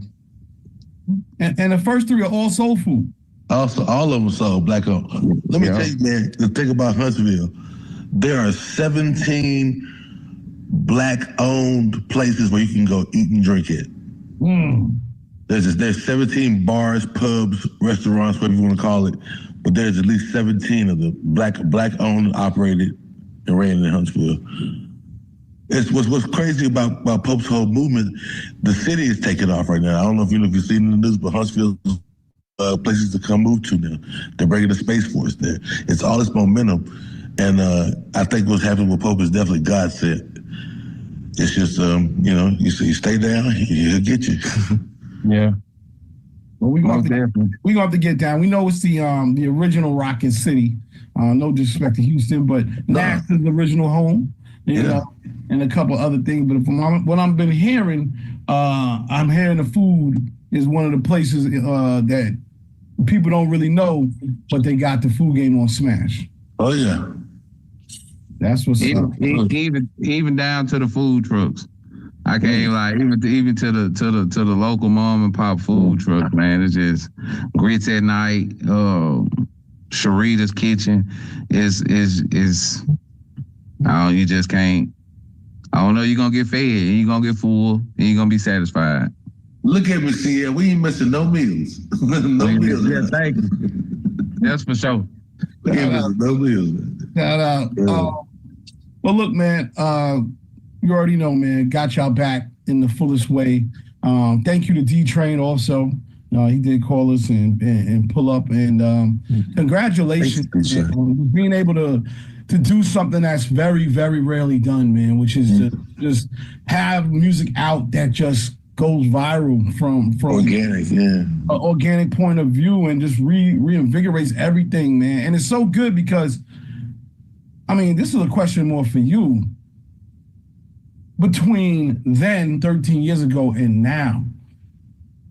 And the first 3 are all soul food. Also, all of them sold black owned. Let me tell you, man, the thing about Huntsville, there are 17 Black-owned places where you can go eat and drink at. There's 17 bars, pubs, restaurants, whatever you want to call it, but there's at least 17 of the Black-owned, operated, and ran in Huntsville. It's what's crazy about Pope's whole movement. The city is taking off right now. I don't know if you've seen in the news, but Huntsville places to come move to now. They're bringing the Space Force there. It's all this momentum, and I think what's happening with Pope is definitely God sent. It's just you stay down, he'll get you. Yeah. Well, we're gonna have to get down. We know it's the original Rocket City. No disrespect to Houston, but NASA's original home, you know, and a couple other things. But from what I've been hearing, I'm hearing the food is one of the places that people don't really know, but they got the food game on Smash. Oh yeah. That's what's up. Even down to the food trucks. I can't even to the local mom and pop food truck, man. It's just grits at night. Sharita's kitchen is you just can't. I don't know. You're gonna get fed. You're gonna get full. And you're gonna be satisfied. Look at me, CL. We ain't missing no meals. No meals. Yeah, thank you. That's for sure. No meals. Shout out. Yeah. Well, look, man, you already know, man, got y'all back in the fullest way. Thank you to D-Train also. He did call us and pull up. And congratulations on being able to do something that's very, very rarely done, man, which is to just have music out that just goes viral from organic, an organic point of view, and just reinvigorates everything, man. And it's so good because, I mean, this is a question more for you. Between then, 13 years ago, and now,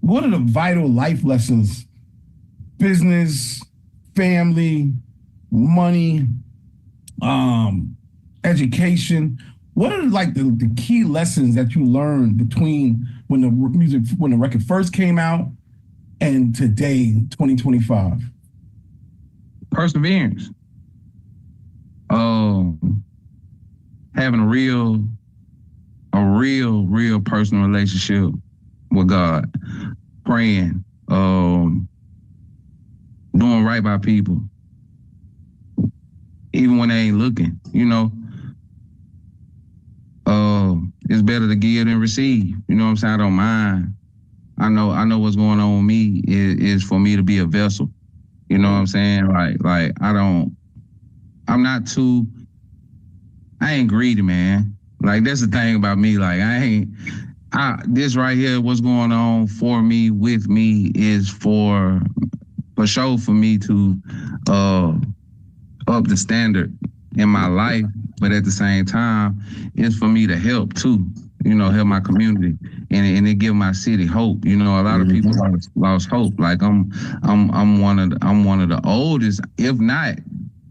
what are the vital life lessons, business, family, money, education? What are like the key lessons that you learned between when the record first came out and today, 2025? Perseverance. Having a real personal relationship with God, praying, doing right by people, even when they ain't looking, you know. It's better to give than receive. You know what I'm saying? I don't mind. I know what's going on with me is for me to be a vessel. You know what I'm saying? Like I ain't greedy, man. Like, that's the thing about me. Like, this right here, what's going on for me, with me, is for sure for me to up the standard in my life, but at the same time, it's for me to help too. You know, help my community and it give my city hope. You know, a lot of people lost hope. Like I'm one of the oldest, if not,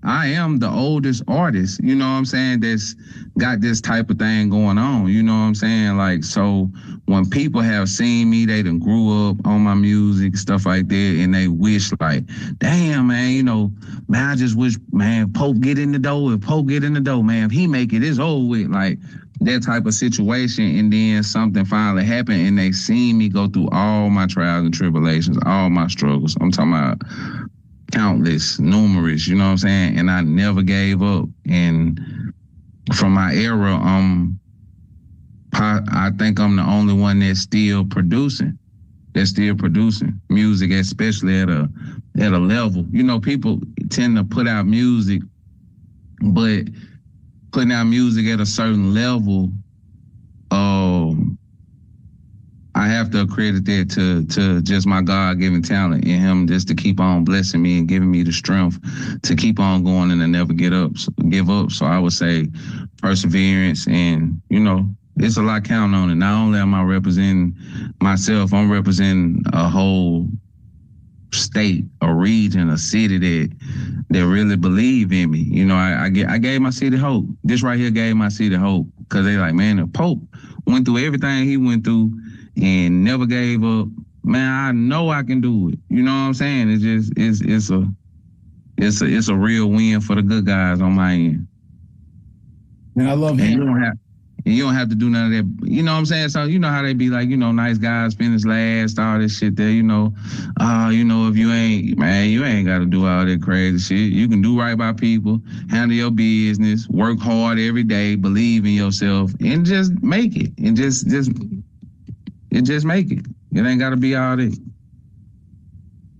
I am the oldest artist, you know what I'm saying, that's got this type of thing going on, you know what I'm saying? Like, so when people have seen me, they done grew up on my music, stuff like that, and they wish like, damn, man, you know, man, I just wish, man, Pope get in the door. If Pope get in the door, man, if he make it, it's over with. Like, that type of situation, and then something finally happened, and they seen me go through all my trials and tribulations, all my struggles. I'm talking about countless, numerous, you know what I'm saying? And I never gave up. And from my era, I think I'm the only one that's still producing music, especially at a level. You know, people tend to put out music, but putting out music at a certain level, I have to accredit that to just my God-given talent in him, just to keep on blessing me and giving me the strength to keep on going and to never give up. So I would say perseverance, and, you know, it's a lot counting on it. Not only am I representing myself, I'm representing a whole state, a region, a city that really believe in me. You know, I gave my city hope. This right here gave my city hope, because they like, man, the Pope went through everything he went through and never gave up. Man, I know I can do it. You know what I'm saying? It's just it's a real win for the good guys on my end. Man, I love him. You don't have to do none of that. You know what I'm saying? So you know how they be like, nice guys finish last, all this shit there, if you ain't got to do all that crazy shit. You can do right by people, handle your business, work hard every day, believe in yourself, and just make it. And just make it. It ain't got to be all that.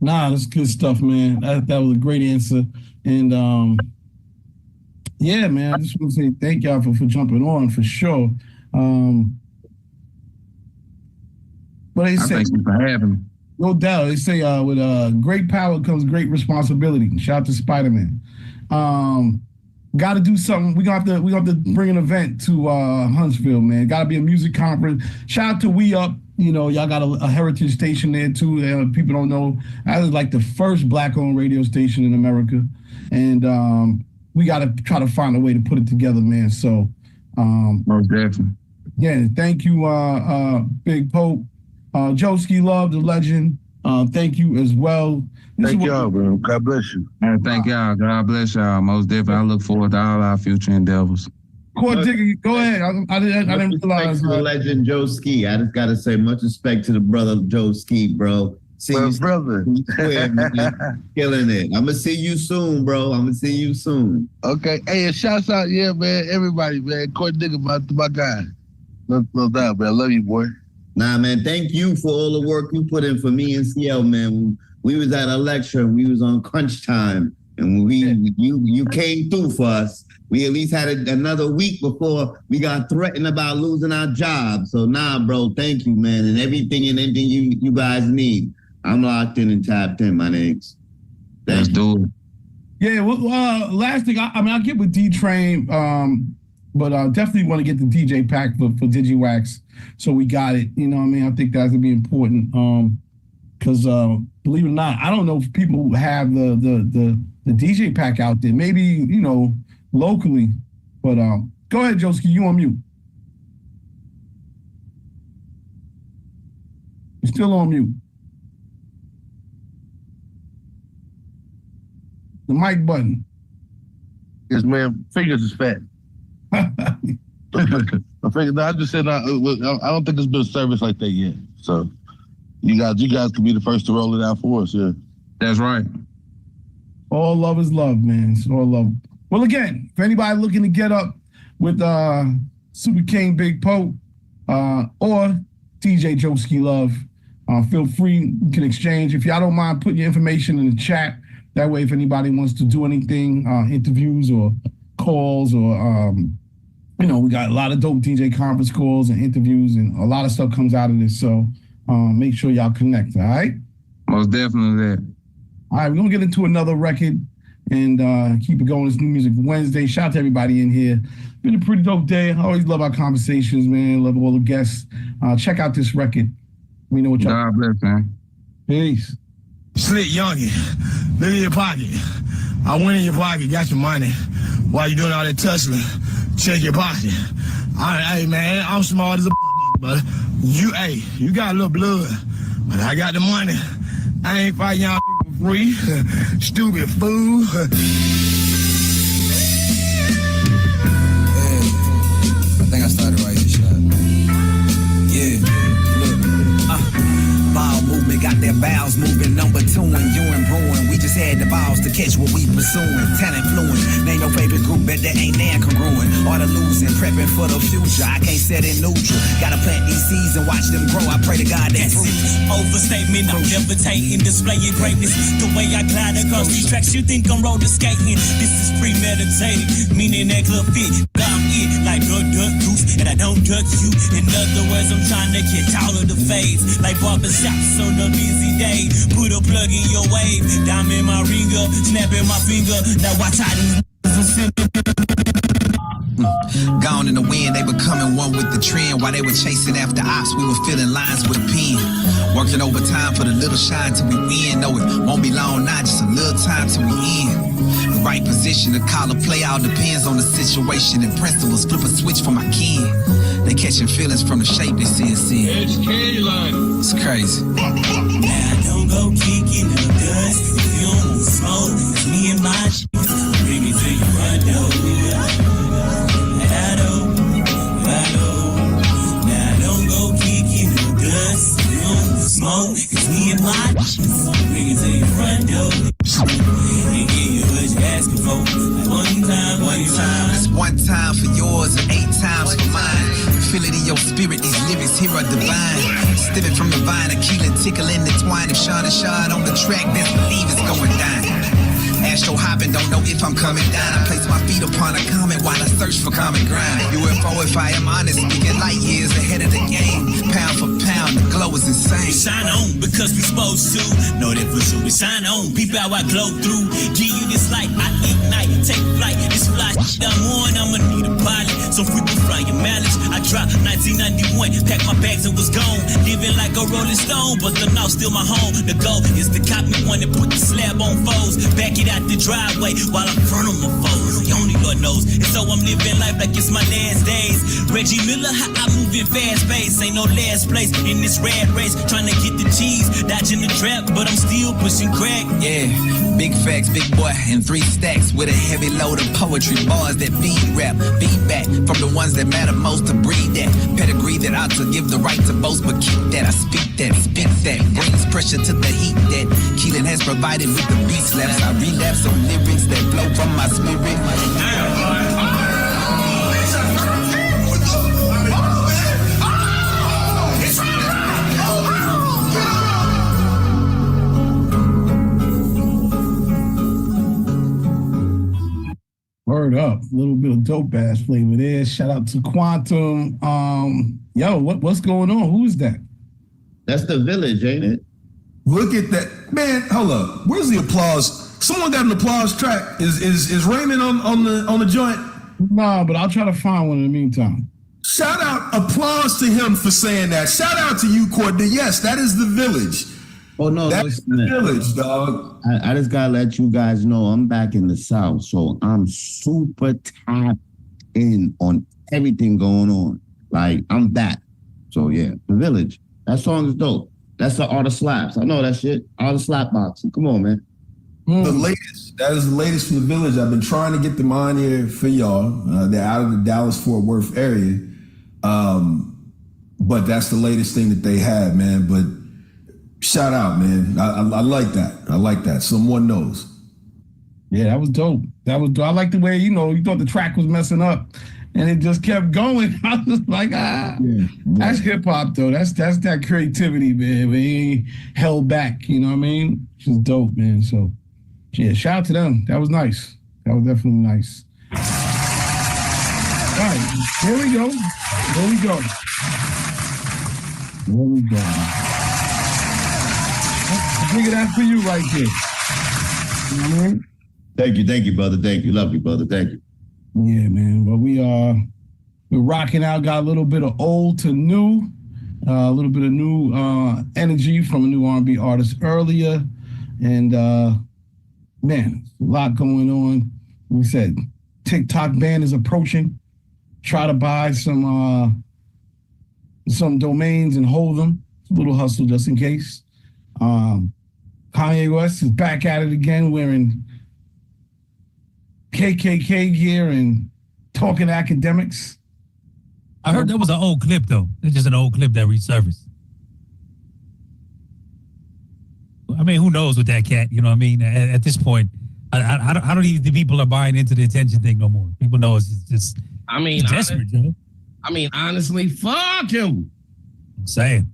Nah, that's good stuff, man. That was a great answer. And yeah, man, I just want to say thank y'all for jumping on for sure. But they say, thank you for having me. No doubt. They say with great power comes great responsibility. Shout out to Spider-Man. Got to do something. We have to bring an event to Huntsville, man. Got to be a music conference. Shout out to We Up. Y'all got a heritage station there too. People don't know. That is like the first Black-owned radio station in America, and we got to try to find a way to put it together, man. So, most definitely. Yeah, thank you, Big Pope, Joski Love, the legend. Thank you as well. Thank y'all, bro. God bless you. Thank y'all. God bless y'all. Most definitely. I look forward to all our future endeavors. Court Digger, go ahead. I didn't realize. The legend Joe Ski. I just gotta say much respect to the brother Joe Ski, bro. See you, brother. Killing it. I'm gonna see you soon, bro. Okay. Hey, and shouts out, yeah, man. Everybody, man. Court Digger, my guy. No doubt, man. I love you, boy. Nah, man. Thank you for all the work you put in for me and CL, man. We was at a lecture and we was on crunch time, and you came through for us. We at least had another week before we got threatened about losing our jobs. So bro, thank you, man. And anything you guys need, I'm locked in and tapped in, my niggas. Let's do it. Yeah, well, last thing, I'll get with D-Train, but I definitely want to get the DJ pack for Digiwaxx. So we got it. You know what I mean? I think that's going to be important. Because believe it or not, I don't know if people have the DJ pack out there. Maybe, locally, but go ahead, Joski, you on mute. You're still on mute. The mic button. Yes, man. Fingers is fat. I just said I don't think it's been a service like that yet. So you guys could be the first to roll it out for us. Yeah, that's right. All love is love, man. It's all love. Well, again, if anybody looking to get up with Super King Big Pope or DJ Joski Love, feel free. You can exchange. If y'all don't mind, put your information in the chat. That way, if anybody wants to do anything, interviews or calls or, we got a lot of dope DJ conference calls and interviews, and a lot of stuff comes out of this. So make sure y'all connect, all right? Most definitely that. All right, we're going to get into another record and keep it going. It's New Music Wednesday. Shout out to everybody in here. Been a pretty dope day. I always love our conversations, man. Love all the guests. Check out this record. Let me know what y'all. God bless, man. Peace. Slick youngin', look in your pocket. I went in your pocket, got your money. While you doing all that tussling, check your pocket. Hey man, I'm smart as a but you got a little blood, but I got the money. I ain't fighting y'all for free, stupid fool. I think I started right here, shot. Yeah, ball movement, got their bowels moving. Number 2 and you and brewing. We just had the balls to catch what we pursuing. Talent fluent, ain't no favorite group, but that ain't nan congruent. Or the losing, prepping for the future. I can't set it neutral. Gotta plant these seeds and watch them grow. I pray to God that overstatement, I'm levitating, displaying greatness. The way I glide across these tracks, you think I'm roller skating. This is premeditated, meaning that club fit. I'm it like a duck goose, and I don't duck you. In other words, I'm trying to get all of the fades. Like barbershops on a busy day. Put a plug in your wave, dime in my ringer, snapping my finger. Now watch how these gone in the wind, they becoming one with the trend. While they were chasing after ops, we were filling lines with pen. Working overtime for the little shine till we win. No, it won't be long now, just a little time till we end. The right position to call a play all depends on the situation and principles. Flip a switch for my kin. They catching feelings from the shape they see and see. It's crazy. Now I don't go kicking the dust. If you don't smoke, me and my shit. Bring me to your window. I Cause we in my bring it to your front door. And give you what you're asking for. One time. It's one time for yours and 8 times for mine. Feel it in your spirit, these lyrics here are divine. Stepping from the vine, a keeling, tickling the twine. If Sean and Sean on the track, best believe it's going down. Astro hopping, don't know if I'm coming down. I place my feet upon a comment while I search for common ground. UFO, if I am honest, speaking light years ahead of the game. Pound for pound, the glow is insane. We shine on because we supposed to. Know that for sure we shine on. Peep how I glow through. Give you this light, I ignite. Take flight, this fly I'm on, I'ma need a pilot. So frequent fly your mileage. I dropped 1991, packed my bags and was gone. Living like a rolling stone, but the north still my home. The goal is to cop me one and put the slab on foes. Back it out the driveway while I'm front on my foes. Only Lord knows. And so I'm living life like it's my last days. Reggie Miller, how I move in fast pace. Ain't no last place in this rat race. Trying to get the cheese, dodging the trap, but I'm still pushing crack. Yeah, big facts, big boy, and 3 stacks with a heavy load of poetry bars that feed rap. Feedback from the ones that matter most to breed that. Pedigree that ought to give the right to boast, but keep that. I speak that, spit that, brings pressure to the heat that Keelan has provided with the beat slaps. I relapse on lyrics that flow from my spirit. Word up, a little bit of dope ass flavor there. Shout out to Quantum. Yo, what's going on? Who is that? That's the Village, ain't it? Look at that, man. Hold up. Where's the applause? Someone got an applause track. Is Raymond on the joint? Nah, but I'll try to find one in the meantime. Shout out, applause to him for saying that. Shout out to you, Courtney. Yes, that is the Village. Oh no, that's the Village, dog. I just gotta let you guys know I'm back in the South, so I'm super tapped in on everything going on. Like I'm that. So yeah, the Village. That song is dope. That's the Art of Slaps. I know that shit. Art of Slap Boxing. Come on, man. The latest. That is the latest from the Village. I've been trying to get them on here for y'all. They're out of the Dallas-Fort Worth area. But that's the latest thing that they have, man. But shout out, man. I like that. I like that. Someone knows. Yeah, that was dope. That was dope. I like the way, you thought the track was messing up and it just kept going. I was like, that's hip hop though. That's that creativity, man. We ain't held back, you know what I mean? It's just dope, man. So yeah, shout out to them. That was nice. That was definitely nice. All right, here we go. I figure that for you right there. You know what I mean? Thank you, brother. Thank you. Love you, brother. Thank you. Yeah, man. Well, we're rocking out. Got a little bit of old to new, a little bit of new energy from a new R&B artist earlier, and man, a lot going on. We said TikTok ban is approaching. Try to buy some domains and hold them. A little hustle just in case. Kanye West is back at it again, wearing KKK gear and talking academics. I heard that was an old clip, though. It's just an old clip that resurfaced. I mean, who knows with that cat? You know what I mean? At this point, I don't even think people are buying into the attention thing no more. People know it's just. I mean, desperate, you know? I mean, honestly, fuck him. I'm saying.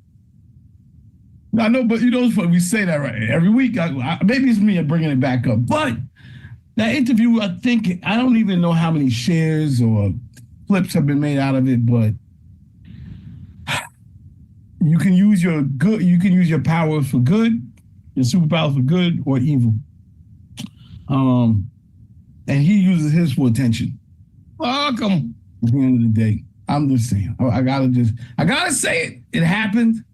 I know, but it's funny. We say that right every week. Maybe it's me bringing it back up, but that interview, I don't even know how many shares or flips have been made out of it, but you can use your powers for good, your superpowers for good or evil. And he uses his for attention. Fuck him. At the end of the day, I'm just saying. I gotta say it. It happened.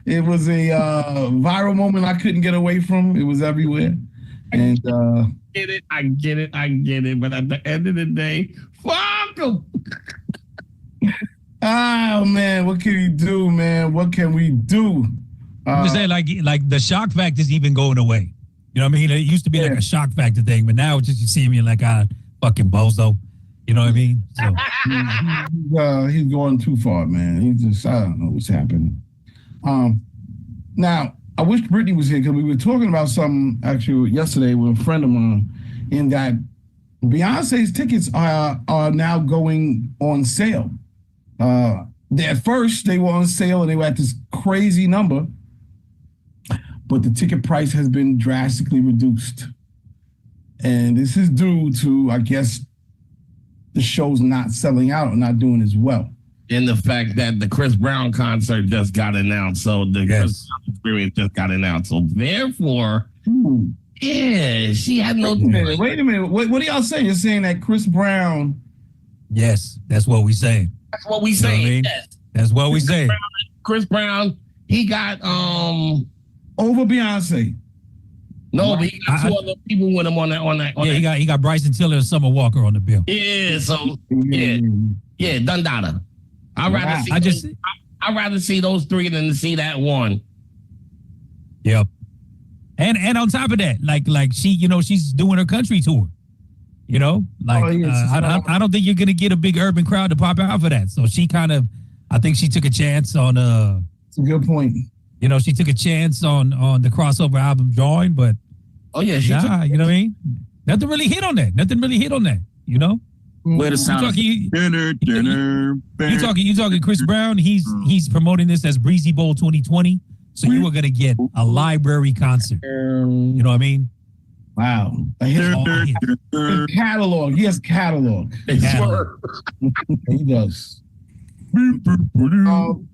It was a viral moment I couldn't get away from. It was everywhere. And I get it. But at the end of the day, fuck him. Oh man, what can you do, man? What can we do? I'm just saying, like the shock factor is even going away. You know what I mean? It used to be like a shock factor thing, but now it's just you see me like a fucking bozo. You know what I mean? So. He's going too far, man. I don't know what's happening. Now, I wish Brittany was here because we were talking about something actually yesterday with a friend of mine, in that Beyonce's tickets are now going on sale. At first, they were on sale and they were at this crazy number, but the ticket price has been drastically reduced. And this is due to, I guess, the show's not selling out or not doing as well. And the fact that the Chris Brown concert just got announced. So the Chris Brown experience just got announced. So therefore, yeah, she had no... Wait a minute. What are y'all saying? You're saying that Chris Brown... Yes, that's what we saying. That's what we saying. You know what I mean? Yes. That's what we saying. Chris Brown, he got... over Beyonce. No, but he got two other people with him on that. He got Bryson Tiller and Summer Walker on the bill. Yeah, so yeah, Dundada. I'd rather see those three than to see that one. Yep. And on top of that, like she, she's doing her country tour. I don't think you're gonna get a big urban crowd to pop out for that. So she I think she took a chance on It's a good point. She took a chance on the crossover album Join, but you know what I mean? Nothing really hit on that. Where the sound you talking Chris Brown, he's promoting this as Breezy Bowl 2020. So you were gonna get a library concert. You know what I mean? Wow. His catalog. He has catalog. He does. Big Will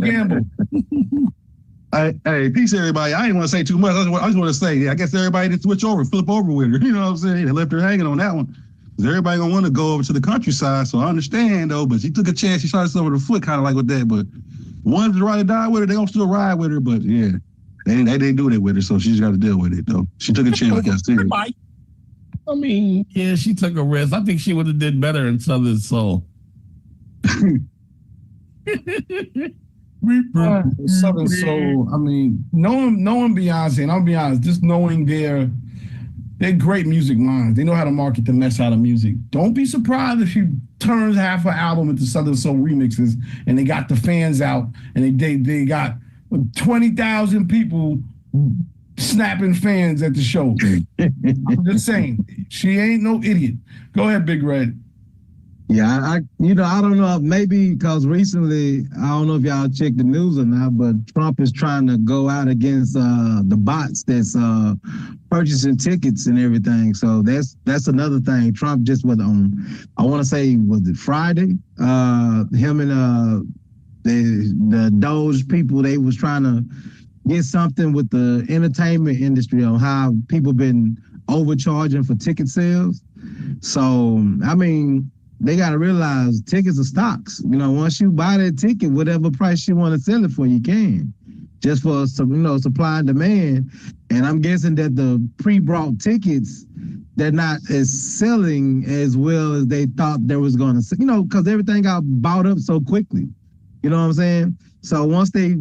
Gamble. Hey, peace, everybody. I didn't want to say too much. I just want to say, I guess everybody did switch over, flip over with her. You know what I'm saying? They left her hanging on that one. Because everybody going to want to go over to the countryside. So I understand, though. But she took a chance. She shot herself with her foot, kind of like with that. But ones to ride or die with her, they going to still ride with her. But yeah, they didn't do that with her. So she's got to deal with it, though. She took a chance with that too. I mean, yeah, she took a risk. I think she would have did better in Southern Soul. Southern Soul. I mean, knowing Beyonce, and I'll be honest, just knowing they're great music minds. They know how to market the mess out of music. Don't be surprised if she turns half her album into Southern Soul remixes, and they got the fans out, and they got 20,000 people snapping fans at the show. I'm just saying, she ain't no idiot. Go ahead, Big Red. Yeah, I don't know, maybe because recently, I don't know if y'all checked the news or not, but Trump is trying to go out against the bots that's purchasing tickets and everything. So that's another thing. Trump just was on, I want to say, was it Friday? Him and the Doge people, they was trying to get something with the entertainment industry on how people been overcharging for ticket sales. So, I mean, they got to realize tickets are stocks. Once you buy that ticket, whatever price you want to sell it for, you can. Just for some, supply and demand. And I'm guessing that the pre-bought tickets, they're not as selling as well as they thought they was going to, because everything got bought up so quickly. You know what I'm saying? So once all the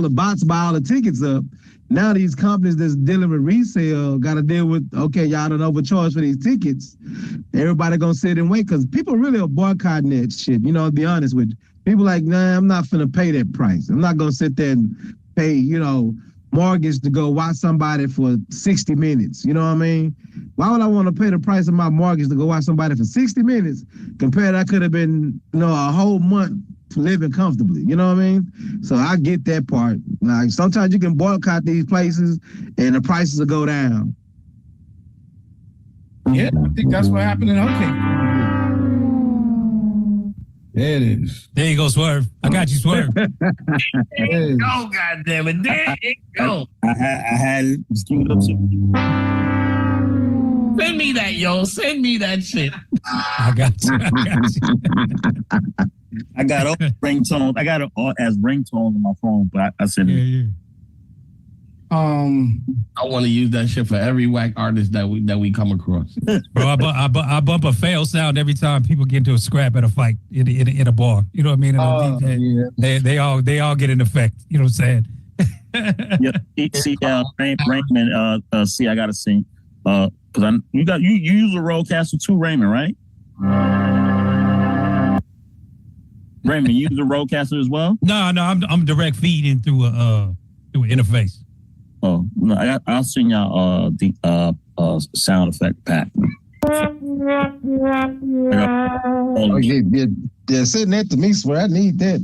bots buy all the tickets up, now these companies that's dealing with resale got to deal with, okay, y'all done overcharged for these tickets. Everybody gonna sit and wait because people really are boycotting that shit. To be honest with you. People like, nah, I'm not finna pay that price. I'm not gonna sit there and pay, mortgage to go watch somebody for 60 minutes. You know what I mean? Why would I want to pay the price of my mortgage to go watch somebody for 60 minutes compared to I could have been, a whole month living comfortably, you know what I mean? So I get that part. Like sometimes you can boycott these places and the prices will go down. Yeah, I think that's what happened in her case. There it is. There you go, Swerve. I got you, Swerve. There you go, goddammit. There you go. I had it queued up. Send me that, yo. Send me that shit. I got you. I got all ringtone. I got it all as ringtone on my phone, but I said yeah. I want to use that shit for every whack artist that we come across. Bro, I bump a fail sound every time people get into a scrap at a fight in a bar. You know what I mean? They all get an effect. You know what I'm saying? Yep. See, Raymond. See, I gotta sing. Because you use a Rodecaster too, Raymond, right? Raymond, you use a roadcaster as well? No, I'm direct feeding through an interface. Oh no, I'll send y'all the sound effect pack. Oh, yeah, sitting that to me, swear I need that.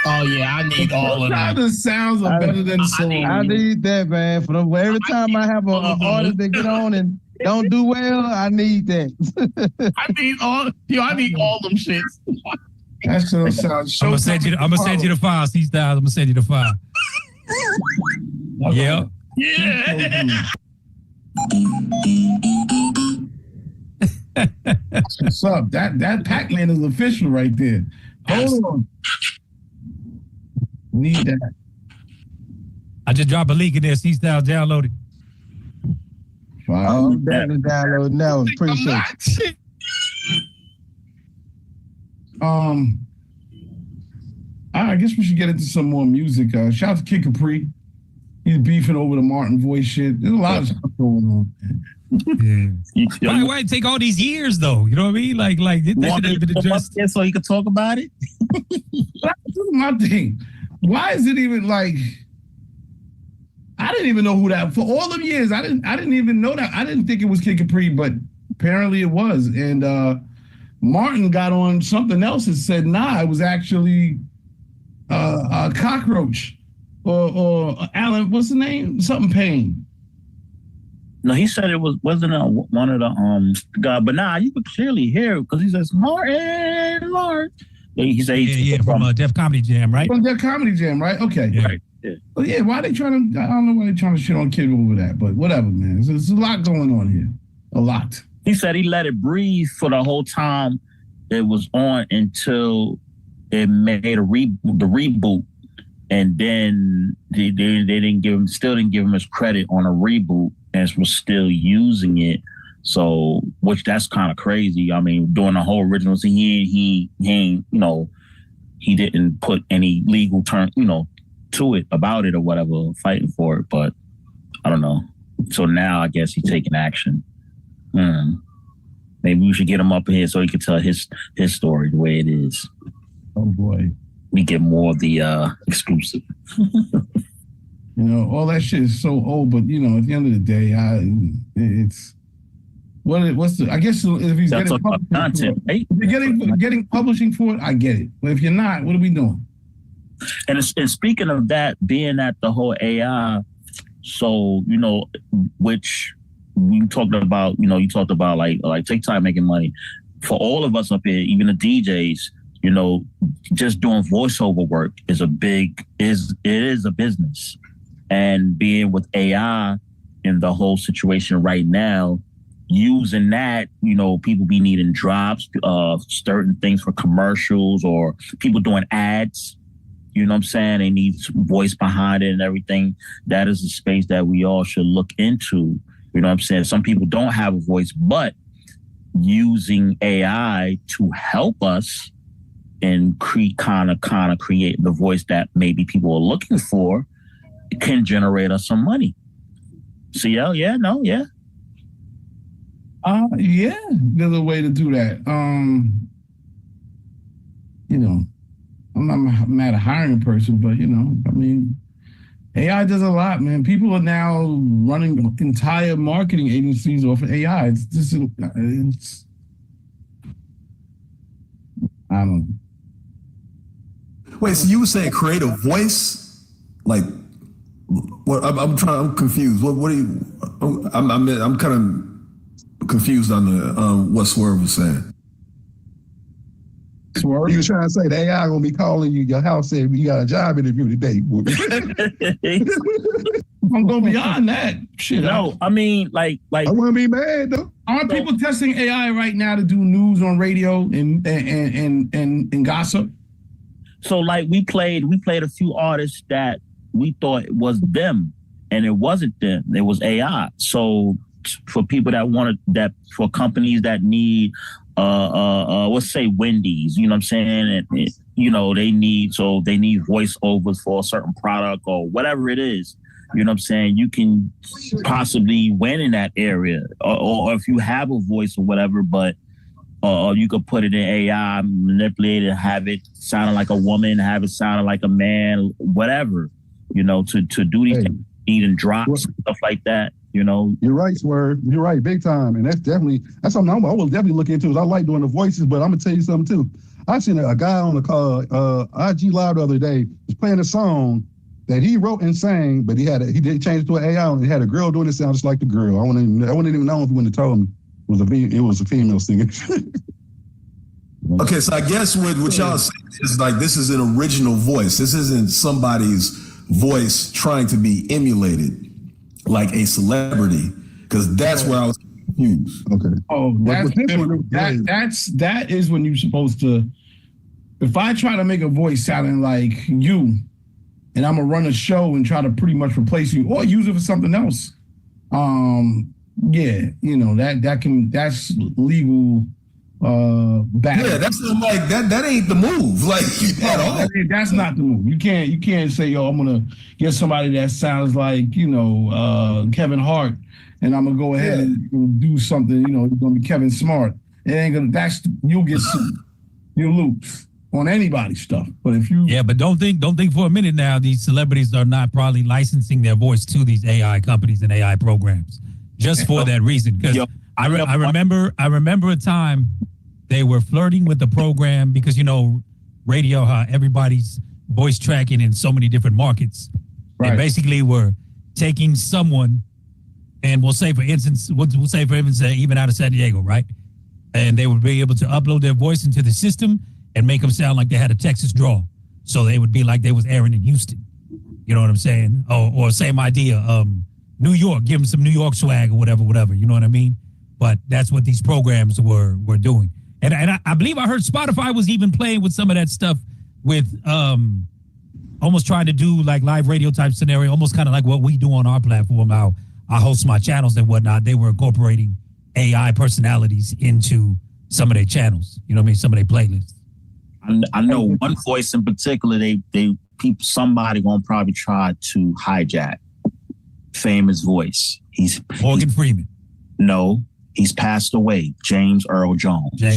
Oh yeah, I need all of that. The sounds are better than the song. I need that, man. For every time I have an artist that get on and don't do well, I need that. I need all them shits. That's gonna sound. I'm gonna send you the file. C-Styles, I'm gonna send you the file. Yeah. What's up? That Pac-Man is official right there. Hold on. Need that. I just dropped a link in there. C-Styles, download it. Wow. I'm definitely downloading that one. Appreciate it. I guess we should get into some more music. Shout out to Kid Capri. He's beefing over the Martin voice shit. There's a lot of stuff going on. Why take all these years though? You know what I mean? Like this should have been addressed. So you could talk about it. That's my thing. Why is it even like? I didn't even know who that for all them years. I didn't even know that. I didn't think it was Kid Capri, but apparently it was. And Martin got on something else and said, "Nah, it was actually Cockroach or Alan. What's the name? Something Payne." No, he said it wasn't one of the guy, but nah, you could clearly hear because he says Martin. He said from Def Comedy Jam, right? From Def Comedy Jam, right? Okay, yeah. Right. Yeah. Well, yeah. Why they trying to? I don't know why they trying to shit on Kid over that, but whatever, man. There's a lot going on here. A lot. He said he let it breathe for the whole time it was on until it made the reboot, and then they still didn't give him his credit on a reboot, and was still using it. So, which that's kind of crazy. I mean, during the whole original thing, he didn't put any legal term, to it about it or whatever, fighting for it. But I don't know. So now I guess he's taking action. Maybe we should get him up here so he can tell his story the way it is. Oh boy, we get more of the exclusive. All that shit is so old, but at the end of the day, it's what's the? I guess if he's getting content, right? If you're getting publishing for it, I get it. But if you're not, what are we doing? And speaking of that, being at the whole AI, so which we talked about, you talked about like TikTok making money for all of us up here, even the DJs. Just doing voiceover work is a business. And being with AI in the whole situation right now, using that, people be needing drops, certain things for commercials or people doing ads. You know what I'm saying? They need voice behind it and everything. That is a space that we all should look into. You know what I'm saying? Some people don't have a voice, but using AI to help us and kind of create the voice that maybe people are looking for can generate us some money. So yeah. Yeah, there's a way to do that. I'm not mad at hiring a person, but AI does a lot, man. People are now running entire marketing agencies off of AI. I don't know. Wait, so you were saying create a voice? Like, what? I'm confused. What are you? I'm kind of confused on the what Swerve was saying. Swerve? You was trying to say the AI gonna be calling you your house saying you got a job interview today. I'm going beyond that. Shit. No, I mean, like I wouldn't be mad though. Aren't people testing AI right now to do news on radio and gossip? So like we played a few artists that we thought it was them, and it wasn't them. It was AI. So for people for companies that need let's say Wendy's, you know what I'm saying? And they need voiceovers for a certain product or whatever it is. You know what I'm saying? You can possibly win in that area, or if you have a voice or whatever, but or you could put it in AI, manipulate it, have it sounding like a woman, have it sounding like a man, whatever, you know, to do these things, eating drops, stuff like that, you know. You're right, Swerve. You're right, big time. And that's something I will definitely look into. I like doing the voices, but I'm gonna tell you something too. I seen a guy on the call, IG Live the other day, was playing a song that he wrote and sang, but he did change it to an AI, and he had a girl doing it sound just like the girl. I wouldn't even know if he wouldn't have told me it was a female singer. Okay, so I guess what y'all saying is like this is an original voice. This isn't somebody's voice trying to be emulated like a celebrity, because that's where I was confused. Okay. Oh, that is when you're supposed to. If I try to make a voice sounding like you, and I'm gonna run a show and try to pretty much replace you or use it for something else, yeah, you know that's legal. Battle. Yeah, that's like that ain't the move. Like at all. That's not the move. You can't say, yo, I'm gonna get somebody that sounds like, you know, Kevin Hart, and I'm gonna go ahead and do something, you know, it's gonna be Kevin Smart. It ain't gonna you'll get sued. You'll lose on anybody's stuff. But if you but don't think for a minute now these celebrities are not probably licensing their voice to these AI companies and AI programs just for that reason. Because I remember a time they were flirting with the program because, you know, radio, how everybody's voice tracking in so many different markets. Right. They basically were taking someone, and we'll say for instance, even out of San Diego, right? And they would be able to upload their voice into the system and make them sound like they had a Texas draw. So they would be like they was airing in Houston. You know what I'm saying? Or same idea. New York, give them some New York swag or whatever. You know what I mean? But that's what these programs were doing. And I believe I heard Spotify was even playing with some of that stuff with almost trying to do like live radio type scenario, almost kind of like what we do on our platform, how I host my channels and whatnot. They were incorporating AI personalities into some of their channels, you know what I mean? Some of their playlists. I know one voice in particular, somebody gonna probably try to hijack. Famous voice. He's Morgan Freeman. No. He's passed away. James Earl Jones. Yep.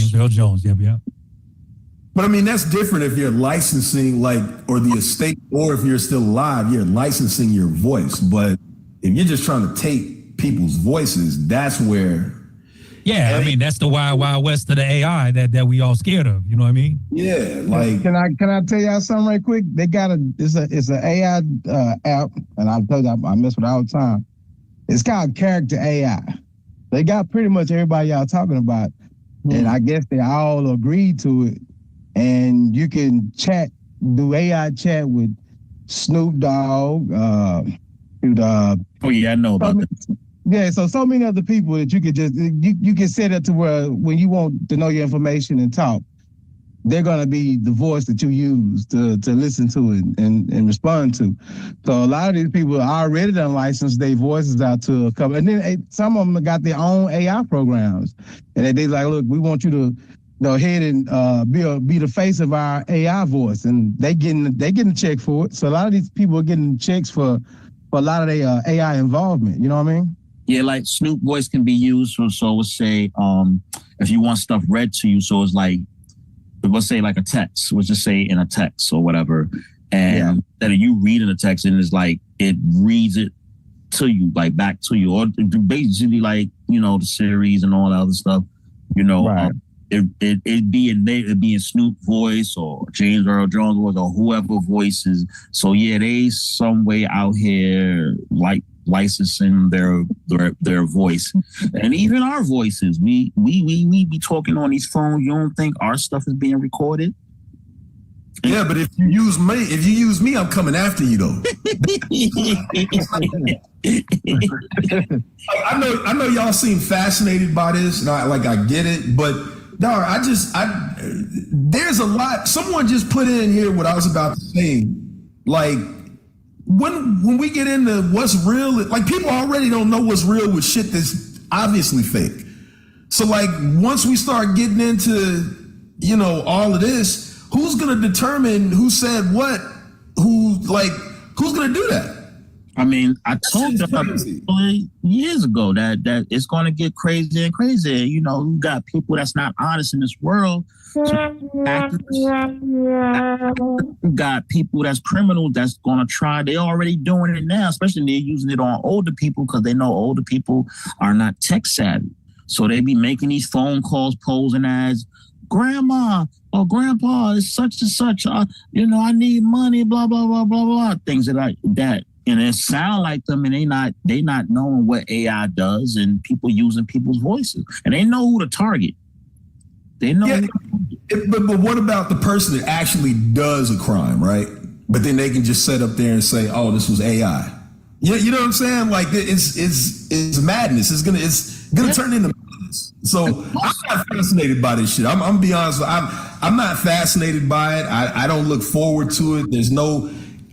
But I mean, that's different if you're licensing, or the estate, or if you're still alive, you're licensing your voice. But if you're just trying to take people's voices, that's where. Yeah, I mean, that's the wild, wild west of the AI that we all scared of. You know what I mean? Yeah, like. Can I tell y'all something right quick? They got it's an AI app, and I tell you, I mess with it all the time. It's called Character AI. They got pretty much everybody y'all talking about, and I guess they all agreed to it. And you can do AI chat with Snoop Dogg. Oh yeah, I know about that. Yeah, so many other people that you could just you can set it to where when you want to know your information and talk, they're gonna be the voice that you use to listen to it and respond to. So a lot of these people already done licensed their voices out to a couple, and then some of them got their own AI programs, and they like, look, we want you to go ahead and be the face of our AI voice, and they getting a check for it. So a lot of these people are getting checks for a lot of their AI involvement. You know what I mean? Yeah, like Snoop voice can be used for, so let's say if you want stuff read to you, so it's like, let's say like a text, let's just say in a text or whatever, and that you reading a text and it's like it reads it to you, like back to you, or basically like, you know, the series and all that other stuff, you know, right. It'd be in Snoop voice or James Earl Jones voice or whoever voices. So yeah, they some way out here like licensing their voice, and even our voices. We be talking on these phones. You don't think our stuff is being recorded? Yeah, but if you use me, I'm coming after you though. I know y'all seem fascinated by this, and I get it, but dog, there's a lot. Someone just put in here what I was about to say, like. When we get into what's real, like people already don't know what's real with shit that's obviously fake. So like once we start getting into, you know, all of this, who's gonna determine who said what? Who's gonna do that? I mean, I told you years ago that it's going to get crazier and crazier. You know, you got people that's not honest in this world. So you got people that's criminal that's going to try. They're already doing it now, especially they're using it on older people because they know older people are not tech savvy. So they be making these phone calls posing as grandma or grandpa is such and such. You know, I need money, blah, blah, blah, blah, blah. Things like that. And it sound like them, and they not knowing what AI does, and people using people's voices, and they know who to target. They know. Yeah, but what about the person that actually does a crime, right? But then they can just sit up there and say, "Oh, this was AI." You know what I'm saying? Like it's madness. It's gonna turn into madness. So I'm not fascinated by this shit. I'm gonna be honest. I'm not fascinated by it. I don't look forward to it.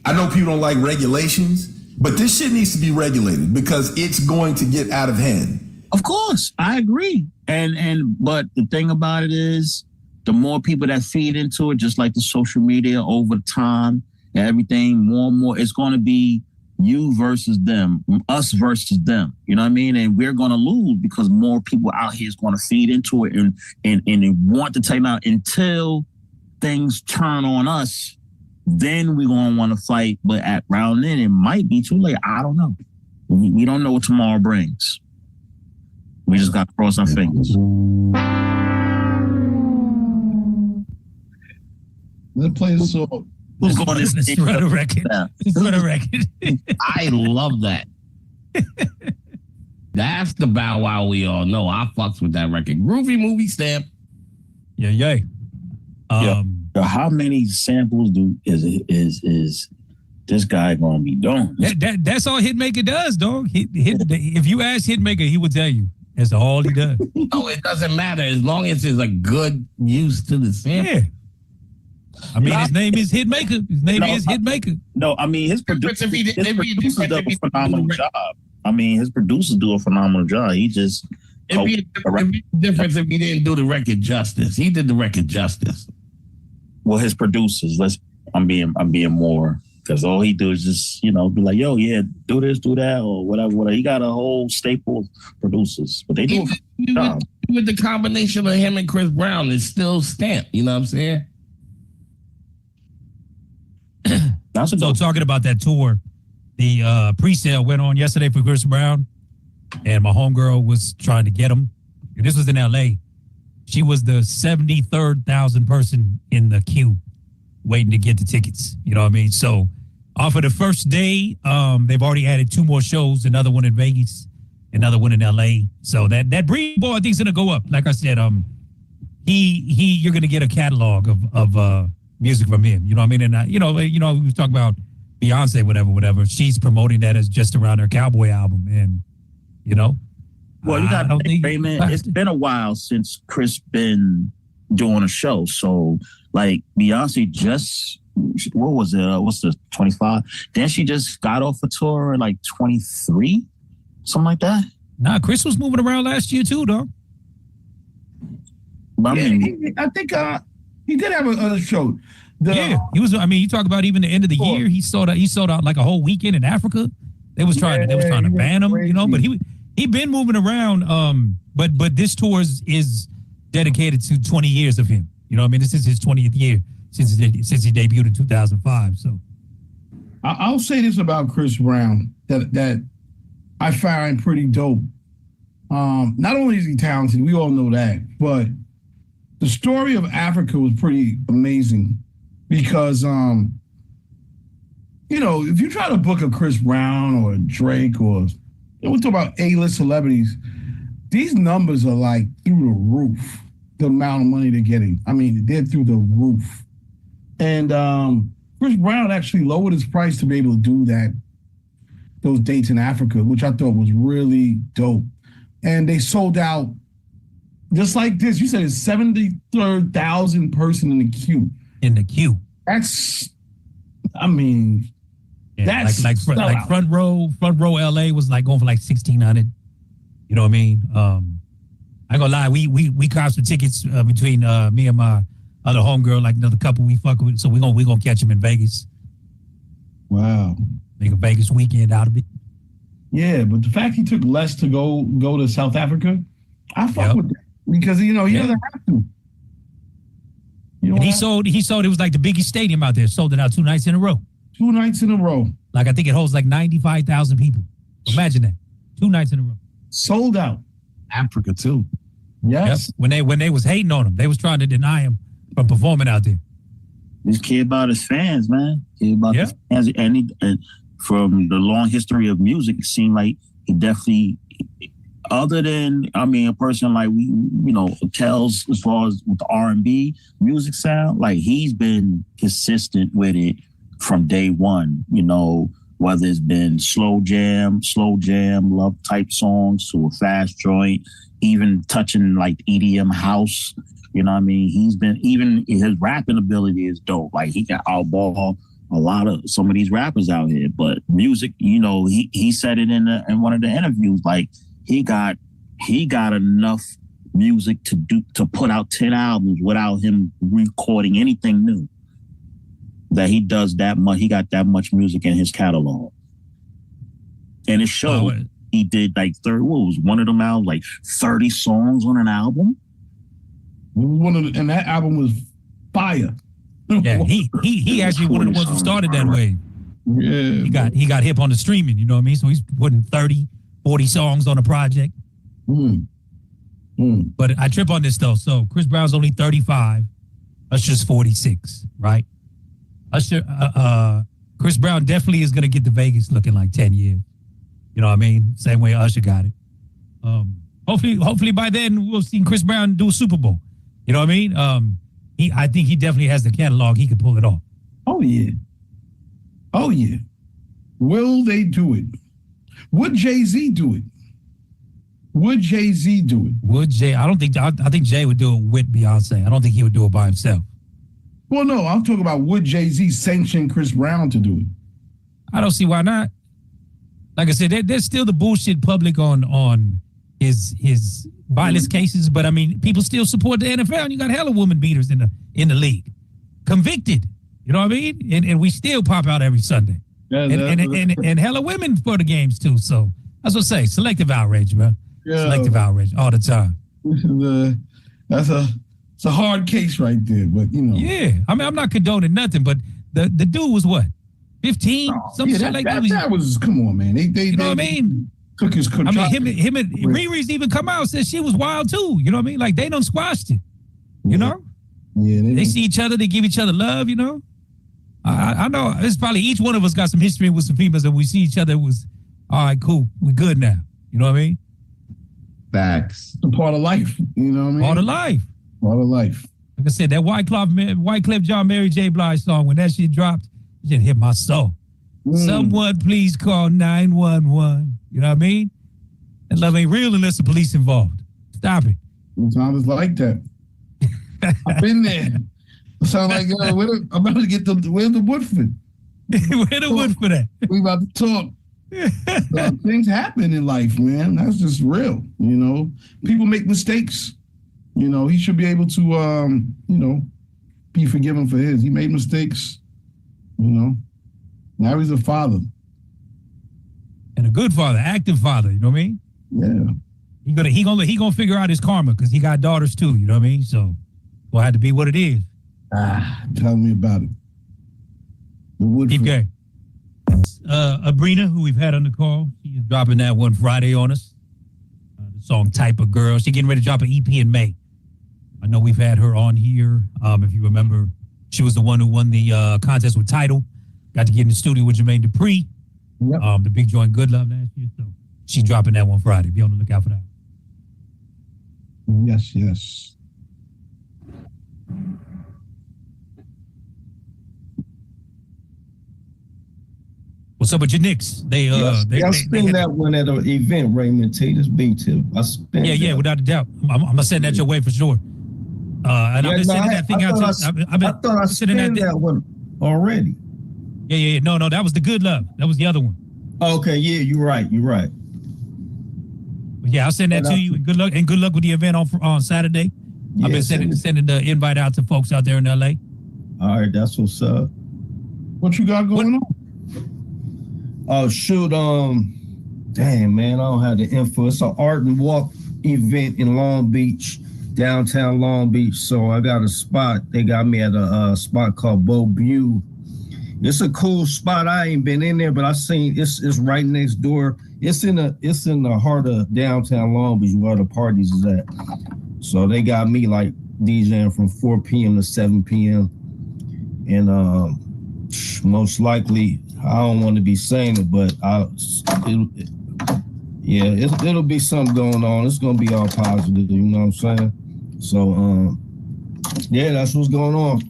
I know people don't like regulations, but this shit needs to be regulated because it's going to get out of hand. Of course, I agree. But the thing about it is, the more people that feed into it, just like the social media over time, everything more and more, it's going to be you versus them, us versus them. You know what I mean? And we're going to lose because more people out here is going to feed into it and want to take it out until things turn on us. Then we're going to want to fight. But around then, it might be too late. I don't know. We don't know what tomorrow brings. We just got to cross our fingers. Let's play the song. Who's going to run a record? Run a record. I love that. That's the Bow Wow we all know. I fucks with that record. Groovy movie stamp. Yeah. How many samples is this guy gonna be doing? That's all Hitmaker does, dog. If you ask Hitmaker, he would tell you that's all he does. No, it doesn't matter as long as it's a good use to the sample. Yeah. I mean, his name is Hitmaker. His name is Hitmaker. No, I mean his producers do a phenomenal job. I mean his producers do a phenomenal job. He just it'd be a difference if he didn't do the record justice. He did the record justice. Well, his producers. I'm being more because all he do is just be like, yo, yeah, do this, do that, or whatever. He got a whole staple of producers, but they do. With the combination of him and Chris Brown, it's still stamped. You know what I'm saying? So talking about that tour, the pre-sale went on yesterday for Chris Brown, and my homegirl was trying to get him. This was in L.A. She was the 73rd,000 person in the queue waiting to get the tickets. You know what I mean? So off of the first day, they've already added 2 more shows, another one in Vegas, another one in L.A. So that Breed Boy, I think, is going to go up. Like I said, you're going to get a catalog of music from him. You know what I mean? And we talk about Beyonce, whatever. She's promoting that as just around her Cowboy album, and well, you got to think, Raymond, it's been a while since Chris been doing a show. So, like, Beyonce just, what was it? What's the 25? Then she just got off a tour in like 23, something like that. Nah, Chris was moving around last year too, dog. I think he did have a show. He was. I mean, you talk about even the end of the year, he sold out like a whole weekend in Africa. They was trying to ban him, but he been moving around. But this tour is dedicated to 20 years of him. You know what I mean? This is his 20th year since he debuted in 2005. So I'll say this about Chris Brown that I find pretty dope. Not only is he talented, we all know that, but the story of Africa was pretty amazing because, if you try to book a Chris Brown or a Drake or we're talking about A-list celebrities, these numbers are like through the roof, the amount of money they're getting. I mean, they're through the roof. And Chris Brown actually lowered his price to be able to do those dates in Africa, which I thought was really dope. And they sold out just like this. You said it's 73,000 person in the queue. That's, I mean, that's like front row LA was like going for like 1,600. You know what I mean? I ain't gonna lie, we copped some tickets between me and my other homegirl, like another couple we fuck with. So we gonna catch him in Vegas. Wow. Make a Vegas weekend out of it. Yeah, but the fact he took less to go to South Africa, I fuck with that because he doesn't have to. And he sold. It was like the biggest stadium out there. Sold it out 2 nights in a row. 2 nights in a row. Like I think it holds like 95,000 people. Imagine that. 2 nights in a row. Sold out. Africa too. Yes. Yep. When they was hating on him, they was trying to deny him from performing out there. This kid about his fans, man. He about the fans, and from the long history of music, it seemed like he definitely, other than a person like tells as far as with the R&B music sound, like he's been consistent with it from day one. Whether it's been slow jam, love type songs to a fast joint, even touching like EDM house. You know what I mean? He's been, even his rapping ability is dope. Like he can outball some of these rappers out here. But music, he said it in one of the interviews, like he got enough music to put out 10 albums without him recording anything new. That he does that much. He got that much music in his catalog, and it showed. He did like one of them albums, like 30 songs on an album. And that album was fire. Yeah, he actually one of the ones who started that way. Yeah, he got hip on the streaming. You know what I mean? So he's putting 30, 40 songs on a project. But I trip on this though. So Chris Brown's only 35. Usher's 46, right? Chris Brown definitely is going to get to Vegas looking like 10 years. You know what I mean? Same way Usher got it. Hopefully by then we'll see Chris Brown do a Super Bowl. You know what I mean? I think he definitely has the catalog. He could pull it off. Oh yeah. Will they do it? Would Jay-Z do it? I think Jay would do it with Beyonce. I don't think he would do it by himself. Well, no, I'm talking about would Jay-Z sanction Chris Brown to do it? I don't see why not. Like I said, there's still the bullshit public on his violence cases, but I mean, people still support the NFL, and you got hella woman beaters in the league, convicted. You know what I mean? And we still pop out every Sunday, and hella women for the games too. So that's what I say, selective outrage, man. Yeah. Selective outrage all the time. It's a hard case right there, but Yeah, I mean, I'm not condoning nothing, but the dude was what, 15? That was come on, man. They you know what I mean? Took his control. I mean, him and Riri's even come out and said she was wild too. You know what I mean? Like they done squashed it. You know? Yeah. They see each other, they give each other love. You know? I know it's probably each one of us got some history with some females, and we see each other. It was all right, cool. We good now. You know what I mean? Facts. It's a part of life. You know what I mean? Part of life. Part of life. Like I said, that Wyclef John Mary J. Blige song, when that shit dropped, it just hit my soul. Someone please call 911. You know what I mean? That love ain't real unless the police involved. Stop it. Sometimes it's like that. I've been there. It sounds like I'm about to get where's the Woodford? Where the Woodford at? We about to talk. Things happen in life, man. That's just real. People make mistakes. He should be able to be forgiven for his. He made mistakes. Now he's a father. And a good father, active father, you know what I mean? Yeah. He gonna figure out his karma because he got daughters too, you know what I mean? So will have to be what it is. Tell me about it. Keep going. Abrina, who we've had on the call, she's dropping that one Friday on us. The song Type of Girl. She's getting ready to drop an EP in May. I know we've had her on here. If you remember, she was the one who won the contest with Tidal. Got to get in the studio with Jermaine Dupri. Yep. The big joint Good Love last year. So she's dropping that one Friday. Be on the lookout for that. Yes. What's up with your Knicks? They spin that one at an event, Raymond T. This B-Tip. Yeah, without a doubt. I'm gonna send that your way for sure. And I've been sending that thing out. I thought I spent that one already. Yeah. No, that was the Good Love. That was the other one. Okay, yeah, you're right. But yeah, I'll send that to you. And good luck with the event on Saturday. I've been sending the invite out to folks out there in LA. All right, that's what's up. What you got going on? Oh shoot, damn man, I don't have the info. It's an art and walk event in Long Beach, downtown Long Beach. So I got a spot. They got me at a spot called Beauvue. It's a cool spot. I ain't been in there, but I seen it's right next door. It's in the heart of downtown Long Beach where the parties is at. So they got me like DJing from 4 p.m. to 7 p.m. And most likely, I don't want to be saying it, but it'll be something going on. It's gonna be all positive, you know what I'm saying? So that's what's going on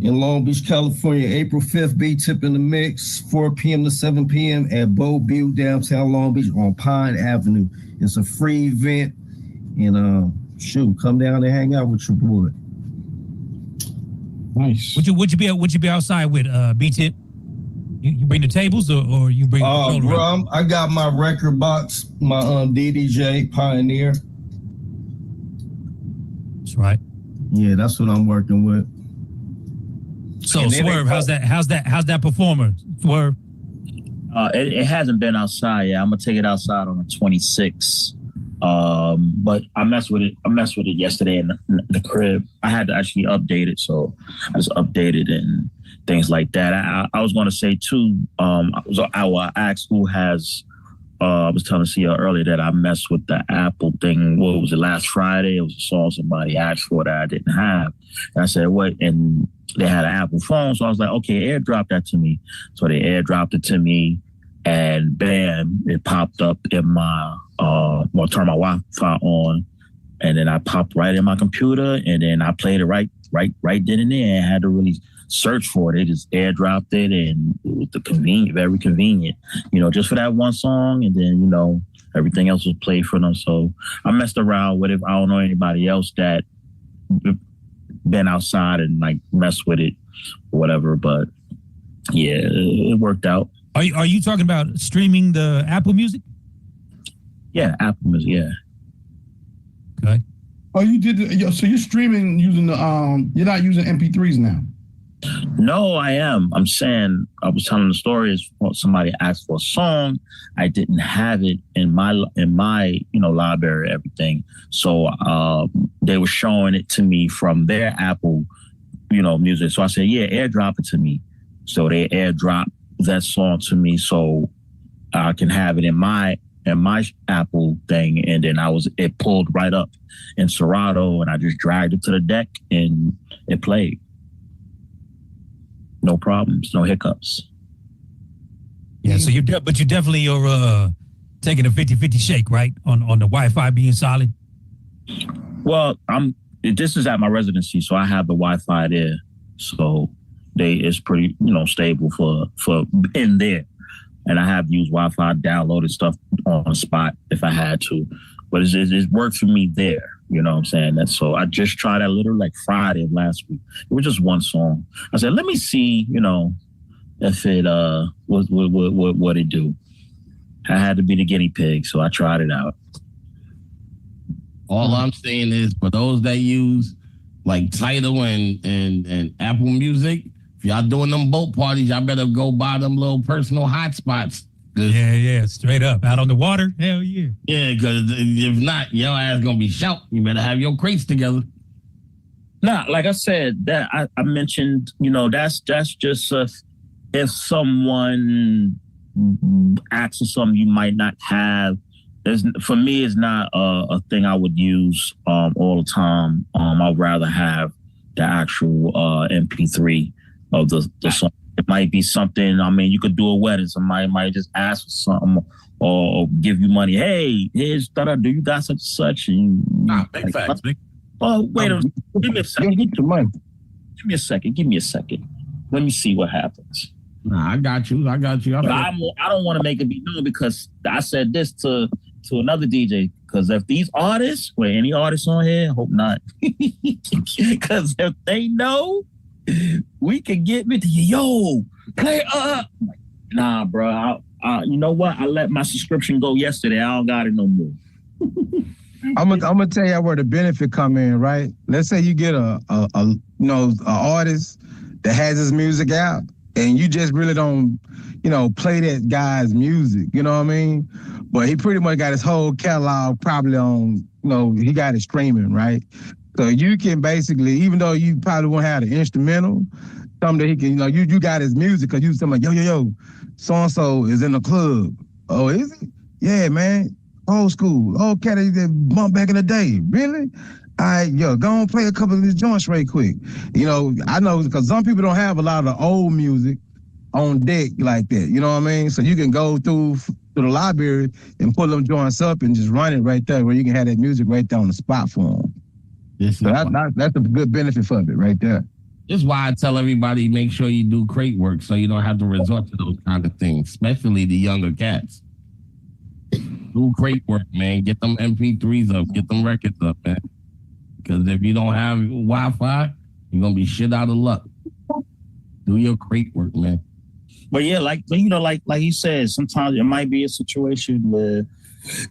in Long Beach, California. April 5th, B-Tip in the mix, 4 p.m. to 7 p.m. at Beauvue, downtown Long Beach on Pine Avenue. It's a free event, and come down and hang out with your boy. Nice. Would you be outside with B-Tip? You bring the tables or you bring the bro, I got my record box, my DDJ Pioneer. That's right. Yeah, that's what I'm working with. So Swerve, how's that performer? Swerve? It hasn't been outside yet. I'm gonna take it outside on the 26th. But I messed with it yesterday in the crib. I had to actually update it, so I just updated and things like that. I was going to say too, I asked who has, I was telling Cia earlier that I messed with the Apple thing. What was it, last Friday? It was a song somebody asked for that I didn't have. And I said, what? And they had an Apple phone, so I was like, okay, airdrop that to me. So they airdropped it to me, and bam, it popped up in my, turn my Wi-Fi on, and then I popped right in my computer, and then I played it right then and there, and had to really search for it. They just airdropped it, and it was very convenient, just for that one song, and then, everything else was played for them. So I messed around with it. I don't know anybody else that been outside and like messed with it or whatever, but yeah, it worked out. Are you talking about streaming the Apple Music? Yeah, Apple Music, yeah. Okay. Oh, you did. So you're streaming using the you're not using MP3s now? No, I am. I'm saying, I was telling the story is somebody asked for a song. I didn't have it in my library, everything. So they were showing it to me from their Apple, music. So I said, yeah, airdrop it to me. So they airdropped that song to me so I can have it in my Apple thing. And then it pulled right up in Serato, and I just dragged it to the deck and it played. No problems, no hiccups. Yeah, so you definitely are taking a 50-50 shake, right? On the Wi-Fi being solid. Well, this is at my residency, so I have the Wi-Fi there. So it's pretty, stable for in there. And I have used Wi-Fi, downloaded stuff on the spot if I had to. But it worked for me there. You know what I'm saying? So I just tried that literally like Friday of last week. It was just one song. I said, let me see, if it what it do. I had to be the guinea pig, so I tried it out. All I'm saying is, for those that use like Tidal and Apple Music, if y'all doing them boat parties, y'all better go buy them little personal hotspots. Yeah, straight up. Out on the water? Hell yeah. Yeah, because if not, your ass gonna be shout. You better have your crates together. Nah, like I said, that I mentioned, that's just if someone asks for something you might not have. For me, it's not a thing I would use all the time. I'd rather have the actual MP3 of the song. It might be something, you could do a wedding. Somebody might just ask for something or give you money. Hey, here's do you got such and such? And big facts, big. Oh, wait a minute. Give me a second. Get your money. Give me a second. Let me see what happens. Nah, I got you. But I don't want to make it be known, because I said this to another DJ. Because if these artists, any artists on here, hope not. Because if they know, we can get me to play up. Nah, bro. You know what? I let my subscription go yesterday. I don't got it no more. I'm gonna tell you where the benefit come in, right? Let's say you get a artist that has his music out, and you just really don't, play that guy's music. You know what I mean? But he pretty much got his whole catalog probably on, he got it streaming, right? So you can basically, even though you probably won't have the instrumental, something that he can, you got his music because you was like, yo, so-and-so is in the club. Oh, is he? Yeah, man. Old school. Old cat that bumped back in the day. Really? All right, go on play a couple of these joints right quick. I know because some people don't have a lot of the old music on deck like that. You know what I mean? So you can go through the library and pull them joints up and just run it right there where you can have that music right there on the spot for them. So that's a good benefit for it right there. This is why I tell everybody, make sure you do crate work so you don't have to resort to those kind of things, especially the younger cats. Do crate work, man. Get them MP3s up. Get them records up, man. Because if you don't have Wi-Fi, you're going to be shit out of luck. Do your crate work, man. But yeah, like he said, sometimes it might be a situation where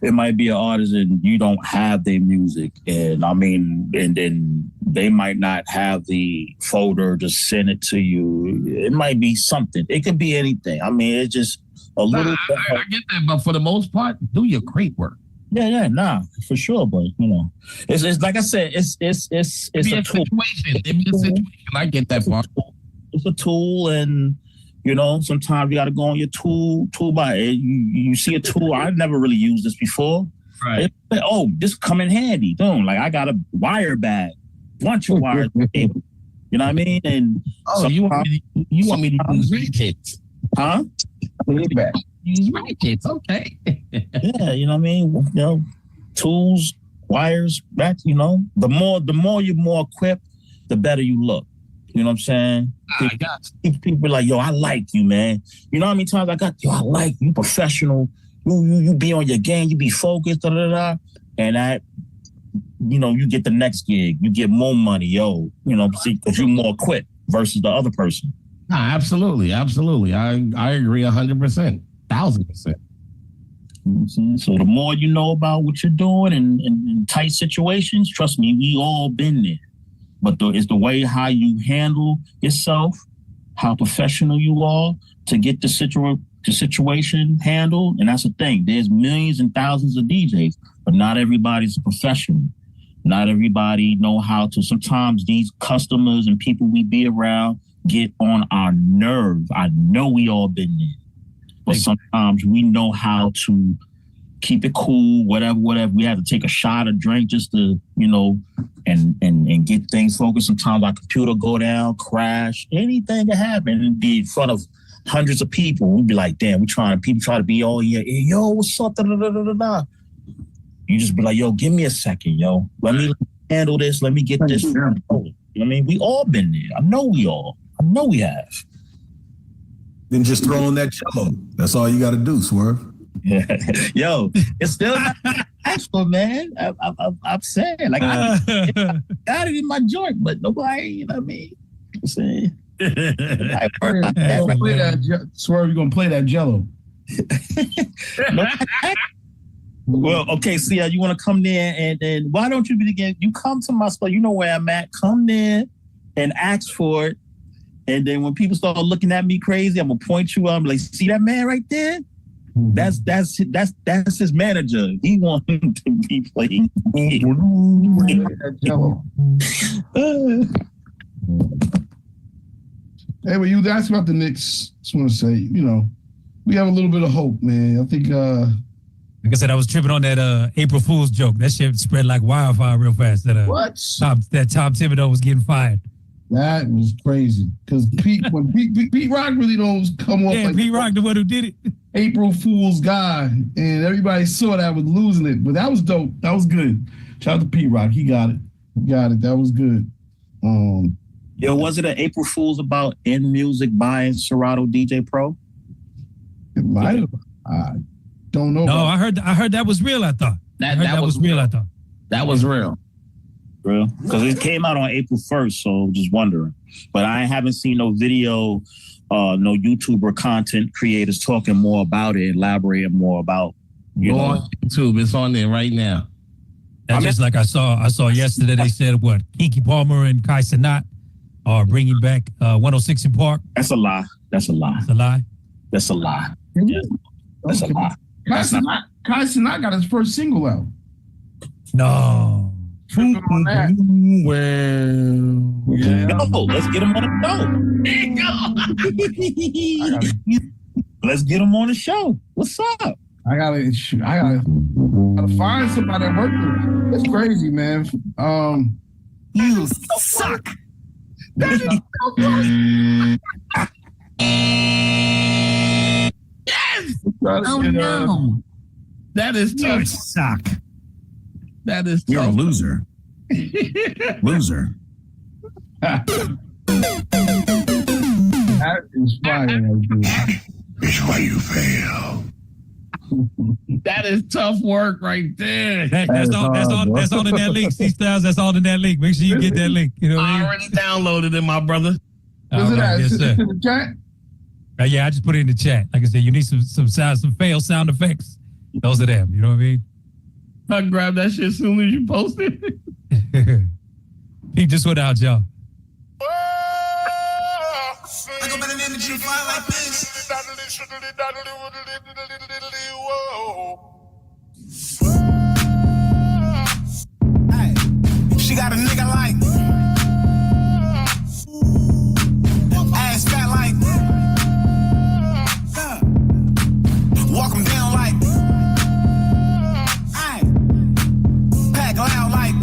it might be an artist and you don't have their music. And then they might not have the folder to send it to you. It might be something. It could be anything. It's just a little. I get that, but for the most part, do your crate work. Yeah, for sure. But it's like I said, it's a tool. Situation. I get that part. It's a tool, and sometimes you got to go on your toolbar. You see a tool. I've never really used this before. Right. This come in handy. I got a wire bag, bunch of wires. You know what I mean? And you want me to use ratchets? Huh? Use ratchets, okay. Yeah, you know what I mean? Tools, wires, that, the more you're more equipped, the better you look. You know what I'm saying? People be like, yo, I like you, man. You know how many times I like you, professional. You be on your game, you be focused, and that, you get the next gig, you get more money, because you're more equipped versus the other person. Absolutely. I agree 100%, 1,000%. So the more you know about what you're doing in tight situations, trust me, we all been there. But it's the way how you handle yourself, how professional you are to get the situation handled. And that's the thing. There's millions and thousands of DJs, but not everybody's a professional. Not everybody know how to. Sometimes these customers and people we be around get on our nerve. I know we all been there. But sometimes we know how to keep it cool, whatever. We have to take a shot or drink just to, and get things focused. Sometimes our computer go down, crash, anything can happen and be in front of hundreds of people. We'd be like, damn, people try to be all here. Hey, yo, what's up? Da, da, da, da, da. You just be like, yo, give me a second, yo. Let me handle this. Let me get this. You know what I mean? We all been there. I know we have. Then just throw on that cello. That's all you got to do, Swerve. Yo, it's still not actual, man. I'm saying, like, I got it in my joint, but nobody, you know what I mean? I'm saying. Swerve, you're going to play that jello. Well, okay, see, you want to come there and why don't you you come to my spot, you know where I'm at, come there and ask for it. And then when people start looking at me crazy, I'm gonna point you up. I'm like, see that man right there? That's his manager. He wants him to be playing. Hey, when you asked about the Knicks, just want to say, we have a little bit of hope, man. I think, like I said, I was tripping on that April Fool's joke. That shit spread like wildfire real fast. That Tom Thibodeau was getting fired. That was crazy because Pete Rock really don't come off like Pete Rock, the one who did it. April Fool's guy, and everybody saw that was losing it, but that was dope. That was good. Shout out to Pete Rock, he got it. That was good. Yo, was it an April Fool's about In Music buying Serato DJ Pro? It might have. I don't know. No, I heard that was real. I thought that was real. I thought that was real. Real? Because it came out on April 1st, so just wondering. But I haven't seen no video, no YouTuber content creators talking more about it, elaborating more about. Go on YouTube, it's on there right now. That's just like I saw yesterday. They said what Kiki Palmer and Kai Cenat are bringing back 106 in Park. That's a lie. It's a lie. That's a lie. Yeah. That's a lie. Kai Cenat got his first single out. No. Well, yeah. No, let's get him on the show. Let's get him on the show. What's up? I gotta find somebody that worked with him. It's crazy, man. You suck. That is so Yes. Oh no. That is tough. You suck. That is tough. You're a loser. Loser. That is fire. It's why you fail. That is tough work right there. That's all in that link. C-Styles, that's all in that link. Make sure you get that link. You know what I mean? Already downloaded it, my brother. Was it that? Yes, sir. In the chat? Yeah, I just put it in the chat. Like I said, you need some sound, some fail sound effects. Those are them. You know what I mean? I grabbed that shit as soon as you posted it. He just went out, y'all. I go by the name of G5 like this. Hey, she got a nigga like ass fat like walk him down like ay, pack loud like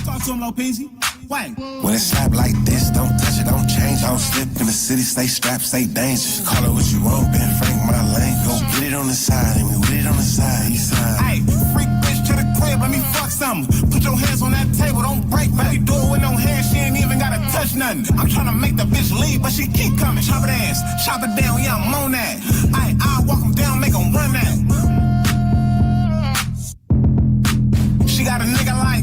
talk to him low peasy. When it slap like this, don't touch it, don't change. Don't slip in the city, stay strapped, stay dangerous. Call it what you want, Ben Frank, my lane. Go get it on the side, and we with it on the side. Hey, freak bitch to the crib, let me fuck something. Put your hands on that table, don't break, baby. Do it with no hands, she ain't even gotta touch nothing. I'm trying to make the bitch leave, but she keep coming. Chop it ass, chop it down, yeah, I'm on that. I'll walk them down, make them run that. She got a nigga like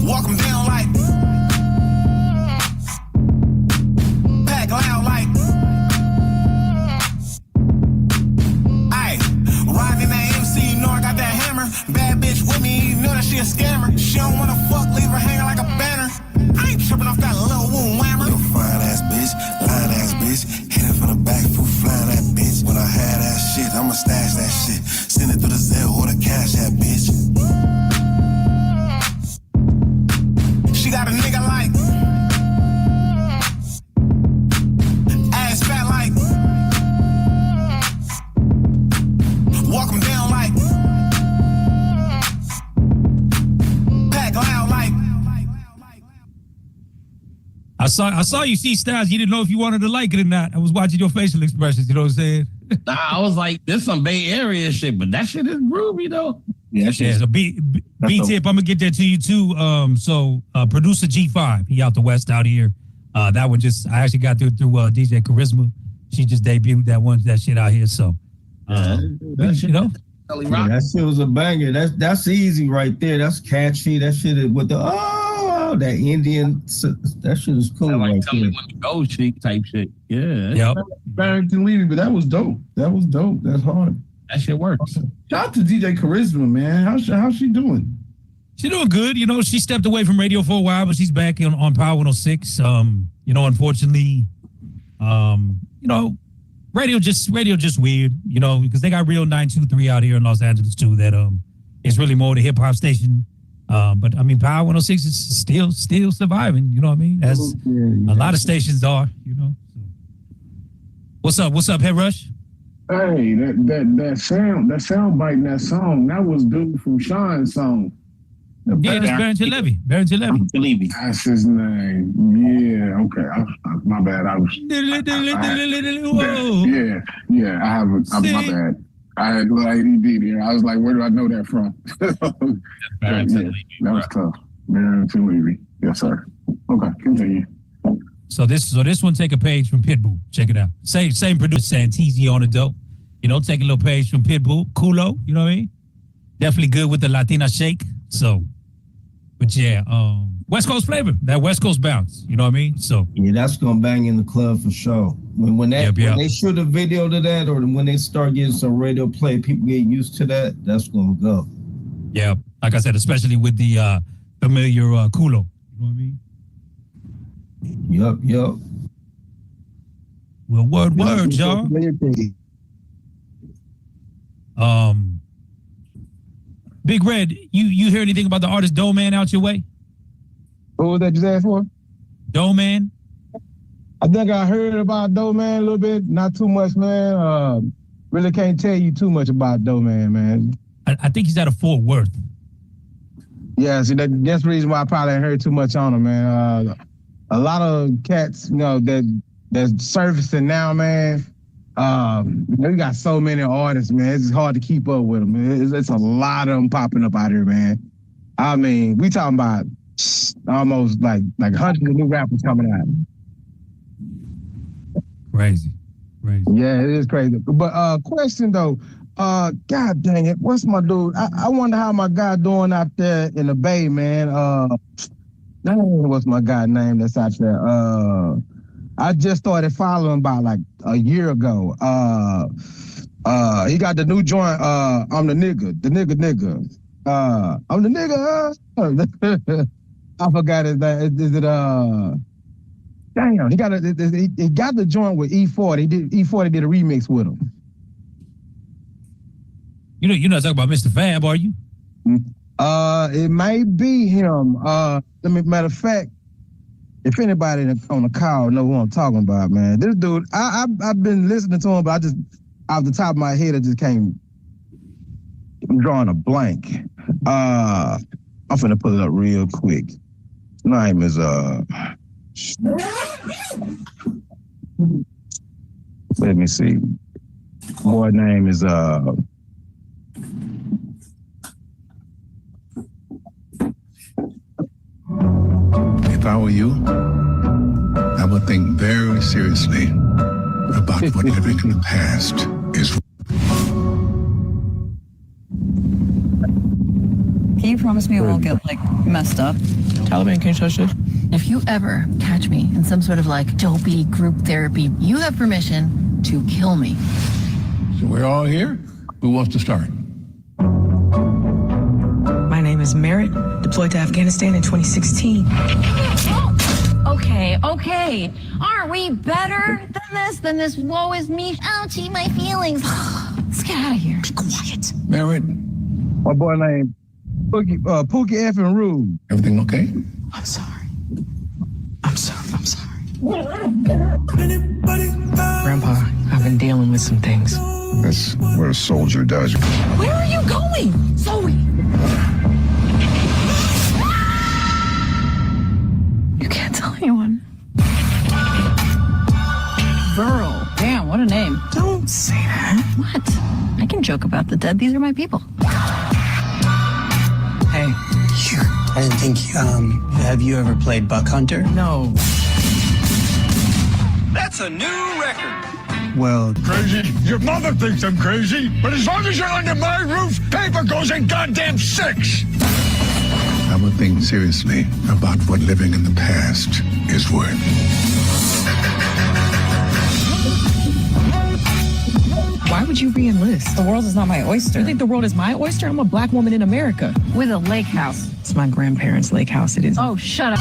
walk them down like pack loud like ayy, riding in that MC, you know I got that hammer. Bad bitch with me, you know that she a scammer. She don't wanna fuck, leave her hanging like a banner. I ain't tripping off that little woo whammer. Little fine ass bitch, lying ass bitch, hit her from the back, fool flying that bitch. When I had that shit, I'ma stash that shit, send it through the Zelle or the cash that bitch. She got a nigga like ass fat like walk him down like pack loud like. I saw you see Styles. You didn't know if you wanted to like it or not. I was watching your facial expressions. You know what I'm saying? Nah, I was like, this some Bay Area shit, but that shit is groovy though. Yeah, so B tip, I'm gonna get that to you too. Producer G5, he out the West out here. That one I actually got through DJ Charisma. She just debuted that shit out here. So, you know, yeah, that shit was a banger. That's easy right there. That's catchy. That shit with the that Indian. That shit is cool. Like right tell me there. when to go chic type shit. Yeah. Yep. Barrington Levy, but that was dope. That's hard. That shit works. Shout out to DJ Charisma, man. How's she doing? She's doing good. You know, she stepped away from radio for a while, but she's back on Power 106. You know, unfortunately, you know, radio just weird, you know, because they got Real 923 out here in Los Angeles too. That it's really more the hip hop station. But I mean, Power 106 is still surviving. You know what I mean? As a lot of stations are. You know. So. What's up, Head Rush? Hey, that sound bite in that song, that was dude from Sean's song. Yeah, that's Barrington Levy. Barrington Levy. That's his name. Yeah, okay. My bad. I have my bad. I had a little ADD there. I was like, where do I know that from? That was tough. Barrington Levy. Yes, sir. Okay, continue. So this one take a page from Pitbull. Check it out. Same producer, Santisi on the dope. You know, take a little page from Pitbull. Culo, you know what I mean? Definitely good with the Latina shake. So, but yeah, West Coast flavor, that West Coast bounce. You know what I mean? So yeah, that's gonna bang in the club for sure. When they shoot a video to that, or when they start getting some radio play, people get used to that. That's gonna go. Yeah, like I said, especially with the familiar culo. You know what I mean? Yup. Well, word, y'all. Big Red, you hear anything about the artist Doe Man out your way? What was that you asked for? Doe Man? I think I heard about Doe Man a little bit, not too much, man. Really can't tell you too much about Doe Man, man. I think he's out of Fort Worth. Yeah, see, that's the reason why I probably ain't heard too much on him, man. A lot of cats, that's surfacing now, man. We got so many artists, man. It's hard to keep up with them. It's a lot of them popping up out here, man. I mean, we talking about almost like hundreds of new rappers coming out. Crazy. Yeah, it is crazy. But question though, God dang it, what's my dude? I wonder how my guy doing out there in the Bay, man. What's my guy name that's out there? I just started following about like a year ago. He got the new joint. I'm the nigga. I'm the nigga. I forgot his name. Is it Damn, he got the joint with E40. E40 did a remix with him. You're not talking about Mr. Fab, are you? It may be him. Matter of fact, if anybody on the call know who I'm talking about, man, this dude, I've been listening to him, but I just, off the top of my head, I just can't. I'm drawing a blank. I'm finna put it up real quick. His name is let me see. Boy name is If I were you, I would think very seriously about what living in the past is. Can you promise me I won't get messed up? Taliban can't touch this. If you ever catch me in some sort of dopey group therapy, you have permission to kill me. So we're all here. Who wants to start? My name is Merritt, deployed to Afghanistan in 2016. Okay. Aren't we better than this woe is me? Ouchie, my feelings. Let's get out of here. Be quiet. Merritt. My boy named Pookie F and Rude. Everything okay? I'm sorry. Grandpa, I've been dealing with some things. That's what a soldier does. Where are you going? Zoe! You can't tell anyone. Burl. Damn, what a name. Don't say that. What? I can joke about the dead. These are my people. Hey, I didn't think, have you ever played Buck Hunter? No. That's a new record. Well, Crazy? Your mother thinks I'm crazy, but as long as you're under my roof, paper goes in goddamn six. I would think seriously about what living in the past is worth. Why would you re-enlist? The world is not my oyster. You think the world is my oyster? I'm a black woman in America. With a lake house. It's my grandparents' lake house. It is. Oh, shut up.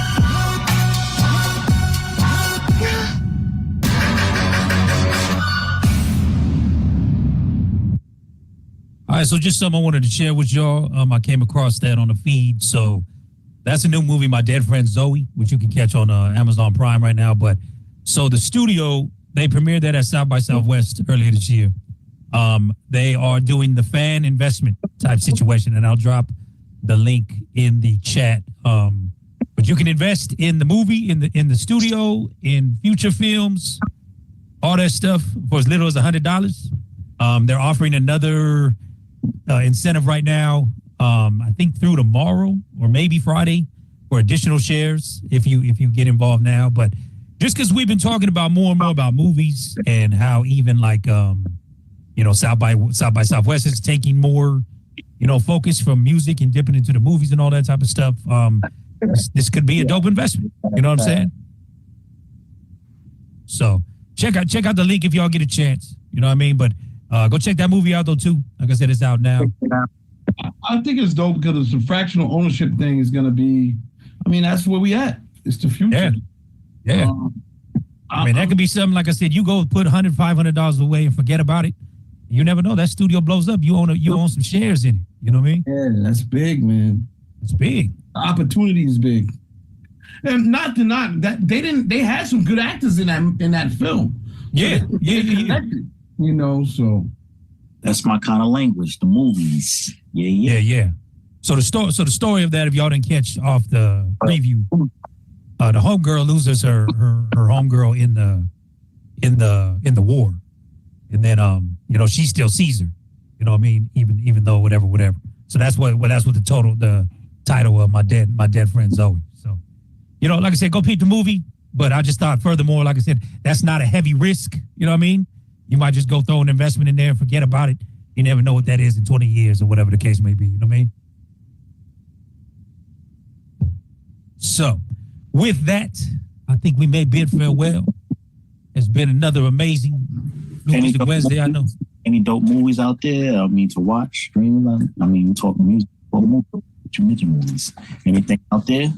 All right, so just something I wanted to share with y'all. I came across that on the feed. So that's a new movie, My Dead Friend Zoe, which you can catch on Amazon Prime right now. But so the studio, they premiered that at South by Southwest earlier this year. They are doing the fan investment type situation, and I'll drop the link in the chat. But you can invest in the movie, in the studio, in future films, all that stuff for as little as $100. They're offering another incentive right now, I think through tomorrow or maybe Friday, for additional shares if you get involved now. But just because we've been talking about more and more about movies and how even South by Southwest is taking more, focus from music and dipping into the movies and all that type of stuff. This could be a dope investment. You know what I'm saying? So check out the link if y'all get a chance. You know what I mean? But go check that movie out though too. Like I said, it's out now. I think it's dope because the fractional ownership thing is going to be. I mean, that's where we at. It's the future. Yeah. I mean, that could be something, like I said, you go put $100, $500 away and forget about it. You never know. That studio blows up. You own some shares in it. You know what I mean? Yeah, that's big, man. It's big. The opportunity is big. And not that they had some good actors in that film. Yeah. You know, so that's my kind of language, the movies. Yeah. So the story of that, if y'all didn't catch off the preview, the homegirl loses her homegirl in the war, and then she still sees her. You know what I mean? Even though whatever. So that's what the title of my dead friend Zoe. So, like I said, go peep the movie. But I just thought, furthermore, like I said, that's not a heavy risk. You know what I mean? You might just go throw an investment in there and forget about it. You never know what that is in 20 years or whatever the case may be. You know what I mean? So, with that, I think we may bid farewell. It's been another amazing Music Wednesday, I know. Any dope movies out there? To watch, stream. We talk music. What you mention movies? Anything out there?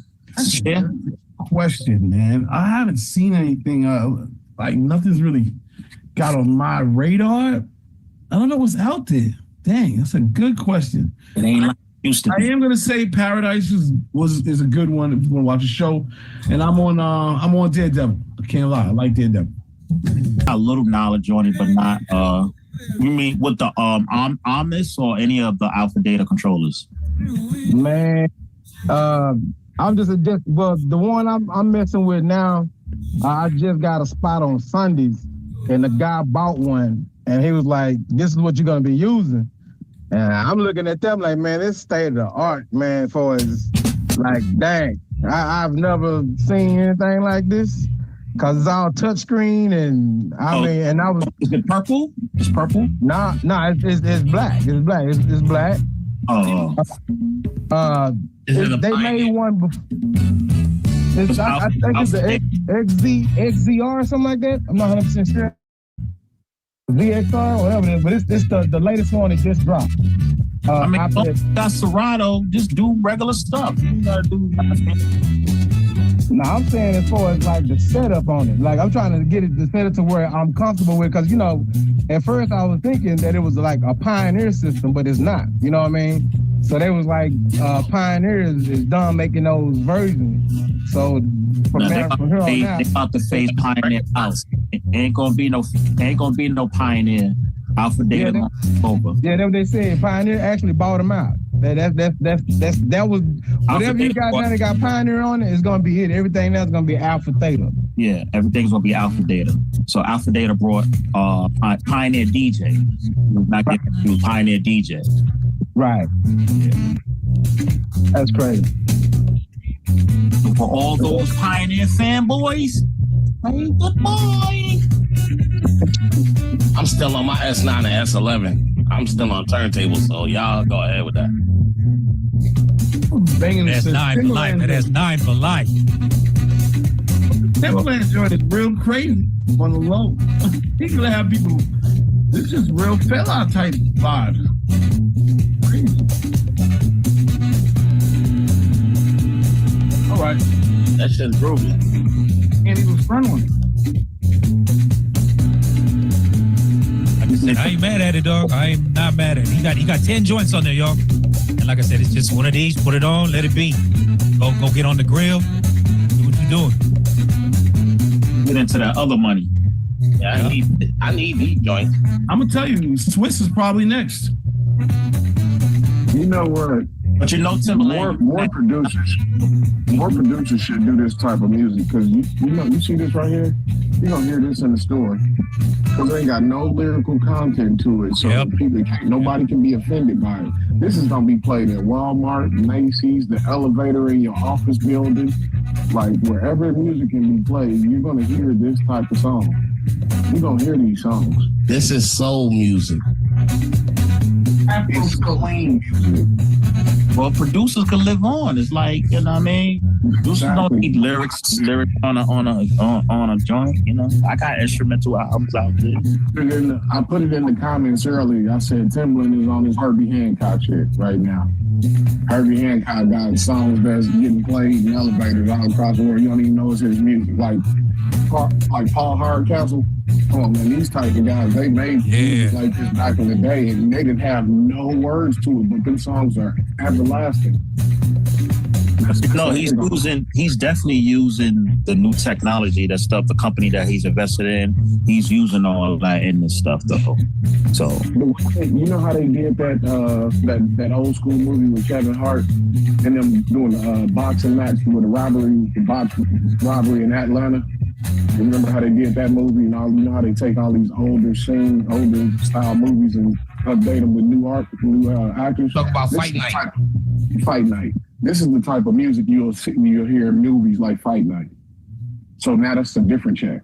Share. Question, man. I haven't seen anything. Nothing's really got on my radar. I don't know what's out there. Dang, that's a good question. It ain't like it used to be. I am gonna say Paradise is a good one if you want to watch a show. And I'm on Daredevil. I can't lie. I like Daredevil. A little knowledge on it, but not. You mean with the Omnis or any of the Alpha Data controllers? Man, I'm the one I'm messing with now. I just got a spot on Sundays, and the guy bought one, and he was like, "This is what you're gonna be using." And I'm looking at them like, man, this state of the art, man. For as like, dang, I've never seen anything like this. Cause it's all touchscreen, and I was. Is it purple? It's purple. Nah, it's black. It's black. It's black. Oh. They made one before. I think it's the XZR or something like that. I'm not 100% sure. VXR, whatever it is, but it's the latest one that just dropped. Got Serato, just do regular stuff. You gotta do. No, I'm saying as far as like the setup on it. Like I'm trying to get it to set it to where I'm comfortable with, because at first I was thinking that it was like a Pioneer system, but it's not. You know what I mean? So they was like Pioneer is done making those versions. So from here on out, they about to phase Pioneer out. Ain't gonna be no Pioneer. Alpha Data over. Yeah, that's what they said. Pioneer actually bought them out. That was whatever you got now that got Pioneer on it is gonna be it. Everything else is gonna be Alpha Theta. Yeah, everything's gonna be Alpha Data. So Alpha Data brought Pioneer DJ. Not getting Pioneer DJ. Right. Yeah. That's crazy. For all those Pioneer fanboys, hey, good boy. I'm still on my S9 and S11. I'm still on turntables, so y'all go ahead with that. That's 9 for life. That has 9 for life. Timberland joint is real crazy on the low. He's gonna have people. This is real fella type vibe. Crazy. All right. That shit's groovy. And he was front on it. I ain't mad at it, dog. I am not mad at it. He got 10 joints on there, y'all. And like I said, it's just one of these. Put it on, let it be. Go get on the grill. Do what you doing. Get into that other money. Yeah, I need these joints. I'm gonna tell you, Swiss is probably next. You know what? But Timberland. More producers should do this type of music, because you see this right here. You're gonna hear this in the store, because they ain't got no lyrical content to it, so nobody can be offended by it. This is gonna be played at Walmart, Macy's, the elevator in your office building, like wherever music can be played. You're gonna hear this type of song. You're gonna hear these songs. This is soul music. It's clean music. Well, producers can live on. It's like, you know what I mean? don't need lyrics on a joint. You know, I got instrumental albums out there. I put it in the comments earlier. I said Timbaland is on his Herbie Hancock shit right now. Herbie Hancock got songs that's getting played in elevators all across the world. You don't even know it's his music. Like Paul Hardcastle. Come on, man, these type of guys, they made music like this back in the day, and they didn't have no words to it, but them songs are everlasting. No, he's definitely using the new technology, that stuff, the company that he's invested in. He's using all of that in this stuff, though. So you know how they did that old school movie with Kevin Hart and them doing a boxing match with a robbery in Atlanta? You remember how they did that movie and all? You know how they take all these older style movies and update them with new actors? Talk about Fight Night. Fight Night. This is the type of music you'll hear in movies like Fight Night. So now that's a different check.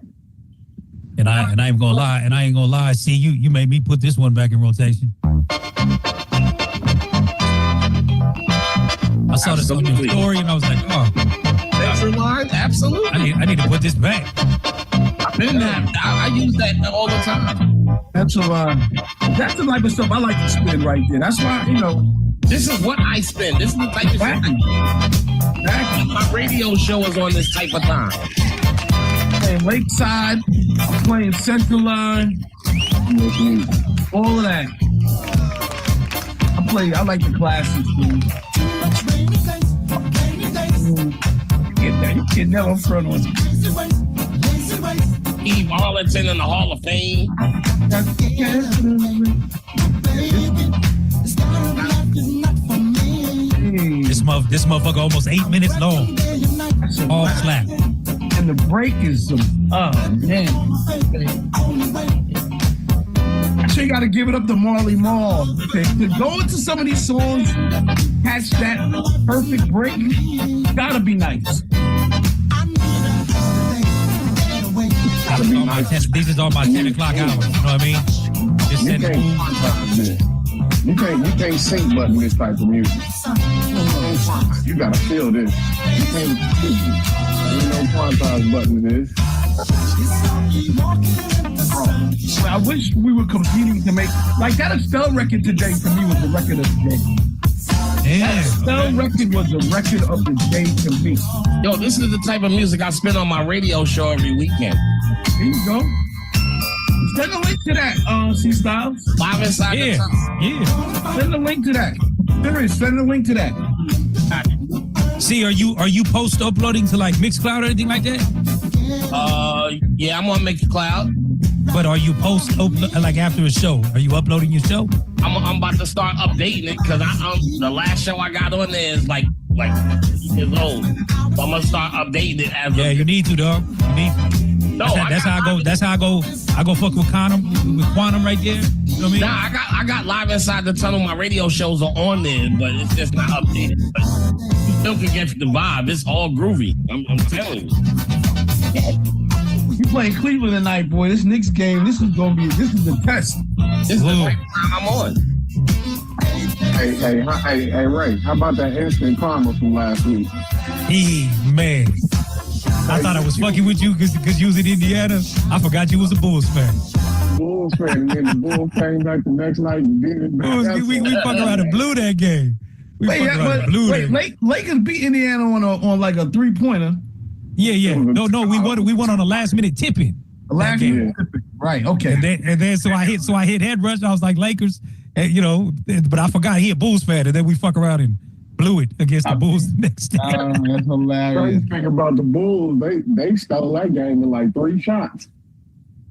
And I ain't gonna lie. See, you made me put this one back in rotation. I saw this on your story and I was like, oh. That's line? Absolutely. I need to put this back. I use that all the time. That's the type of stuff I like to spin right there. That's why, you know. This is what I spend. This is the type of stuff. Exactly. My radio show is on this type of time. I'm playing Lakeside. I'm playing Central Line. All of that. I like the classics. You can never front on Eve Arlington in the Hall of Fame. This motherfucker almost 8 minutes long. All slap. And the break is man. So you gotta give it up to Marley Marl. To go into some of these songs, catch that perfect break, gotta be nice. These is all my 10 o'clock hours. You know what I mean? Just send it. You can't sync button this type of music. You gotta feel this. You can't no quantize button this. I wish we were competing to make like that Estelle record today for me was the record of the day. Yeah. That Estelle record was the record of the day to me. Yo, this is the type of music I spin on my radio show every weekend. There you go. Send a link to that, C Styles. Live inside the top. Yeah. Send a link to that. Send a link to that. See, are you post uploading to like Mixcloud or anything like that? Yeah, I'm on Mixcloud. But are you post like after a show? Are you uploading your show? I'm about to start updating it because the last show I got on there is like years old. So I'm gonna start updating it as you need to, dog. You need to. No, that's how I go. That's how I go. I go fuck with Quantum right there. You know what I mean? Nah, I got Live Inside the Tunnel. My radio shows are on there, but it's just not updated. But you still can get the vibe. It's all groovy. I'm telling you. You playing Cleveland tonight, boy. This Knicks game. This is the test. This is the right time I'm on. Hey, Ray. How about that instant karma from last week? Man. I thought I was fucking with you because you was in Indiana. I forgot you was a Bulls fan. Bulls fan. And then the Bulls came back the next night and did it back. We fuck around and blew that game. Lakers beat Indiana on like a 3-pointer. Yeah. No, we won on a last minute tipping. Last minute tipping. Right. Okay. And then so I hit head rush. I was like Lakers, but I forgot he a Bulls fan, and then we fuck around and blew it against the Bulls the next day. That's hilarious. Crazy thing about the Bulls, they stole that game in like 3 shots.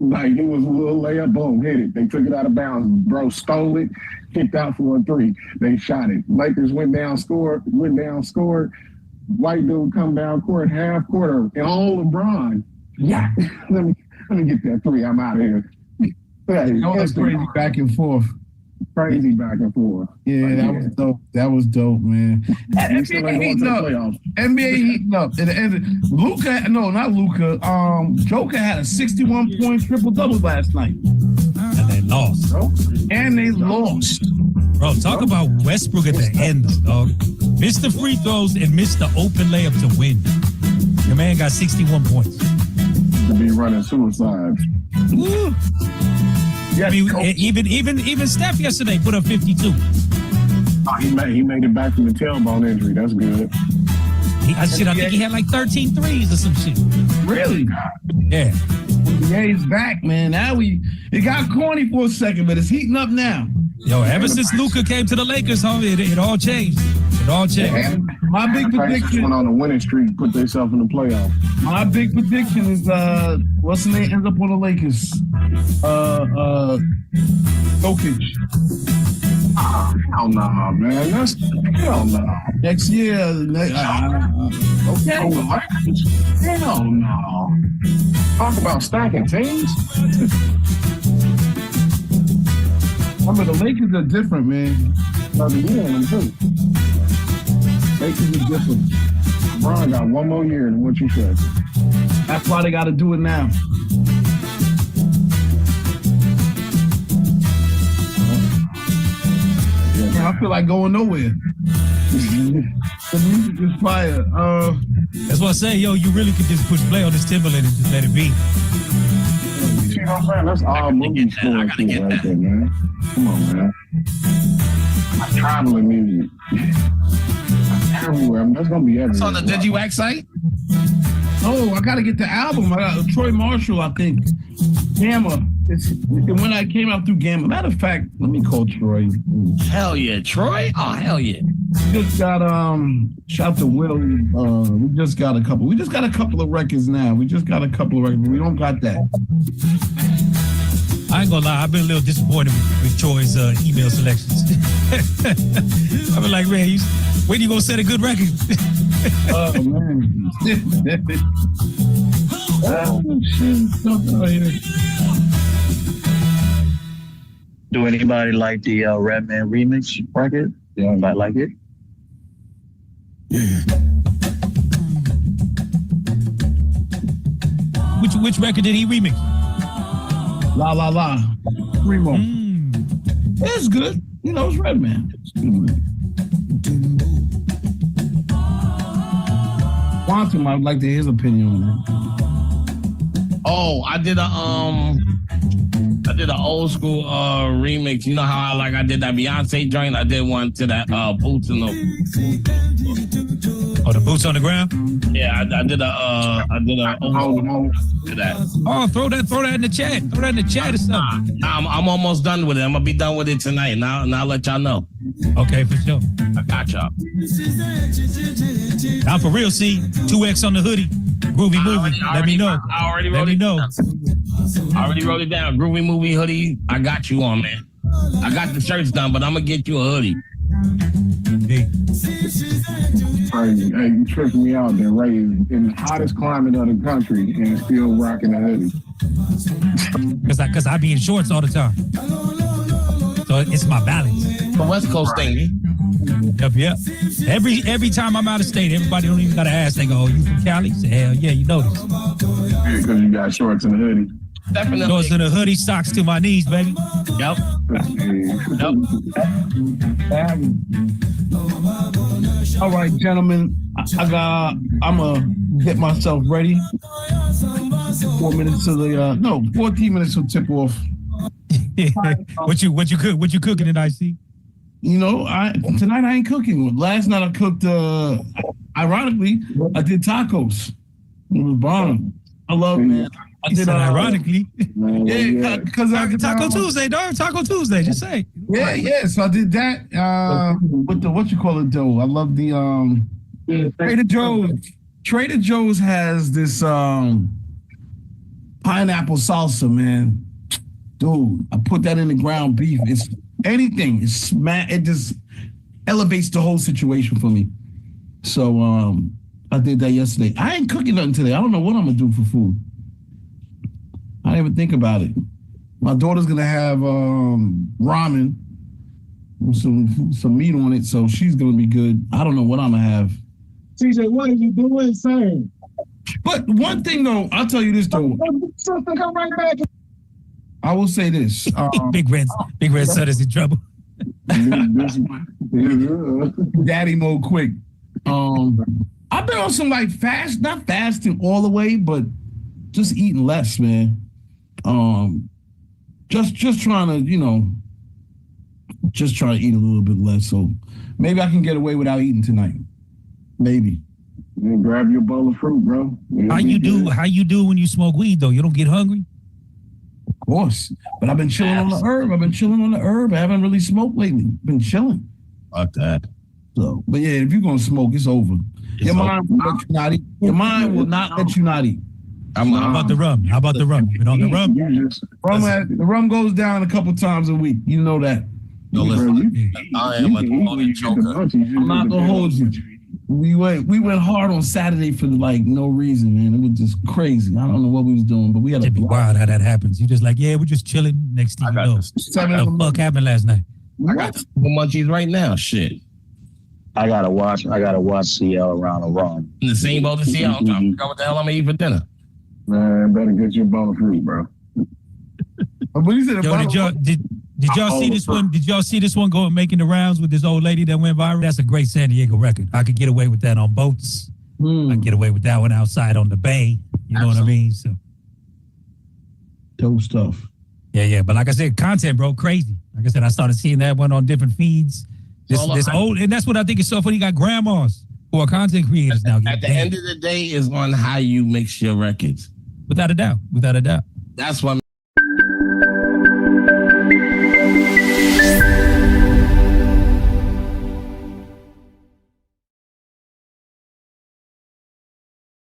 Like it was a little layup, boom, hit it. They took it out of bounds. Bro stole it, kicked out for a 3. They shot it. Lakers went down, scored. White dude come down court, half quarter, and all LeBron. Yeah, let me get that 3. I'm out of here. That's crazy back and forth. Crazy back and forth. Yeah, that was dope. That was dope, man. NBA heating up. NBA heating up. And Luka, no, not Luka. Joker had a 61-point triple-double last night. And they lost. And they lost. Bro, talk about Westbrook at the end, dog. Missed the free throws and missed the open layup to win. Your man got 61 points. To be running suicides. Woo. I mean, even Steph yesterday put up 52. Oh, he made it back from the tailbone injury. That's good. I think he had like 13 threes or some shit. Really? Yeah. NBA's back, man. Now it got corny for a second, but it's heating up now. Yo, ever since Luka came to the Lakers, homie, it all changed. It all changed. My big prediction went on a winning streak, put themselves in the playoffs. My big prediction is what's the name ends up on the Lakers? Jokic. Hell no, man. Hell no. Next year, okay. Hell no. Talk about stacking teams. I mean, the Lakers are different, man. Lakers are different. LeBron got one more year than what you said. That's why they got to do it now. Yeah, I feel like going nowhere. The music is fire. That's what I say, yo, you really could just push play on this Timberland and just let it be. You know what I'm saying? That's all movie scoring shit right there, man. Come on, man. That's traveling music. That's everywhere. I mean, that's gonna be everywhere. It's on the Digiwaxx site? Oh, I gotta get the album. I got Troy Marshall, I think. Gamma. When I came out through Gamma. Matter of fact, let me call Troy. Hell yeah, Troy? Oh, hell yeah. We just got shout to Will. We just got a couple of records now. We just got a couple of records. We don't got that. I ain't gonna lie, I've been a little disappointed with Troy's email selections. I've been like, man, when you gonna set a good record? Oh man. Oh shit. Do anybody like the Redman remix record? Yeah, anybody like it? Yeah. Which record did he remix? La La La. Remo. It's good. You know, it's Redman. Quantum, I'd like to hear his opinion on that. Oh, I did an old school remix. You know how I did that Beyonce joint? I did one to that Boots in the. Oh, the Boots on the Ground? Yeah, I did a to that. Oh, throw that in the chat. Throw that in the chat or something. I'm almost done with it. I'm gonna be done with it tonight. Now I'll let y'all know. Okay, for sure. I got y'all. Now for real, see 2X on the hoodie. Groovy movie. Let me know. I already wrote it down. I already wrote it down. Groovy movie hoodie. I got you on, man. I got the shirts done, but I'm gonna get you a hoodie. Hey. Crazy. Hey, you tripping me out there, right? In the hottest climate of the country and still rocking a hoodie. Cause I be in shorts all the time. So it's my balance. The West Coast thing. Yep. Every time I'm out of state, everybody don't even gotta ask. They go, "Oh, you from Cali?" Say, "Hell yeah, you know this." Yeah, because you got shorts and a hoodie. Definitely. Shorts and a hoodie, socks to my knees, baby. Yep. All right, gentlemen. I'm gonna get myself ready. 4 minutes to the 14 minutes to tip off. What you cooking tonight, see? You know, tonight I ain't cooking. Last night I cooked. Ironically, I did tacos. It was bomb. I love it, man. I did ironically. Yeah, because Taco Tuesday, dog. Taco Tuesday. Just say. Yeah. So I did that with the what you call it dough. I love the Trader Joe's. Trader Joe's has this pineapple salsa, man. Dude, I put that in the ground beef. It's anything. It just elevates the whole situation for me. So I did that yesterday. I ain't cooking nothing today. I don't know what I'm gonna do for food. I didn't even think about it. My daughter's gonna have ramen with some meat on it, so she's gonna be good. I don't know what I'm gonna have. TJ, what are you doing, sir? But one thing though, I'll tell you this though. Something come right back. I will say this. Big Red son is in trouble. Daddy mode quick. I've been on some like not fasting all the way, but just eating less, man. Just trying to, just try to eat a little bit less. So maybe I can get away without eating tonight. Maybe. You grab your bowl of fruit, bro. How you do when you smoke weed though? You don't get hungry? Of course. But I've been chilling on the herb. I haven't really smoked lately. Been chilling. Fuck that. So, but yeah, if you're gonna smoke, it's over. Your mind will let you not eat. Your mind will not let you not eat. How about the rum? How about the rum? You on the rum? The rum goes down a couple times a week. You know that. No, listen. I am a joker. I'm not gonna hold you. We went hard on Saturday for like no reason, man. It was just crazy. I don't know what we was doing, but we had It'd be wild how that happens. You just like, yeah, we're just chilling. Next thing you know, what the fuck happened last night? I got the munchies right now. Shit. I gotta watch CL around the rum. In the same boat as CL. I'm trying to figure out what the hell I'm gonna eat for dinner. Man, better get your bowl of fruit, bro. Did y'all see this one? Did y'all see this one going making the rounds with this old lady that went viral? That's a great San Diego record. I could get away with that on boats. I could get away with that one outside on the bay. You know what I mean? So dope stuff. Yeah. But like I said, content, bro, crazy. Like I said, I started seeing that one on different feeds. This old, and that's what I think is so funny. You got grandmas who are content creators now. At the end of the day, is on how you mix your records. Without a doubt. That's what